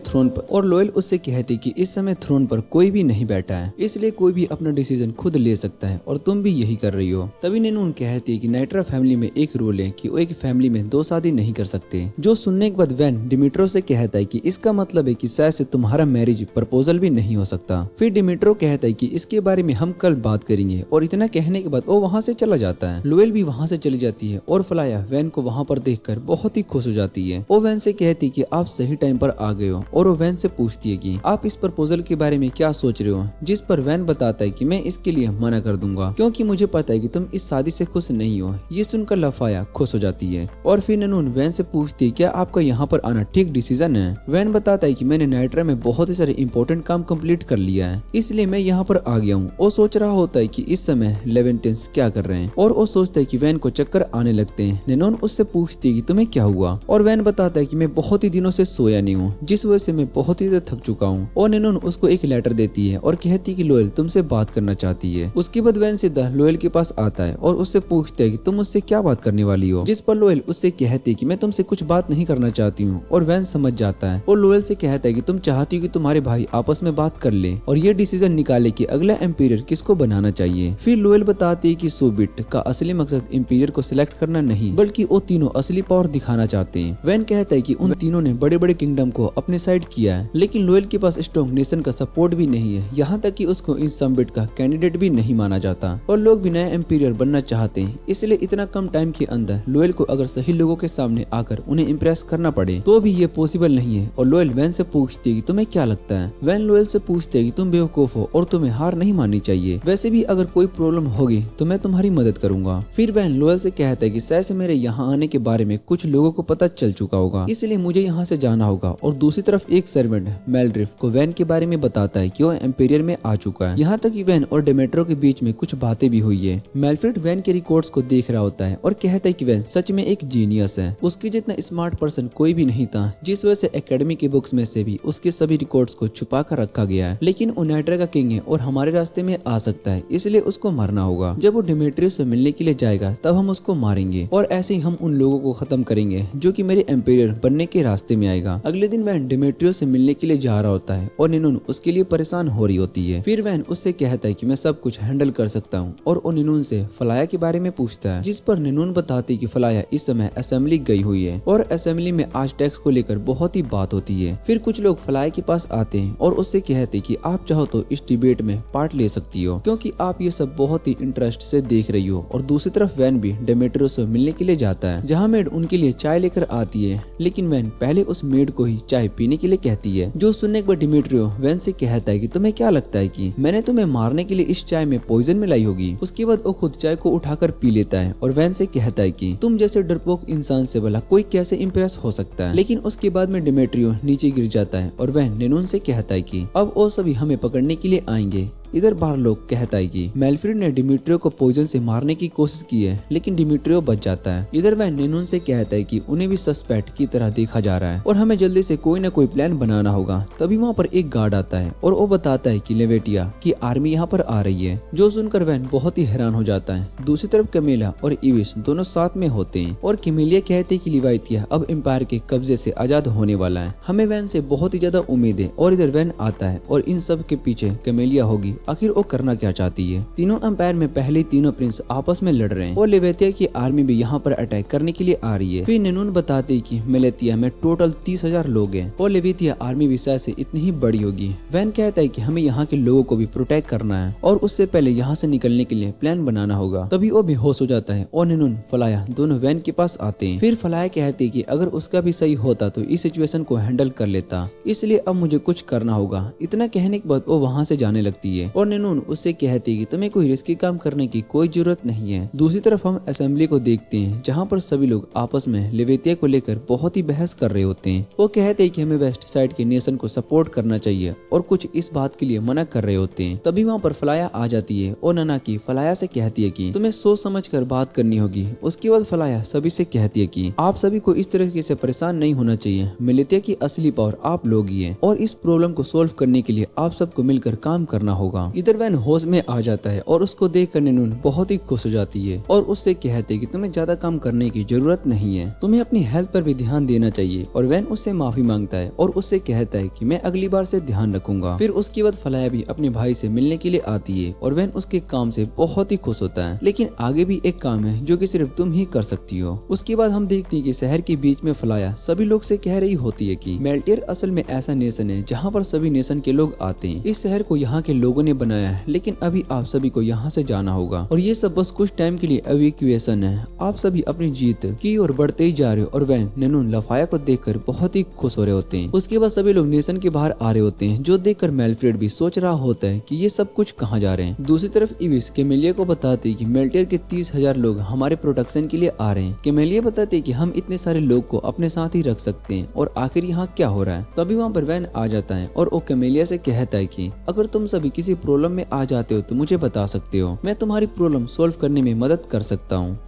A: थ्रोन पर कोई भी नहीं बैठा है, इसलिए कोई भी अपना डिसीजन खुद ले सकता है और तुम भी यही कर रही हो। तभी नैनून कहती है कि नाइट्रा फैमिली में एक रूल है कि वो एक फैमिली में 2 शादी नहीं कर सकते। जो सुनने के बाद वैन डिमिट्रो से कहता है कि इसका मतलब है कि शायद से तुम्हारा मैरिज प्रपोजल भी नहीं हो सकता। फिर डिमिट्रो कहता है कि इसके बारे में हम कल बात करेंगे। और इतना कहने के बाद वो वहाँ से चला जाता है। लोयल भी वहाँ से चली जाती है और फलाया वैन को वहाँ पर देखकर बहुत ही खुश हो जाती है। वो वैन से कहती कि आप सही टाइम पर आ गए हो। और वो वैन से पूछती है कि आप इस प्रपोजल के बारे में क्या सोच रहे हो। जिस पर वैन बताता है कि मैं इसके लिए मना कर दूंगा क्योंकि मुझे पता है कि तुम इस शादी से खुश नहीं हो। ये सुनकर लफाया खुश हो जाती है। और फिर नैनून वैन से पूछती है क्या आपका यहाँ पर आना ठीक डिसीजन है। वैन बताता है कि मैंने नाइट्रा में बहुत ही सारे इंपॉर्टेंट काम कंप्लीट कर लिया है, इसलिए मैं यहाँ पर आ गया हूँ। वो सोच रहा होता है कि इस समय लेवेंटेंस क्या कर रहे हैं और वो सोचता है कि वैन को चक्कर आने लगते हैं। नैनून उससे पूछती है कि तुम्हें क्या हुआ। और वैन बताता है कि मैं बहुत ही दिनों से सोया नहीं हूँ, जिस वजह से मैं बहुत ही थक चुका हूँ। और नैनून उसको एक लेटर देती है और कहती है कि लोयल तुमसे बात करना चाहती है। उसके बाद वैन सीधा लोयल के पास आता है और उससे पूछता है कि तुम मुझसे क्या बात करने वाली हो। जिस पर लोयल उससे कहती है कि मैं तुमसे कुछ बात नहीं करना चाहती हूँ। और वैन समझ जाता है और लोयल से कहता है कि तुम चाहती हो कि तुम्हारे भाई आपस में बात कर ले और ये डिसीजन निकाले कि अगला एम्पीरियर किसको बनाना चाहिए। फिर लोयल बताती है कि सोबिट का असली मकसद एम्पीरियर को सिलेक्ट करना नहीं बल्कि वो तीनों असली पावर दिखाना चाहते हैं। वैन कहता है कि उन तीनों ने बड़े बड़े किंगडम को अपने साइड किया है, लेकिन लोयल के पास स्ट्रॉन्ग नेशन का सपोर्ट भी नहीं है, यहाँ तक कि उसको इस समिट का कैंडिडेट भी नहीं माना जाता। और लोग भी नया एम्पीरियर बनना चाहते हैं, इसलिए इतना कम टाइम के अंदर लोयल को अगर सही लोगों के सामने आकर उन्हें इम्प्रेस करना पड़े तो भी ये पॉसिबल नहीं है। और लोयल वैन से पूछती है कि तुम्हें क्या लगता है। वैन लोयल से पूछते है कि तुम बेवकूफ बेवकूफ हो और तुम्हें हार नहीं माननी चाहिए। वैसे भी अगर कोई प्रॉब्लम होगी तो मैं तुम्हारी मदद करूंगा। फिर वैन लोएल से कहता है कि शायद से मेरे यहाँ आने के बारे में कुछ लोगों को पता चल चुका होगा, इसलिए मुझे यहाँ से जाना होगा। और दूसरी तरफ एक सर्वेंट मेल्ड्रिफ को वैन के बारे में बताता है कि वो एम्पेरियर में आ चुका है। यहाँ तक कि वैन और डेमेट्रो के बीच में कुछ बातें भी हुई है। मेल्फ्रेड वैन के रिकॉर्ड्स को देख रहा होता है और कहता है कि वैन सच में एक जीनियस है। उसके जितना स्मार्ट पर्सन कोई भी नहीं था, जिस वजह से एकेडमी की बुक्स में से भी उसके सभी रिकॉर्ड्स को छुपा कर रखा गया है। लेकिन वो नाइट्रा का किंग है और हमारे रास्ते में आ सकता है, इसलिए उसको मारना होगा। जब वो डिमेट्रियस से मिलने के लिए जाएगा तब हम उसको मारेंगे और ऐसे ही हम उन लोगों को खत्म करेंगे जो कि मेरे एम्पेरियर बनने के रास्ते में आएगा। अगले दिन वैन डिमेट्रियस से मिलने के लिए जा रहा होता है और निनून उसके लिए परेशान हो रही होती है। फिर वैन उससे कहता है कि मैं सब कुछ हैंडल कर सकता हूँ और वो निनून से फलाया के बारे में पूछता है, जिस पर निनून बताती कि फलाया इस समय असेंबली गई हुई है और असेंबली में आज टैक्स को लेकर बहुत ही बात होती है। फिर कुछ लोग फलाया के पास आते हैं और उससे कहते कि आप चाहो तो इस डिबेट में पार्ट ले सकती हो क्योंकि आप ये सब बहुत ही इंटरेस्ट से देख रही हो। और दूसरी तरफ वैन भी डेमेट्रियस से मिलने के लिए जाता है, जहाँ मेड उनके लिए चाय लेकर आती है। लेकिन वैन पहले उस मेड को ही चाय पीने के लिए कहती है, जो सुनने के बाद डिमेट्रियो वैन से कहता है कि तुम्हें क्या लगता है कि मैंने तुम्हें मारने के लिए इस चाय में पॉइजन मिलाई होगी। उसके बाद वो खुद चाय को उठाकर पी लेता है और वैन से कहता है कि तुम जैसे डरपोक इंसान से भला कोई कैसे इम्प्रेस हो सकता है। लेकिन उसके बाद में डिमेट्रियो नीचे गिर जाता है और वैन निनून से कहता है कि अब वो सभी हमें पकड़ने के लिए आएंगे। इधर बाहर लोग कहता है कि मेल्फ्रेड ने डिमिट्रियो को पॉइजन से मारने की कोशिश की है, लेकिन डिमिट्रियो बच जाता है। इधर वह निनून से कहता है कि उन्हें भी सस्पेक्ट की तरह देखा जा रहा है और हमें जल्दी से कोई न कोई प्लान बनाना होगा। तभी वहाँ पर एक गार्ड आता है और वो बताता है कि लेवेटिया की आर्मी यहाँ पर आ रही है, जो सुनकर वैन बहुत ही हैरान हो जाता है। दूसरी तरफ कैमेलिया और इविस दोनों साथ में होते हैं और कैमेलिया कहते हैं कि लेवेटिया अब एम्पायर के कब्जे से आजाद होने वाला है, हमें वैन से बहुत ही ज्यादा उम्मीद है। और इधर वैन आता है और इन सब के पीछे कैमेलिया होगी, आखिर वो करना क्या चाहती है। तीनों एम्पायर में पहले तीनों प्रिंस आपस में लड़ रहे हैं और लेवेतिया की आर्मी भी यहाँ पर अटैक करने के लिए आ रही है। फिर निनून बताते कि मेलेतिया में टोटल 30,000 लोग हैं और लेवेतिया आर्मी भी शायद से इतनी ही बड़ी होगी। वैन कहता है कि हमें यहाँ के लोगों को भी प्रोटेक्ट करना है और उससे पहले यहाँ से निकलने के लिए प्लान बनाना होगा। तभी वो बेहोश हो जाता है और निनून फलाया दोनों वैन के पास आते हैं। फिर फलाया कहती है कि अगर उसका भी सही होता तो इस सिचुएशन को हैंडल कर लेता, इसलिए अब मुझे कुछ करना होगा। इतना कहने के बाद वो वहाँ से जाने लगती है और निनून उससे कहती है कि तुम्हें कोई रिस्की काम करने की कोई जरूरत नहीं है। दूसरी तरफ हम असेंबली को देखते हैं, जहाँ पर सभी लोग आपस में लेवेतिया को लेकर बहुत ही बहस कर रहे होते हैं। वो कहते हैं कि हमें वेस्ट साइड के नेशन को सपोर्ट करना चाहिए और कुछ इस बात के लिए मना कर रहे होते हैं। तभी वहाँ पर फलाया आ जाती है और नना की फलाया से कहती है कि तुम्हें सोच समझ कर बात करनी होगी। उसके बाद फलाया सभी से कहती है कि आप सभी को इस तरीके से परेशान नहीं होना चाहिए, मिलितिया की असली पावर आप लोग ही है और इस प्रॉब्लम को सोल्व करने के लिए आप सबको मिलकर काम करना होगा। इधर वैन होश में आ जाता है और उसको देखकर निनून बहुत ही खुश हो जाती है और उससे कहते कि तुम्हें ज्यादा काम करने की जरूरत नहीं है, तुम्हें अपनी हेल्थ पर भी ध्यान देना चाहिए। और वैन उससे माफी मांगता है और उससे कहता है कि मैं अगली बार से ध्यान रखूंगा। फिर उसके बाद फलाया भी अपने भाई से मिलने के लिए आती है और वैन उसके काम से बहुत ही खुश होता है, लेकिन आगे भी एक काम है जो कि सिर्फ तुम ही कर सकती हो। उसके बाद हम देखते हैं कि शहर के बीच में फलाया सभी लोग से कह रही होती है कि मेल्टियर असल में ऐसा नेशन है जहाँ पर सभी नेशन के लोग आते हैं। इस शहर को यहाँ के लोगों ने बनाया है, लेकिन अभी आप सभी को यहाँ से जाना होगा और ये सब बस कुछ टाइम के लिए एवेक्यूएशन है। आप सभी अपनी जीत की ओर बढ़ते ही जा रहे हो। और वैन निनून लफाया को देखकर बहुत ही खुश हो रहे होते हैं। उसके बाद सभी लोग नेशन के बाहर आ रहे होते हैं, जो देखकर मेल्फ्रेड भी सोच रहा होता है कि ये सब कुछ कहाँ जा रहे हैं। दूसरी तरफ इविस कैमेलिया को बताती है कि मेल्टियर के 30,000 लोग हमारे प्रोटेक्शन के लिए आ रहे हैं। कैमेलिया बताती है कि हम इतने सारे लोग को अपने साथ ही रख सकते हैं और आखिर यहाँ क्या हो रहा है। तभी वहाँ पर वैन आ जाता है और वो कैमेलिया से कहता है कि अगर तुम सभी किसी प्रॉब्लम में आ जाते हो तो मुझे बता सकते हो, मैं तुम्हारी प्रॉब्लम सॉल्व करने में मदद कर सकता हूँ।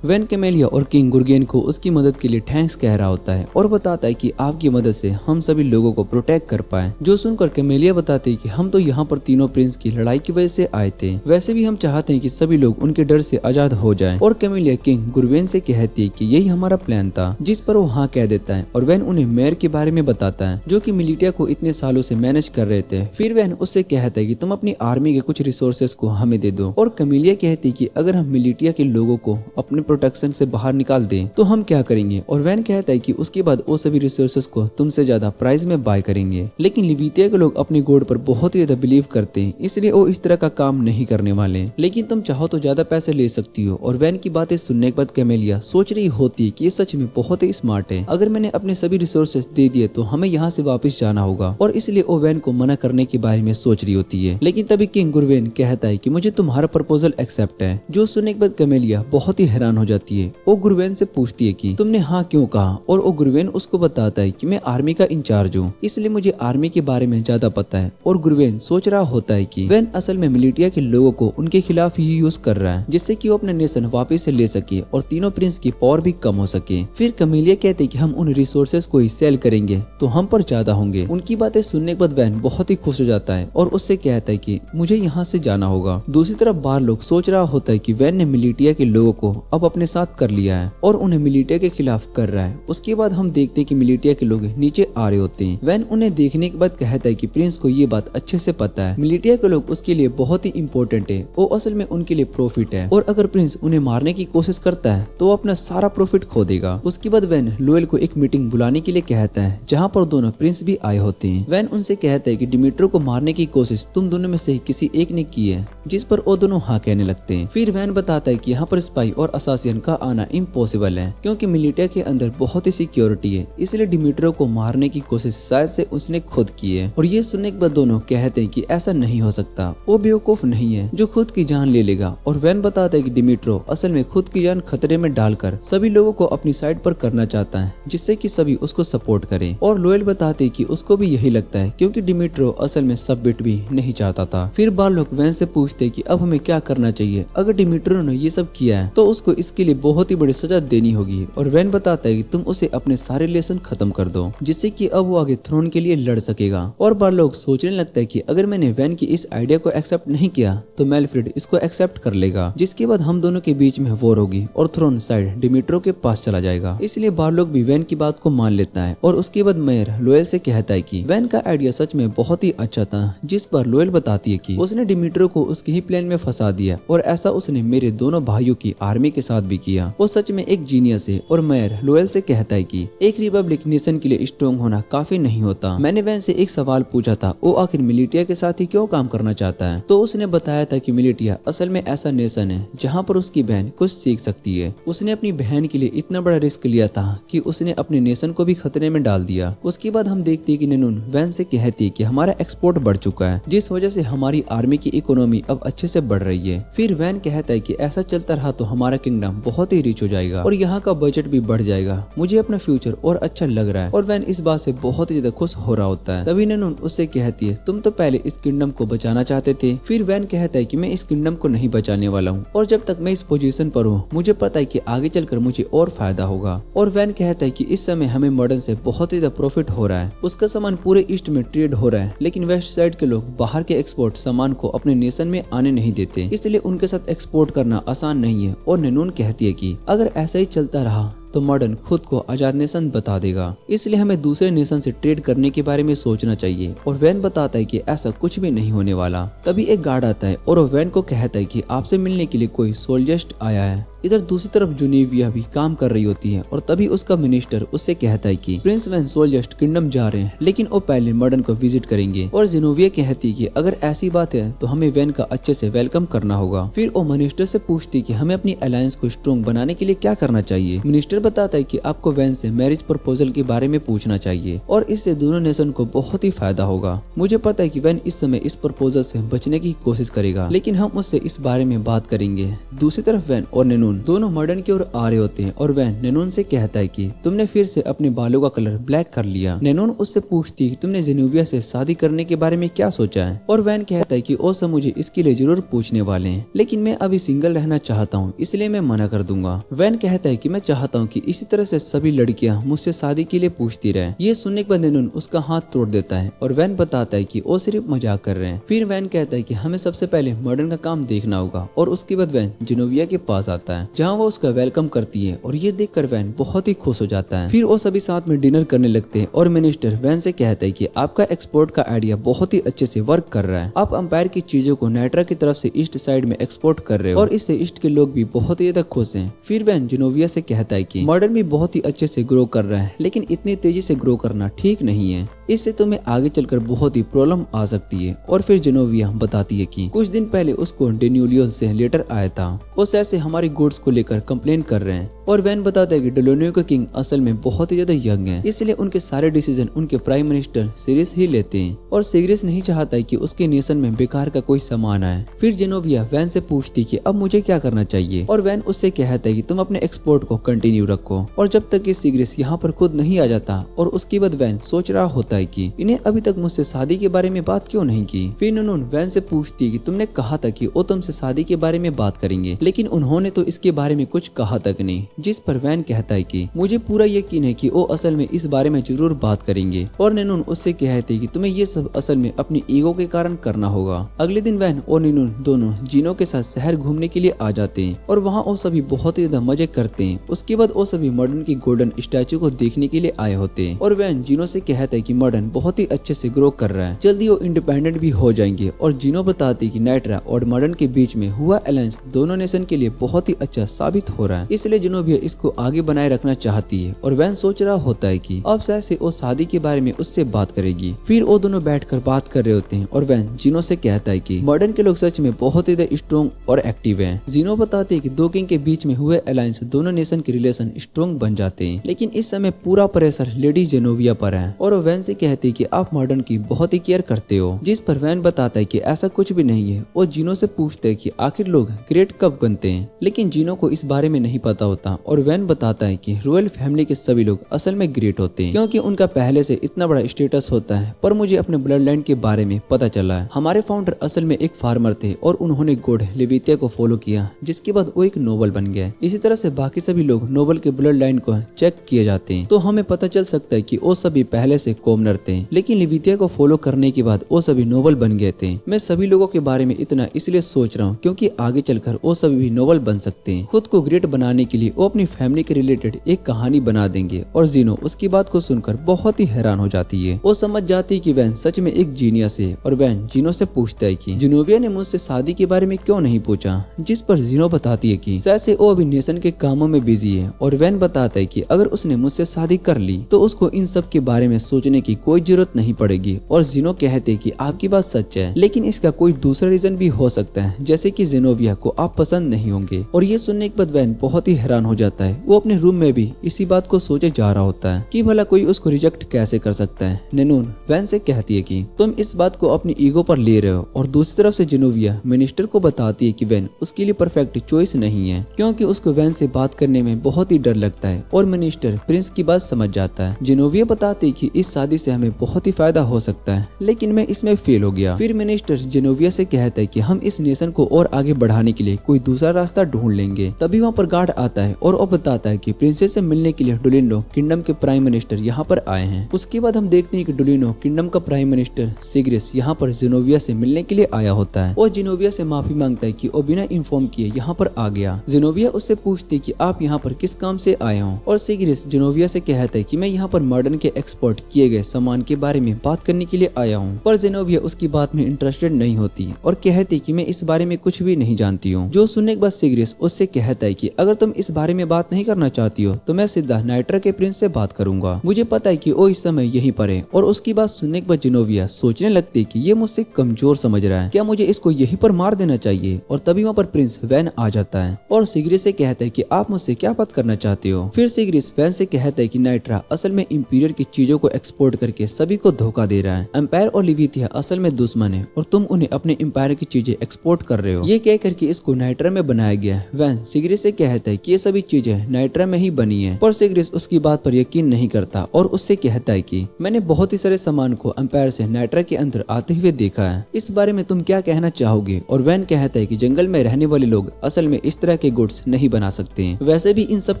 A: वैन कैमेलिया और किंग गुर्गेन को उसकी मदद के लिए थैंक्स कह रहा होता है और बताता है कि आपकी मदद से हम सभी लोगों को प्रोटेक्ट कर पाए। जो सुनकर कैमेलिया बताते हैं कि हम तो यहाँ पर तीनों प्रिंस की लड़ाई की वजह से आए थे, वैसे भी हम चाहते हैं कि सभी लोग उनके डर से आजाद हो जाएं। और कैमेलिया किंग गुर्वेन से कहती है कि यही हमारा प्लान था, जिस पर वो हाँ कह देता है और वैन उन्हें मेयर के बारे में बताता है, जो कि मिलिटिया को इतने सालों से मैनेज कर रहे थे। फिर वैन उससे कहता है कि तुम अपनी आर्मी के कुछ रिसोर्सेज को हमें दे दो और कैमेलिया कहती है कि अगर हम मिलिटिया के लोगों को अपने प्रोटेक्शन से बाहर निकाल दे तो हम क्या करेंगे। और वैन कहता है कि उसके बाद वो सभी रिसोर्सेस को तुमसे ज्यादा प्राइस में बाय करेंगे। लेकिन लिविटिया के लोग अपनी गॉड पर बहुत ही ज्यादा बिलीव करते हैं, इसलिए वो इस तरह का काम नहीं करने वाले। लेकिन तुम चाहो तो ज्यादा पैसे ले सकती हो। और वैन की बातें सुनने के बाद कैमेलिया सोच रही होती है कि ये सच में बहुत ही स्मार्ट है। अगर मैंने अपने सभी रिसोर्सेस दे दिए तो हमें यहाँ से वापस जाना होगा, और इसलिए वो वैन को मना करने के बारे में सोच रही होती है। लेकिन तभी किंग गुरवेन कहता है कि मुझे तुम्हारा प्रपोजल एक्सेप्ट है। जो सुनने के बाद कैमेलिया बहुत ही हैरान हो जाती है। वो गुरवेन से पूछती है कि तुमने हाँ क्यों कहा। और वो गुरवेन उसको बताता है कि मैं आर्मी का इंचार्ज हूँ, इसलिए मुझे आर्मी के बारे में ज्यादा पता है। और गुरवेन सोच रहा होता है कि वैन असल में मिलिटिया के लोगों को उनके खिलाफ ही यूज कर रहा है, जिससे कि वो अपने नेशन वापस से ले सके और तीनों प्रिंस की पावर भी कम हो सके। फिर कैमेलिया कहते हैं कि हम उन रिसोर्सेज को ही सेल करेंगे तो हम पर ज्यादा होंगे। उनकी बातें सुनने के बाद वैन बहुत ही खुश हो जाता है और उससे कहता है कि मुझे यहाँ से जाना होगा। दूसरी तरफ बाहर लोग सोच रहा होता है कि वैन ने मिलिटिया के लोगों को अब अपने साथ कर लिया है और उन्हें मिलिटिया के खिलाफ कर रहा है। उसके बाद हम देखते हैं कि मिलिटिया के लोग नीचे आ रहे होते हैं। वैन उन्हें देखने के बाद कहता है कि प्रिंस को ये बात अच्छे से पता है, मिलिटिया के लोग उसके लिए बहुत ही इम्पोर्टेंट है, वो असल में उनके लिए प्रॉफिट है, और अगर प्रिंस उन्हें मारने की कोशिश करता है तो वो अपना सारा प्रॉफिट खो देगा। उसके बाद वैन लोएल को एक मीटिंग बुलाने के लिए कहता है जहाँ पर दोनों प्रिंस भी आए होते हैं। वैन उनसे कहता है कि डिमिट्रो को मारने की कोशिश तुम दोनों में से किसी एक ने की है, जिस पर वो दोनों हाँ कहने लगते हैं। फिर वैन बताता है कि यहाँ पर स्पाई और असासियन का आना इम्पॉसिबल है, क्योंकि मिलिटिया के अंदर बहुत ही सिक्योरिटी है, इसलिए डिमिट्रो को मारने की कोशिश शायद से उसने खुद की है। और ये सुनने के बाद दोनों कहते हैं कि ऐसा नहीं हो सकता, वो बेवकूफ नहीं है जो खुद की जान ले लेगा। और वैन बताता है कि डिमिट्रो असल में खुद की जान खतरे में डालकर सभी लोगों को अपनी साइड पर करना चाहता है, जिससे कि सभी उसको सपोर्ट करें। और लोएल बताते हैं कि उसको भी यही लगता है, क्योंकि डिमिट्रो असल में सब बिट भी नहीं चाहता था। फिर बाल लोग वैन से पूछते हैं कि अब हमें क्या करना चाहिए। अगर डिमिट्रो ने ये सब किया है तो उसको इसके लिए बहुत ही बड़ी सजा देनी होगी। और वैन बताता है कि तुम उसे अपने सारे रिलेशन खत्म कर दो, जिससे कि अब वो आगे थ्रोन के लिए लड़ सकेगा। और बाल लोग सोचने लगता है कि अगर मैंने वैन की इस आइडिया को एक्सेप्ट नहीं किया तो मेलफ्रेड इसको एक्सेप्ट कर लेगा, जिसके बाद हम दोनों के बीच में वॉर होगी और थ्रोन साइड डिमिट्रो के पास चला जाएगा। इसलिए बाल लोग भी वैन की बात को मान लेता है। और उसके बाद मेयर लोएल से कहता है कि वैन का आइडिया सच में बहुत ही अच्छा था, जिस पर लोएल बताती है कि उसने डिमिट्रो को उसके ही प्लान में फंसा दिया, और ऐसा उसने मेरे दोनों भाइयों की आर्मी के साथ भी किया। वो सच में एक जीनियस है। और मेयर लोएल से कहता है कि एक रिपब्लिक नेशन के लिए स्ट्रॉन्ग होना काफी नहीं होता। मैंने वैन से एक सवाल पूछा था, वो आखिर मिलिटिया के साथ ही क्यों काम करना चाहता है। तो उसने बताया था कि मिलिटिया असल में ऐसा नेशन है जहाँ पर उसकी बहन कुछ सीख सकती है। उसने अपनी बहन के लिए इतना बड़ा रिस्क लिया था कि उसने अपने नेशन को भी खतरे में डाल दिया। उसके बाद हम देखते हैं कि नैनून वैन से कहती है कि हमारा एक्सपोर्ट बढ़ चुका है, जिस वजह से हमारी आर्मी की इकोनॉमी अब अच्छे से बढ़ रही है। फिर वैन कहता है कि ऐसा चलता रहा तो हमारा किंगडम बहुत ही रिच हो जाएगा और यहाँ का बजट भी बढ़ जाएगा। मुझे अपना फ्यूचर और अच्छा लग रहा है। और वैन इस बात से बहुत ही ज्यादा खुश हो रहा होता है। तभी नैनून उससे कहती है तुम तो पहले इस किंगडम को बचाना चाहते थे। फिर वैन कहता है कि मैं इस किंगडम को नहीं बचाने वाला हूँ, और जब तक मैं इस पोजीशन पर हूँ मुझे पता है कि आगे चलकर मुझे और फायदा होगा। और वैन कहता है कि इस समय हमें मॉडर्न से बहुत ही ज्यादा प्रॉफिट हो रहा है। उसका सामान पूरे ईस्ट में ट्रेड हो रहा है, लेकिन वेस्ट साइड के लोग बाहर के एक्सपोर्ट सामान को अपने नेशन में आने नहीं देते, इसलिए उनके साथ एक्सपोर्ट करना आसान नहीं है। और नैनून कहती है कि अगर ऐसा ही चलता रहा तो मॉडर्न खुद को आजाद नेशन बता देगा, इसलिए हमें दूसरे नेशन से ट्रेड करने के बारे में सोचना चाहिए। और वैन बताता है कि ऐसा कुछ भी नहीं होने वाला। तभी एक गार्ड आता है और वो वैन को कहता है कि आपसे मिलने के लिए कोई सोल्जर्स आया है। इधर दूसरी तरफ जुनेविया भी काम कर रही होती है, और तभी उसका मिनिस्टर उससे कहता है कि प्रिंस वैन सोल्जर्स किंगडम जा रहे हैं, लेकिन वो पहले मॉडर्न को विजिट करेंगे। और जिनोविया कहती है कि अगर ऐसी बात है तो हमें वैन का अच्छे से वेलकम करना होगा। फिर वो मिनिस्टर से पूछती कि हमें अपनी अलायंस को स्ट्रॉन्ग बनाने के लिए क्या करना चाहिए। मिनिस्टर बताता है कि आपको वैन से मैरिज प्रपोजल के बारे में पूछना चाहिए, और इससे दोनों नेशन को बहुत ही फायदा होगा। मुझे पता है कि वैन इस समय इस प्रपोजल से बचने की कोशिश करेगा, लेकिन हम उससे इस बारे में बात करेंगे। दूसरी तरफ वैन और नैनून दोनों मॉडर्न की ओर आ रहे होते हैं, और वैन नैनून से कहता है कि तुमने फिर से अपने बालों का कलर ब्लैक कर लिया। नैनून उससे पूछती है कि तुमने जिनोविया से शादी करने के बारे में क्या सोचा है। और वैन कहता है कि वो सब मुझे इसके लिए जरूर पूछने वाले हैं, लेकिन मैं अभी सिंगल रहना चाहता हूँ, इसलिए मैं मना कर दूंगा। वैन कहता है कि मैं चाहता हूँ कि इसी तरह से सभी लड़कियां मुझसे शादी के लिए पूछती रहे। ये सुनने के बाद नैनून उसका हाथ तोड़ देता है, और वैन बताता है कि वो सिर्फ मजाक कर रहे हैं। फिर वैन कहता है कि हमें सबसे पहले मॉडर्न का काम देखना होगा, और उसके बाद वैन जिनोविया के पास आता है। है जहाँ वो उसका वेलकम करती है और ये देखकर वैन बहुत ही खुश हो जाता है। फिर वो सभी साथ में डिनर करने लगते हैं और मिनिस्टर वैन से कहता है कि आपका एक्सपोर्ट का आइडिया बहुत ही अच्छे से वर्क कर रहा है। आप अंपायर की चीजों को नाइट्रा की तरफ से ईस्ट साइड में एक्सपोर्ट कर रहे हो और इससे ईस्ट के लोग भी बहुत ही ज्यादा खुश हैं। फिर वैन जेनोविया से कहता है कि मॉडर्न भी बहुत ही अच्छे से ग्रो कर रहा है, लेकिन इतनी तेजी से ग्रो करना ठीक नहीं है, इससे तुम्हें आगे चलकर बहुत ही प्रॉब्लम आ सकती है। और फिर जेनोविया बताती है कि कुछ दिन पहले उसको डेन्यूलियो से लेटर आया था, वो से हमारी गुड्स को लेकर कंप्लेन कर रहे हैं। और वैन बताता है कि डेलोनियो के किंग असल में बहुत ही ज्यादा यंग है, इसलिए उनके सारे डिसीजन उनके प्राइम मिनिस्टर सीरियस ही लेते हैं और सीरियस नहीं चाहता है कि उसके नेशन में बेकार का कोई सामान आए। फिर जेनोविया वैन से पूछती कि अब मुझे क्या करना चाहिए और वैन उससे कहता है कि तुम अपने एक्सपोर्ट को कंटिन्यू रखो और जब तक कि सीग्रेस यहाँ पर खुद नहीं आ जाता। और उसके बाद वैन सोच रहा होता है कि इन्हें अभी तक मुझसे शादी के बारे में बात क्यों नहीं की। फिर नूनून वैन से पूछती है कि तुमने कहा था कि वो तुमसे शादी के बारे में बात करेंगे, लेकिन उन्होंने तो इसके बारे में कुछ कहा तक नहीं। जिस पर वैन कहता है कि मुझे पूरा यकीन है कि वो असल में इस बारे में जरूर बात करेंगे। और नूनून उससे कहते हैं कि तुम्हें ये सब असल में अपनी ईगो के कारण करना होगा। अगले दिन वैन और नूनून दोनों जीनो के साथ शहर घूमने के लिए आ जाते हैं और वहाँ वो सभी बहुत ही ज्यादा मजे करते हैं। उसके बाद वो सभी मॉडर्न की गोल्डन स्टैचू को देखने के लिए आए होते हैं और वैन जीनो से कहता है कि मॉडर्न बहुत ही अच्छे से ग्रो कर रहा है, जल्दी वो इंडिपेंडेंट भी हो जाएंगे। और जीनो बताती है कि नाइट्रा और मॉडर्न के बीच में हुआ अलायंस दोनों नेशन के लिए बहुत ही अच्छा साबित हो रहा है, इसलिए जीनो भी इसको आगे बनाए रखना चाहती है। और वैन सोच रहा होता है कि अब से वो शादी के बारे में उससे बात करेगी। फिर वो दोनों बैठकर बात कर रहे होते हैं और वैन जीनो से कहता है कि मॉडर्न के लोग सच में बहुत ही स्ट्रॉन्ग और एक्टिव हैं। जीनो बताते हैं कि दो किंग के बीच में हुए अलायंस दोनों नेशन के रिलेशन स्ट्रॉन्ग बन जाते हैं, लेकिन इस समय पूरा प्रेशर लेडी जेनोविया पर है। और वैन से कहते हैं कि आप मॉडर्न की बहुत ही केयर करते हो। जिस पर वैन बताता है कि ऐसा कुछ भी नहीं है। और जीनो से पूछते हैं कि आखिर लोग ग्रेट कब बनते हैं, लेकिन जीनो को इस बारे में नहीं पता होता। और वैन बताता है कि रॉयल फैमिली के सभी लोग असल में ग्रेट होते हैं क्योंकि उनका पहले से इतना बड़ा स्टेटस होता है। पर मुझे अपने ब्लड लाइन के बारे में पता चला है। हमारे फाउंडर असल में एक फार्मर थे और उन्होंने गॉड लिविथिया को फॉलो किया, जिसके बाद वो एक नोबल बन गया। इसी तरह से बाकी सभी लोग नोबल के ब्लड लाइन को चेक किए जाते हैं, तो हमें पता चल सकता है कि वो सभी पहले से कॉमनर थे, लेकिन लिविथिया को फॉलो करने के बाद वो सभी नोबल बन गए थे। मैं सभी लोगों के बारे में इतना इसलिए सोच रहा हूँ क्योंकि आगे चलकर वो सभी भी नोबल बन सकते हैं। खुद को ग्रेट बनाने के लिए वो अपनी फैमिली के रिलेटेड एक कहानी बना देंगे। और जीनो उसकी बात को सुनकर बहुत ही हैरान हो जाती है। वो समझ जाती है कि वैन सच में एक जीनियस है। और वैन जीनो से पूछता है कि जेनोविया ने मुझसे शादी के बारे में क्यों नहीं पूछा, जिस पर जीनो बताती है कि शायद से वो अभी नेशन के कामों में बिजी है। और वैन बताता है कि अगर उसने मुझसे शादी कर ली तो उसको इन सब के बारे में सोचने की कोई जरूरत नहीं पड़ेगी। और जीनो कहते हैं कि आपकी बात सच है, लेकिन इसका कोई दूसरा रीजन भी हो सकता है, जैसे कि जेनोविया को आप पसंद नहीं होंगे। और ये सुनने के बाद वैन बहुत ही हैरान हो जाता है। वो अपने रूम में भी इसी बात को सोचे जा रहा होता है कि भला कोई उसको रिजेक्ट कैसे कर सकता है। नूनून वैन से कहती है कि तुम इस बात को अपनी ईगो पर ले रहे हो। और दूसरी तरफ से जेनोविया मिनिस्टर को बताती है कि वैन उसके लिए परफेक्ट चॉइस नहीं है, क्योंकि उसको वैन से बात करने में बहुत ही डर लगता है। और मिनिस्टर प्रिंस की बात समझ जाता है। जेनोविया बताती है कि इस शादी से हमें बहुत ही फायदा हो सकता है, लेकिन मैं इसमें फेल हो गया। फिर मिनिस्टर जेनोविया से कहता है कि हम इस नेशन को और आगे बढ़ाने के लिए कोई दूसरा रास्ता ढूंढ लेंगे। तभी वहाँ पर गार्ड आता है और वो बताता है कि प्रिंसेस से मिलने के लिए डुलिनो किंगडम के प्राइम मिनिस्टर यहाँ पर आए हैं। उसके बाद हम देखते हैं कि डुलिनो किंगडम का प्राइम मिनिस्टर सिग्रेस यहाँ पर जेनोविया से मिलने के लिए आया होता है और जेनोविया से माफी मांगता है कि वो बिना इन्फॉर्म किए यहाँ पर आ गया। जेनोविया उससे पूछती है कि आप यहाँ पर किस काम से आए हो। और सिग्रेस जेनोविया से कहता है कि मैं यहाँ पर मॉडर्न के एक्सपोर्ट किए गए सामान के बारे में बात करने के लिए आया हूँ। पर जेनोविया उसकी बात में इंटरेस्टेड नहीं होती और कहती कि मैं इस बारे में कुछ भी नहीं जानती हूँ। जो सुनने के बाद सिग्रेस उससे कहता है कि अगर तुम इस बारे में बात नहीं करना चाहती हो तो मैं सीधा नाइट्रा के प्रिंस से बात करूंगा। मुझे पता है कि वो इस समय यहीं पर है। और उसकी बात सुनने के बाद जेनोविया सोचने लगती है कि ये मुझसे कमजोर समझ रहा है, क्या मुझे इसको यहीं पर मार देना चाहिए। और तभी वहाँ पर प्रिंस वैन आ जाता है और सिग्रेस से कहता है कि आप मुझसे क्या बात करना चाहते हो। फिर सिग्रेस वैन से कहता है कि नाइट्रा असल में इंपीरियर की चीजों को एक्सपोर्ट करके सभी को धोखा दे रहा है। एम्पायर और लिविथिया असल में दुश्मन है और तुम उन्हें अपने एम्पायर की चीजें एक्सपोर्ट कर रहे हो। ये कह करके इसको नाइट्रा में बनाया गया है। वैन सिग्रेस से कहता है कि ये सभी सभी चीजें नाइट्रा में ही बनी है। पर सिग्रिस उसकी बात पर यकीन नहीं करता और उससे कहता है कि मैंने बहुत ही सारे सामान को एम्पायर से नाइट्रा के अंदर आते हुए देखा है, इस बारे में तुम क्या कहना चाहोगे? और वैन कहता है कि जंगल में रहने वाले लोग असल में इस तरह के गुड्स नहीं बना सकते हैं। वैसे भी इन सब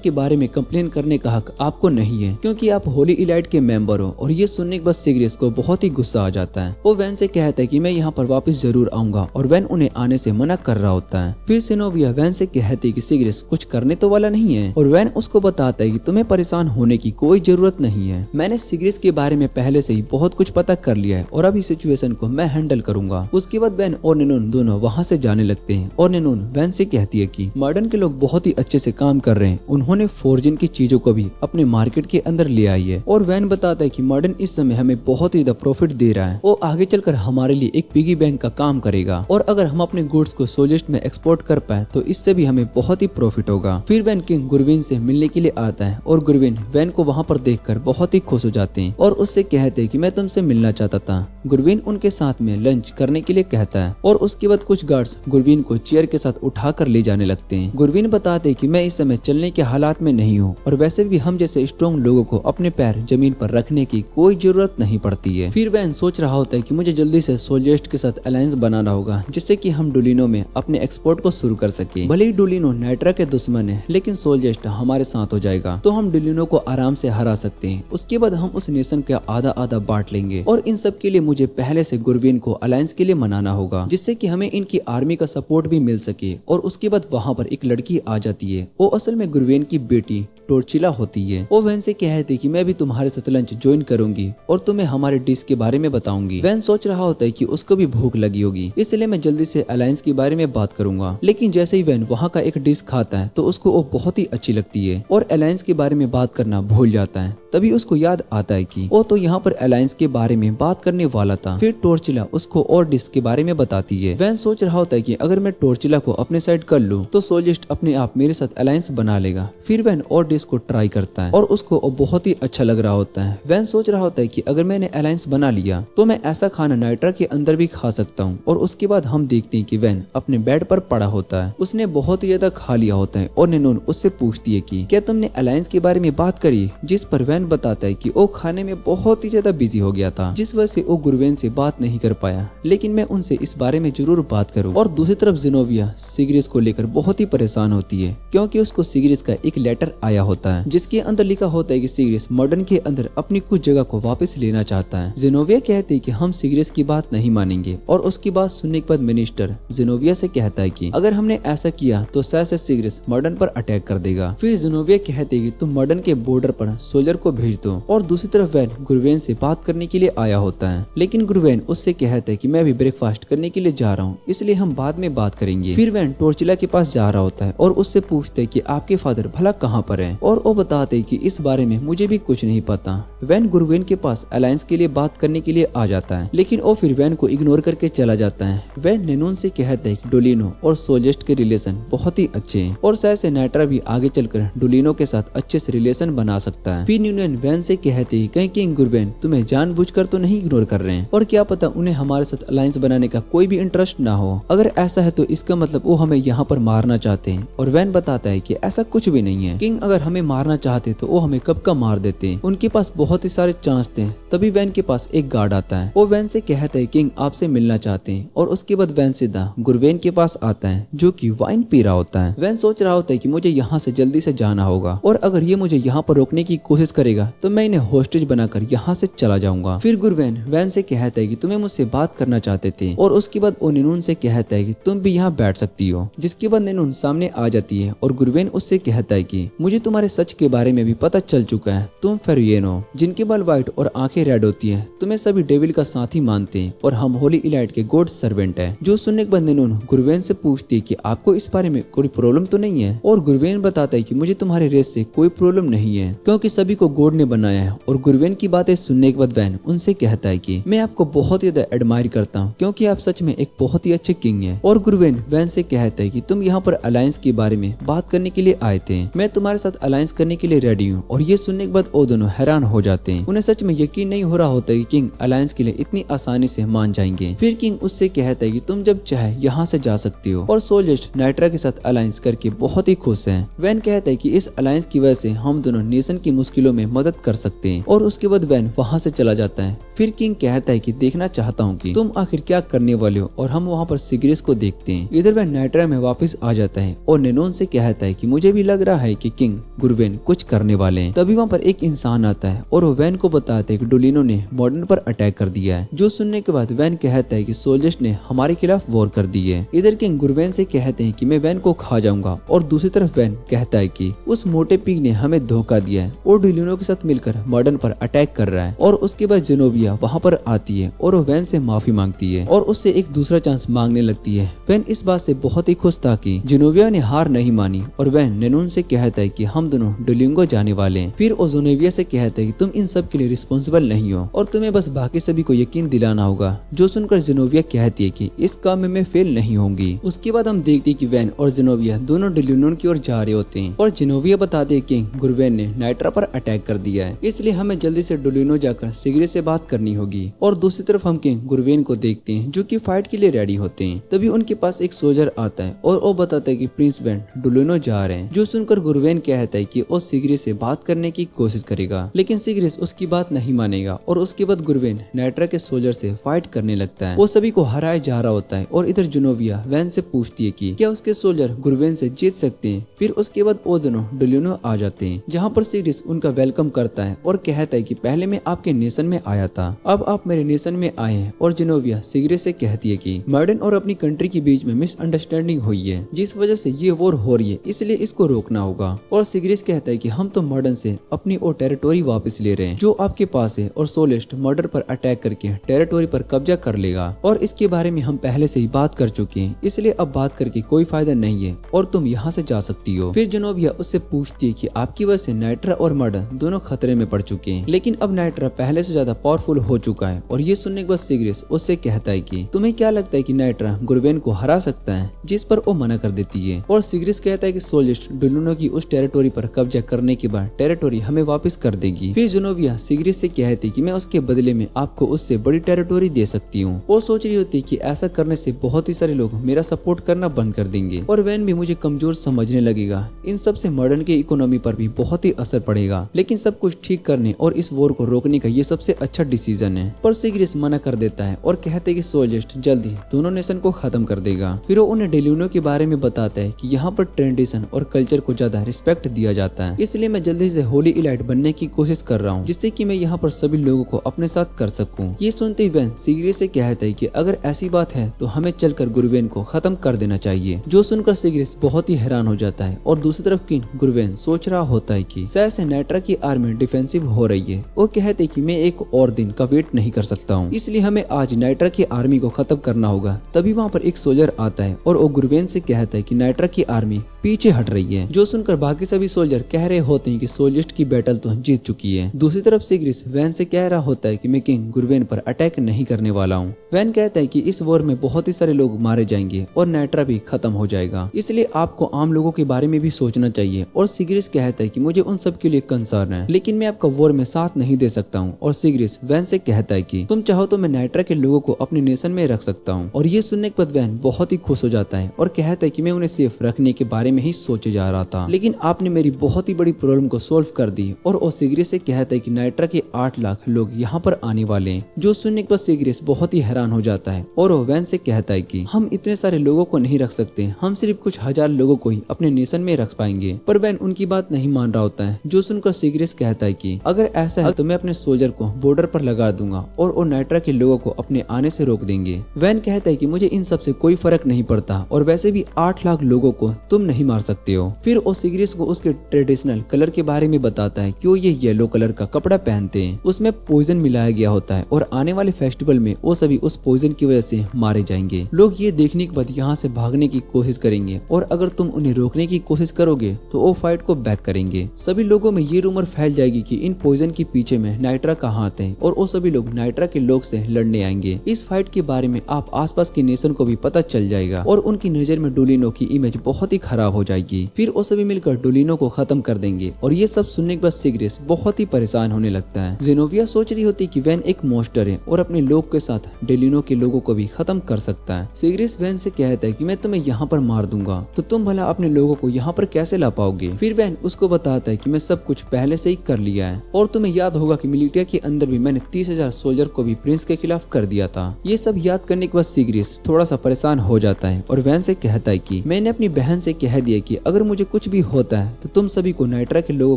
A: के बारे में कंप्लेन करने का हक आपको नहीं है क्योंकि आप होली इलाइट के मेंबर हो। और ये सुनने के बाद सिग्रिस को बहुत ही गुस्सा आ जाता है। वो वैन से कहता है कि मैं यहाँ पर वापस जरूर आऊंगा और वैन उन्हें आने से मना कर रहा होता है। फिर सिनोविया वैन से कहती है कि सिग्रिस कुछ करने तो वाला नहीं है और वैन उसको बताता है कि तुम्हें परेशान होने की कोई जरूरत नहीं है। मैंने सिग्रिस के बारे में पहले से ही बहुत कुछ पता कर लिया है और अब इस सिचुएशन को मैं हैंडल करूंगा। उसके बाद वैन और निनून दोनों वहाँ से जाने लगते हैं और निनून वैन से कहती है कि मॉडर्न के लोग बहुत ही अच्छे से काम कर रहे हैं, उन्होंने फोर्जिन की चीजों को भी अपने मार्केट के अंदर ले आई है। और वैन बताता है कि मॉडर्न इस समय हमें बहुत ही ज्यादा प्रॉफिट दे रहा है, वो आगे चलकर हमारे लिए एक पिगी बैंक का काम करेगा और अगर हम अपने गुड्स को सोलिस्ट में एक्सपोर्ट कर पाए तो इससे भी हमें बहुत ही प्रॉफिट होगा। फिर वैन किंग गुरविन से मिलने के लिए आता है और गुरविन वैन को वहाँ पर देखकर बहुत ही खुश हो जाते हैं और उससे कहते हैं कि मैं तुमसे मिलना चाहता था। गुरविन उनके साथ में लंच करने के लिए कहता है और उसके बाद कुछ गार्ड्स गुरविन को चेयर के साथ उठा कर ले जाने लगते हैं। गुरविन बताते हैं कि मैं इस समय चलने के हालात में नहीं हूँ और वैसे भी हम जैसे स्ट्रॉन्ग लोगों को अपने पैर जमीन पर रखने की कोई जरूरत नहीं पड़ती है। फिर वैन सोच रहा होता है कि मुझे जल्दी से सोल्जेस्ट के साथ अलायंस बनाना होगा जिससे कि हम डुलिनो में अपने एक्सपोर्ट को शुरू कर सके। भले ही डुलिनो नाइट्रा के दुश्मन है लेकिन सोल्जेस्ट हमारे साथ हो जाएगा तो हम डुलिनो को आराम से हरा सकते हैं। उसके बाद हम उस नेशन का आधा आधा बांट लेंगे और इन सब के लिए मुझे पहले से गुरविन को अलायंस के लिए मनाना होगा जिससे कि हमें इनकी आर्मी का सपोर्ट भी मिल सके। और उसके बाद वहाँ पर एक लड़की आ जाती है, वो असल में गुरविन की बेटी टोर्चिला होती है। वो वैन से कहती है कि मैं भी तुम्हारे साथ लंच ज्वाइन करूंगी और तुम्हें हमारे डिश के बारे में बताऊंगी। वैन सोच रहा होता है कि उसको भी भूख लगी होगी इसलिए मैं जल्दी से अलायंस के बारे में बात करूंगा। लेकिन जैसे ही वैन वहाँ का एक डिश खाता है तो उसको वो बहुत ही अच्छी लगती है और अलायंस के बारे में बात करना भूल जाता है। तभी उसको याद आता है कि वो तो यहाँ पर अलायंस के बारे में बात करने वाला था। फिर टोर्चिला उसको और डिश के बारे में बताती है। वैन सोच रहा होता है कि अगर मैं टोर्चिला को अपने साइड कर लूँ तो सोल्जिस्ट अपने आप मेरे साथ अलायंस बना लेगा। फिर वैन और डिश को ट्राई करता है और उसको बहुत ही अच्छा लग रहा होता है। वैन सोच रहा होता है कि अगर मैंने अलायंस बना लिया तो मैं ऐसा खाना नाइट्रा के अंदर भी खा सकता हूँ। और उसके बाद हम देखते हैं कि वैन अपने बेड पर पड़ा होता है, उसने बहुत ही ज्यादा खा लिया होता है और निनून उससे पूछती है कि क्या तुमने अलायंस के बारे में बात करी? जिस पर वैन बताता है कि वो खाने में बहुत ही ज्यादा बिजी हो गया था जिस वजह से वो गुरवेन से बात नहीं कर पाया, लेकिन मैं उनसे इस बारे में जरूर बात करूँ। और दूसरी तरफ जिनोविया सिग्रिस को लेकर बहुत ही परेशान होती है क्योंकि उसको सिग्रिस का एक लेटर आया होता है जिसके अंदर लिखा होता है कि सिग्रिस मॉडर्न के अंदर अपनी कुछ जगह को वापस लेना चाहता है। जिनोविया कहते हैं कि हम सिग्रिस की बात नहीं मानेंगे और उसकी बात सुनने के बाद मिनिस्टर जिनोविया से कहता है कि अगर हमने ऐसा किया तो शायद से सिग्रिस मॉडर्न पर अटैक कर देगा। फिर जिनोविया कहते हैं कि तुम मॉडर्न के बॉर्डर पर सोल्जर को भेज दो। और दूसरी तरफ वैन गुरवेन से बात करने के लिए आया होता है लेकिन गुरवेन उससे कहता है कि मैं भी ब्रेकफास्ट करने के लिए जा रहा हूँ इसलिए हम बाद में बात करेंगे। फिर वैन टोर्चिला के पास जा रहा होता है और उससे पूछते है कि आपके फादर भला कहाँ पर है और वो बताते है कि इस बारे में मुझे भी कुछ नहीं पता। वैन गुरवेन के पास अलायंस के लिए बात करने के लिए आ जाता है लेकिन वो फिर वैन को इग्नोर करके चला जाता है। वैन निनून से कहता है कि डोलिनो और सोल्जेस्ट के रिलेशन बहुत ही अच्छे हैं और शायद से नाइट्रा भी आगे चलकर डोलिनो के साथ अच्छे से रिलेशन बना सकता है। फिर निनून वैन से कहते हैं कहीं किंग गुरवेन तुम्हें जानबूझकर तो नहीं इग्नोर कर रहे हैं और क्या पता उन्हें हमारे साथ अलायंस बनाने का कोई भी इंटरेस्ट ना हो। अगर ऐसा है तो इसका मतलब वो हमें यहाँ पर मारना चाहते हैं। और वैन बताता है कि ऐसा कुछ भी नहीं है, किंग अगर हमें मारना चाहते तो वो हमें कब का मार देते, उनके पास बहुत ही सारे चांस थे। तभी वैन के पास एक गार्ड आता है, वो वैन से कहता है किंग आपसे मिलना चाहते हैं और उसके बाद वैन सीधा गुरवेन के पास आता है जो कि वाइन पी रहा होता है। वैन सोच रहा होता है कि मुझे यहाँ से जल्दी से जाना होगा और अगर ये मुझे यहाँ पर रोकने की कोशिश करेगा तो मैं इन्हें होस्टेज बनाकर यहाँ से चला जाऊंगा। फिर गुरवेन वैन से कहता है कि तुम्हें मुझसे बात करना चाहते थे और उसके बाद वो निनून से कहता है कि तुम भी यहाँ बैठ सकती हो। जिसके बाद निनून सामने आ जाती है और गुरवेन उससे कहता है कि मुझे तुम्हारे सच के बारे में भी पता चल चुका है, तुम फेरुयेन हो जिनके बाल व्हाइट और आंखें रेड होती है। तुम्हें सभी डेविल का साथी मानते हैं और हम होली इलाइट के गॉड सर्वेंट है। जो सुनने के बाद निनून गुरवेन से पूछती है कि आपको इस बारे में कोई प्रॉब्लम तो नहीं है और गुरवेन बताता है कि मुझे तुम्हारे रेस से कोई प्रॉब्लम नहीं है क्योंकि सभी को गॉड ने बनाया है। और गुरवेन की बातें सुनने के बाद वैन उनसे कहता है कि मैं आपको बहुत ही ज्यादा एडमायर करता हूँ क्योंकि आप सच में एक बहुत ही अच्छे किंग हैं। और गुरवेन वैन से कहता है कि तुम यहाँ पर अलायंस के बारे में बात करने के लिए आए थे, मैं तुम्हारे साथ अलायंस करने के लिए रेडी हूँ। और ये सुनने के बाद वो दोनों हैरान हो जाते हैं। उन्हें सच में यकीन नहीं हो रहा होता कि किंग अलायंस के लिए इतनी आसानी से मान जाएंगे। फिर किंग उससे कहता है कि तुम जब चाहे यहाँ से जा सकती हो। और सोल्जर्स नाइट्रा के साथ अलायंस करके बहुत ही खुश हैं। वैन कहता है कि इस अलायंस की वजह से हम दोनों नेशन की मुश्किलों में मदद कर सकते हैं। और उसके बाद वैन वहाँ से चला जाता है। फिर किंग कहता है कि देखना चाहता हूँ कि तुम आखिर क्या करने वाले हो। और हम वहाँ पर सिगरेट्स को देखते हैं। इधर वह नाइट्रा में वापस आ जाता है और नेनोन से कहता है कि मुझे भी लग रहा है कि किंग गुरवेन कुछ करने वाले हैं। तभी वहाँ पर एक इंसान आता है और वो वैन को बताता है कि डोलिनो ने मॉडर्न पर अटैक कर दिया है। जो सुनने के बाद वैन कहता है कि सोल्जर्स ने हमारे खिलाफ वॉर कर दी है। इधर किंग गुरवेन से कहते हैं कि मैं वैन को खा जाऊंगा। और दूसरी तरफ वैन कहता है कि उस मोटे पिग ने हमें धोखा दिया है और डोलिनो के साथ मिलकर मॉडर्न पर अटैक कर रहा है। और उसके बाद जेनोविया वहाँ पर आती है और वो वैन से माफी मांगती है और उससे एक दूसरा चांस मांगने लगती है। वैन इस बात से बहुत ही खुश था कि जेनोविया ने हार नहीं मानी। और वैन नेनोन से कहता है कि हम दोनों डुओलिंगो जाने वाले हैं। फिर वो जेनोविया से कहता है कि तुम इन सब के लिए रिस्पॉन्सिबल नहीं हो और तुम्हें बस बाकी सभी को यकीन दिलाना होगा। जो सुनकर जेनोविया कहती है कि इस काम में मैं फेल नहीं होंगी। उसके बाद हम देखते हैं कि वैन और जेनोविया दोनों डुओलिंगो की ओर जा रहे होते हैं। और जेनोविया बताते हैं कि गुरवेन ने नाइट्रा पर अटैक कर दिया है, इसलिए हमें जल्दी से डुओलिंगो जाकर सिगरेट से बात करनी होगी। और दूसरी तरफ हम किंग गुरवेन को देखते हैं जो कि फाइट के लिए रेडी होते हैं। तभी उनके पास एक सोल्जर आता है और वो बताता है कि प्रिंस वैन डुओलिंगो जा रहे हैं। जो सुनकर गुरवेन कहता है कि वो सिगरेट से बात करने की कोशिश करेगा, लेकिन सिगरेट उसकी बात नहीं मानेगा। और उसके बाद गुरवेन नाइट्रा के सोल्जर से फाइट करने लगता है। वो सभी को हराया जा रहा होता है। और इधर जेनोविया वैन से पूछती है कि क्या उसके सोल्जर गुरवेन से जीत सकते हैं। फिर उसके बाद वो दोनों डुओलिंगो आ जाते हैं, जहाँ पर सिगरेट उनका वेलकम करता है और कहता है कि पहले मैं आपके नेशन में आया था, अब आप मेरे नेशन में आए हैं। और जेनोविया सिगरेट से कहती है कि मॉडर्न और अपनी कंट्री के बीच में मिसअंडरस्टैंडिंग हुई है, जिस वजह से ये वॉर हो रही है, इसलिए इसको रोकना होगा। और सिगरेट कहता है कि हम तो मॉडर्न से अपनी वो टेरिटोरी वापस ले रहे हैं जो आपके पास है। और सोलेस्ट मॉडर्न पर अटैक करके टेरिटोरी पर कब्जा कर लेगा और इसके बारे में हम पहले से ही बात कर चुके हैं, इसलिए अब बात करके कोई फायदा नहीं है और तुम यहाँ से जा सकती हो। फिर जेनोविया उससे पूछती है कि आपकी वजह से नाइट्रा और मॉडर्न दोनों खतरे में पड़ चुके हैं, लेकिन अब नाइट्रा पहले से ज्यादा पावरफुल हो चुका है। और ये सुनने के बाद सिगरेट उससे कहता है कि तुम्हें क्या लगता है कि नाइट्रा गुरवेन को हरा सकता है, जिस पर वो मना कर देती है। और सिगरेट कहता है कि सोल्जर्स डुओलिंगो की उस टेरिटोरी पर कब्जा करने के बाद टेरिटोरी हमें वापस कर देगी। फिर जेनोविया सिगरेट से कहती है कि मैं उसके बदले में आपको उससे बड़ी टेरिटोरी दे सकती हूँ। वो सोच रही होती है कि ऐसा करने से बहुत ही सारे लोग मेरा सपोर्ट करना बंद कर देंगे और वैन भी मुझे कमजोर समझने लगेगा। इन सब से मॉडर्न की इकोनॉमी पर भी बहुत ही असर पड़ेगा, लेकिन सब कुछ ठीक करने और इस वॉर को रोकने का ये सबसे अच्छा डिसीजन है। पर सिगरेट मना कर देता है और कहते हैं कि सोल्जर्स जल्दी दोनों नेशन को खत्म कर देगा। फिर वो उन्हें डुओलिंगो के बारे में बताता है कि यहाँ पर ट्रेडिशन और कल्चर को ज्यादा रिस्पेक्ट दिया जाता है, इसलिए मैं जल्दी से होली इलाइट बनने की कोशिश कर रहा हूँ, जिससे कि मैं यहाँ पर सभी लोगों को अपने साथ कर सकूँ। ये सुनते ही वैन सिगरेट से कहता है कि अगर ऐसी बात है तो हमें चलकर गुरवेन को खत्म कर देना चाहिए। जो सुनकर सिगरेट बहुत ही हैरान हो जाता है। और दूसरी तरफ किंग गुरवेन सोच रहा होता है कि शायद से नाइट्रा की आर्मी डिफेंसिव हो रही है। वो कहते कि मैं एक और दिन का वेट नहीं कर सकता हूँ, इसलिए हमें आज नाइट्रा की आर्मी को खत्म करना होगा। तभी वहाँ पर एक सोल्जर आता है और वो गुरवेन से कहता है कि नाइट्रा की आर्मी पीछे हट रही है। जो सुनकर बाकी सभी सोल्जर कह रहे होते हैं कि सोल्जर्स की बैटल तो जीत चुकी है। दूसरी तरफ सिगरेट वैन से कह रहा होता है कि मैं किंग गुरवेन पर अटैक नहीं करने वाला हूँ। वैन कहता है कि इस वॉर में बहुत ही सारे लोग मारे जाएंगे और नाइट्रा भी खत्म हो जाएगा, इसलिए आपको आम लोगों के बारे में भी सोचना चाहिए। और सिगरेट कहता है कि मुझे उन सब के लिए कंसर्न है, लेकिन मैं आपका वॉर में साथ नहीं दे सकता हूँ। और सिगरेट वैन से कहता है कि तुम चाहो तो मैं नाइट्रा के लोगों को अपने नेशन में रख सकता हूँ। और ये सुनने के बाद वैन बहुत ही खुश हो जाता है और कहता है कि मैं उन्हें सेफ रखने के बारे में ही सोचे जा रहा था, लेकिन आपने मेरी बहुत ही बड़ी प्रॉब्लम को सोल्व कर दी। और वो सिगरेट से कहता है कि नाइट्रा के 8 लाख लोग यहाँ पर आने वाले हैं। जो सुनने के बाद सिगरेट बहुत ही हैरान हो जाता है और वो वैन से कहता है कि हम इतने सारे लोगों को नहीं रख सकते, हम सिर्फ कुछ हजार लोगों को ही अपने नेशन में रख पाएंगे। पर वैन उनकी बात नहीं मान रहा होता है। जो सुनकर सिगरेट कहता है कि अगर ऐसा है तो मैं अपने सोल्जर को बॉर्डर पर लगा दूंगा और वो नाइट्रा के लोगों को अपने आने से रोक देंगे। वैन कहता है कि मुझे इन सब से कोई फर्क नहीं पड़ता और वैसे भी 8 लाख लोगों को तुम नहीं नहीं मार सकते हो। फिर वो सिग्रिस को उसके ट्रेडिशनल कलर के बारे में बताता है कि वो ये येलो कलर का कपड़ा पहनते हैं, उसमें पॉइजन मिलाया गया होता है और आने वाले फेस्टिवल में वो सभी उस पॉइजन की वजह से मारे जाएंगे। लोग ये देखने के बाद यहाँ से भागने की कोशिश करेंगे और अगर तुम उन्हें रोकने की कोशिश करोगे तो वो फाइट को बैक करेंगे। सभी लोगों में ये रूमर फैल जाएगी कि इन पॉइजन के पीछे में नाइट्रा का हाथ है और वो सभी लोग नाइट्रा के लोग से लड़ने आएंगे। इस फाइट के बारे में आप आसपास के नेशन को भी पता चल जाएगा और उनकी नजर में डोलिनो की इमेज बहुत ही खराब हो जाएगी। फिर वो सभी मिलकर डोलिनो को खत्म कर देंगे और ये सब सुनने के बाद सिग्रिस बहुत ही परेशान होने लगता है। जेनोविया सोच रही होती कि वैन एक मॉन्स्टर है और अपने लोग के साथ डोलिनो के लोगों को भी खत्म कर सकता है। सिग्रिस वैन से कहता है कि मैं तुम्हें यहाँ पर मार दूंगा तो तुम भला अपने लोगों को यहाँ पर कैसे ला पाओगे। फिर वैन उसको बताता है कि मैं सब कुछ पहले से ही कर लिया है और तुम्हें याद होगा कि मिलिटिया के अंदर भी मैंने 30,000 सोल्जर को भी प्रिंस के खिलाफ कर दिया था। ये सब याद करने के बाद सिग्रिस थोड़ा सा परेशान हो जाता है और वैन से कहता है कि मैंने अपनी बहन से कह दिया कि अगर मुझे कुछ भी होता है तो तुम सभी को नाइट्रा के लोगों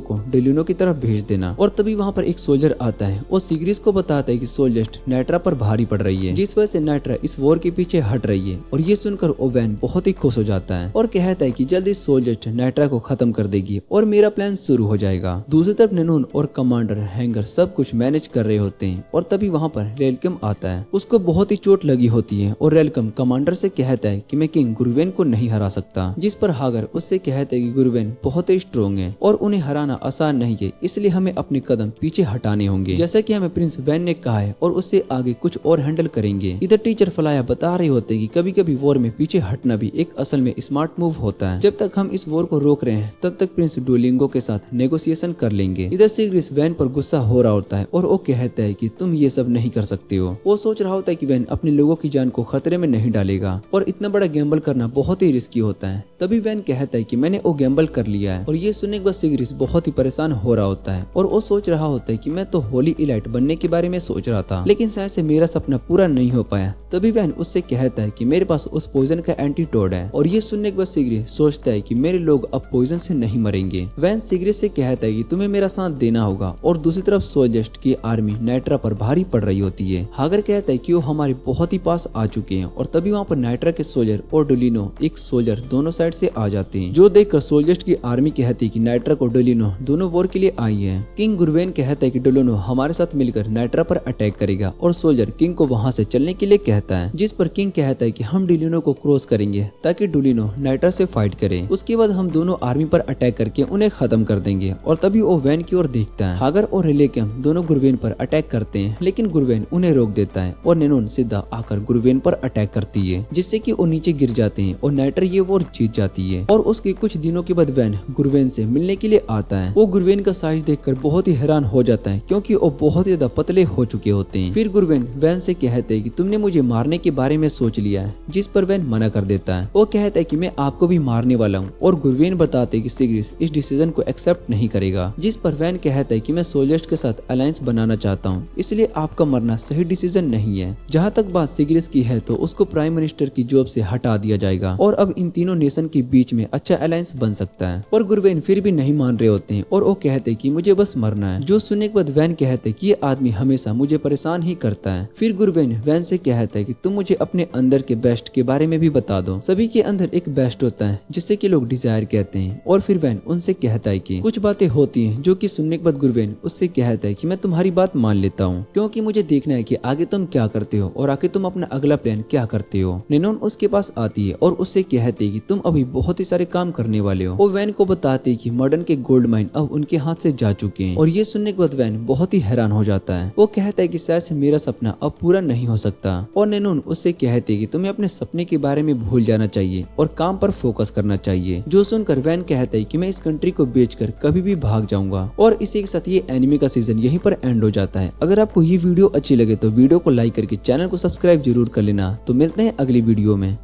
A: को डोलिनो की तरफ भेज देना। और तभी वहाँ पर एक सोल्जर आता है और सिग्रिस को बताता है कि सोल्जर नाइट्रा पर भारी पड़ रही है, जिस वजह से नाइट्रा इस वॉर के पीछे हट रही है। और ये सुनकर ओवेन बहुत ही खुश हो जाता है और कहता है कि जल्दी सोल्जर नाइट्रा को खत्म कर देगी और मेरा प्लान शुरू हो जाएगा। दूसरी तरफ नेनोन और कमांडर हैंगर सब कुछ मैनेज कर रहे होते हैं और तभी वहाँ पर रेलकम आता है। उसको बहुत ही चोट लगी होती है और रेलकम कमांडर से कहता है कि मैं किंग गुरुवेन को नहीं हरा सकता, जिस पर हागर उससे कहता है कि गुरुवेन बहुत ही स्ट्रोंग है और उन्हें हराना आसान नहीं है, इसलिए हमें अपने कदम पीछे हटाने होंगे जैसा कि हमें प्रिंस वैन ने कहा है और उससे आगे कुछ और हैंडल करेंगे। इधर टीचर फलाया बता रहे होते हैं कि कभी कभी वॉर में पीछे हटना भी एक असल में स्मार्ट मूव होता है। जब तक हम इस वॉर को रोक रहे हैं तब तक प्रिंस डुओलिंगो के साथ नेगोशिएशन कर लेंगे। इधर सिग्रिस वैन पर गुस्सा हो रहा होता है और वो कहता है कि तुम ये सब नहीं कर सकते हो। वो सोच रहा होता है कि वैन अपने लोगों की जान को खतरे में नहीं डालेगा और इतना बड़ा गैम्बल करना बहुत ही रिस्की होता है। तभी वैन कहता है कि मैंने वो गैम्बल कर लिया है और ये सुनने के बाद सिग्रिस बहुत ही परेशान हो रहा होता है और वो सोच रहा होता है कि मैं तो होली इलाइट बनने के बारे में सोच रहा था, लेकिन शायद से मेरा सपना पूरा नहीं हो पाया। तभी वैन उससे कहता है कि मेरे पास उस पॉइजन का एंटीडोट है और ये सुनने के बाद सिग्रिस सोचता है कि मेरे लोग अब पॉइजन से नहीं मरेंगे। वैन सिग्रिस से कहता है कि तुम्हें मेरा साथ देना होगा और दूसरी तरफ सोल्जर्स की आर्मी नाइट्रा पर भारी पड़ रही होती है। हागर कहता है कि वो हमारे बहुत ही पास आ चुके हैं और तभी वहाँ पर नाइट्रा के सोल्जर और डोलिनो एक सोल्जर दोनों साइड से आ जाते हैं, जो देखकर सोल्जर्स की आर्मी कहती है कि नाइट्रा को डोलिनो दोनों वॉर के लिए आई है। किंग गुरुवेन कहता है कि डोलिनो हमारे साथ मिलकर नाइट्रा पर अटैक करेगा और सोल्जर किंग को वहाँ से चलने के लिए कहता है, जिस पर किंग कहता है कि हम डोलिनो को क्रॉस करेंगे ताकि डोलिनो नाइट्रा से फाइट करे। उसके बाद हम दोनों आर्मी पर अटैक करके उन्हें खत्म कर देंगे। और तभी वो वैन की ओर देखता है। हागर और रेलेकम दोनों गुरुवेन पर अटैक करते हैं, लेकिन गुरुवेन उन्हें रोक देता है और नेनोन सीधा आकर गुरुवेन पर अटैक करती है, जिससे कि वो नीचे गिर जाते हैं और नाइट्रा ये वॉर जीत जाती है। और उसके कुछ दिनों के बाद वैन गुरुवेन से मिलने के लिए आता है। वो गुरुवेन का साइज देखकर बहुत ही हैरान हो जाता है, क्योंकि वो बहुत ज्यादा पतले हो चुके होते हैं। फिर गुरुवेन वैन से कहते हैं कि तुमने मुझे मारने के बारे में सोच लिया है, जिस पर वैन मना कर देता है। वो कहता है कि मैं आपको भी मारने वाला हूँ और गुरुवेन बताते हैं कि सिग्रिस इस डिसीजन को एक्सेप्ट नहीं करेगा, जिस पर वैन कहता है कि मैं सोल्जर्स के साथ अलायंस बनाना चाहता हूँ, इसलिए आपका मरना सही डिसीजन नहीं है। जहाँ तक बात सिग्रिस की है तो उसको प्राइम मिनिस्टर की जॉब से हटा दिया जाएगा और अब इन तीनों नेशन के बीच में अच्छा अलायंस बन सकता है। और गुरुवेन फिर भी नहीं मान रहे होते हैं और वो कहते हैं कि मुझे बस मरना है, जो सुनने के बाद वैन कहते हैं कि ये आदमी हमेशा मुझे परेशान ही करता है। फिर गुरुवेन वैन से कहता है कि तुम मुझे अपने अंदर के बेस्ट के बारे में भी बता दो। सभी के अंदर एक बेस्ट होता है जिससे कि लोग डिजायर कहते हैं। और फिर वैन उनसे कहता है कि कुछ बातें होती हैं जो कि सुनने के बाद गुरुवेन उससे कहता है कि मैं तुम्हारी बात मान लेता हूँ, क्योंकि मुझे देखना है कि आगे तुम क्या करते हो और आगे तुम अपना अगला प्लान क्या करते हो। नेनोन उसके पास आती है और उससे कहती है कि तुम अभी बहुत ही सारे काम करने वाले हो। वो वैन को बताते है कि मॉडर्न के गोल्ड माइन अब उनके हाथ से जा चुके हैं। और ये सुनने के बाद वैन बहुत ही हैरान हो जाता है। वो कहता है कि शायद से मेरा सपना अब पूरा नहीं हो सकता। और नेनोन उससे कहते है कि तुम्हें अपने सपने के बारे में भूल जाना चाहिए और काम पर फोकस करना चाहिए। जो सुनकर वैन कहता है कि मैं इस कंट्री को बेचकर कभी भी भाग जाऊंगा। और इसी के साथ ये एनिमे का सीजन यहीं पर एंड हो जाता है। अगर आपको ये वीडियो अच्छी लगे तो वीडियो को लाइक करके चैनल को सब्सक्राइब जरूर कर लेना। तो मिलते हैं अगली वीडियो में।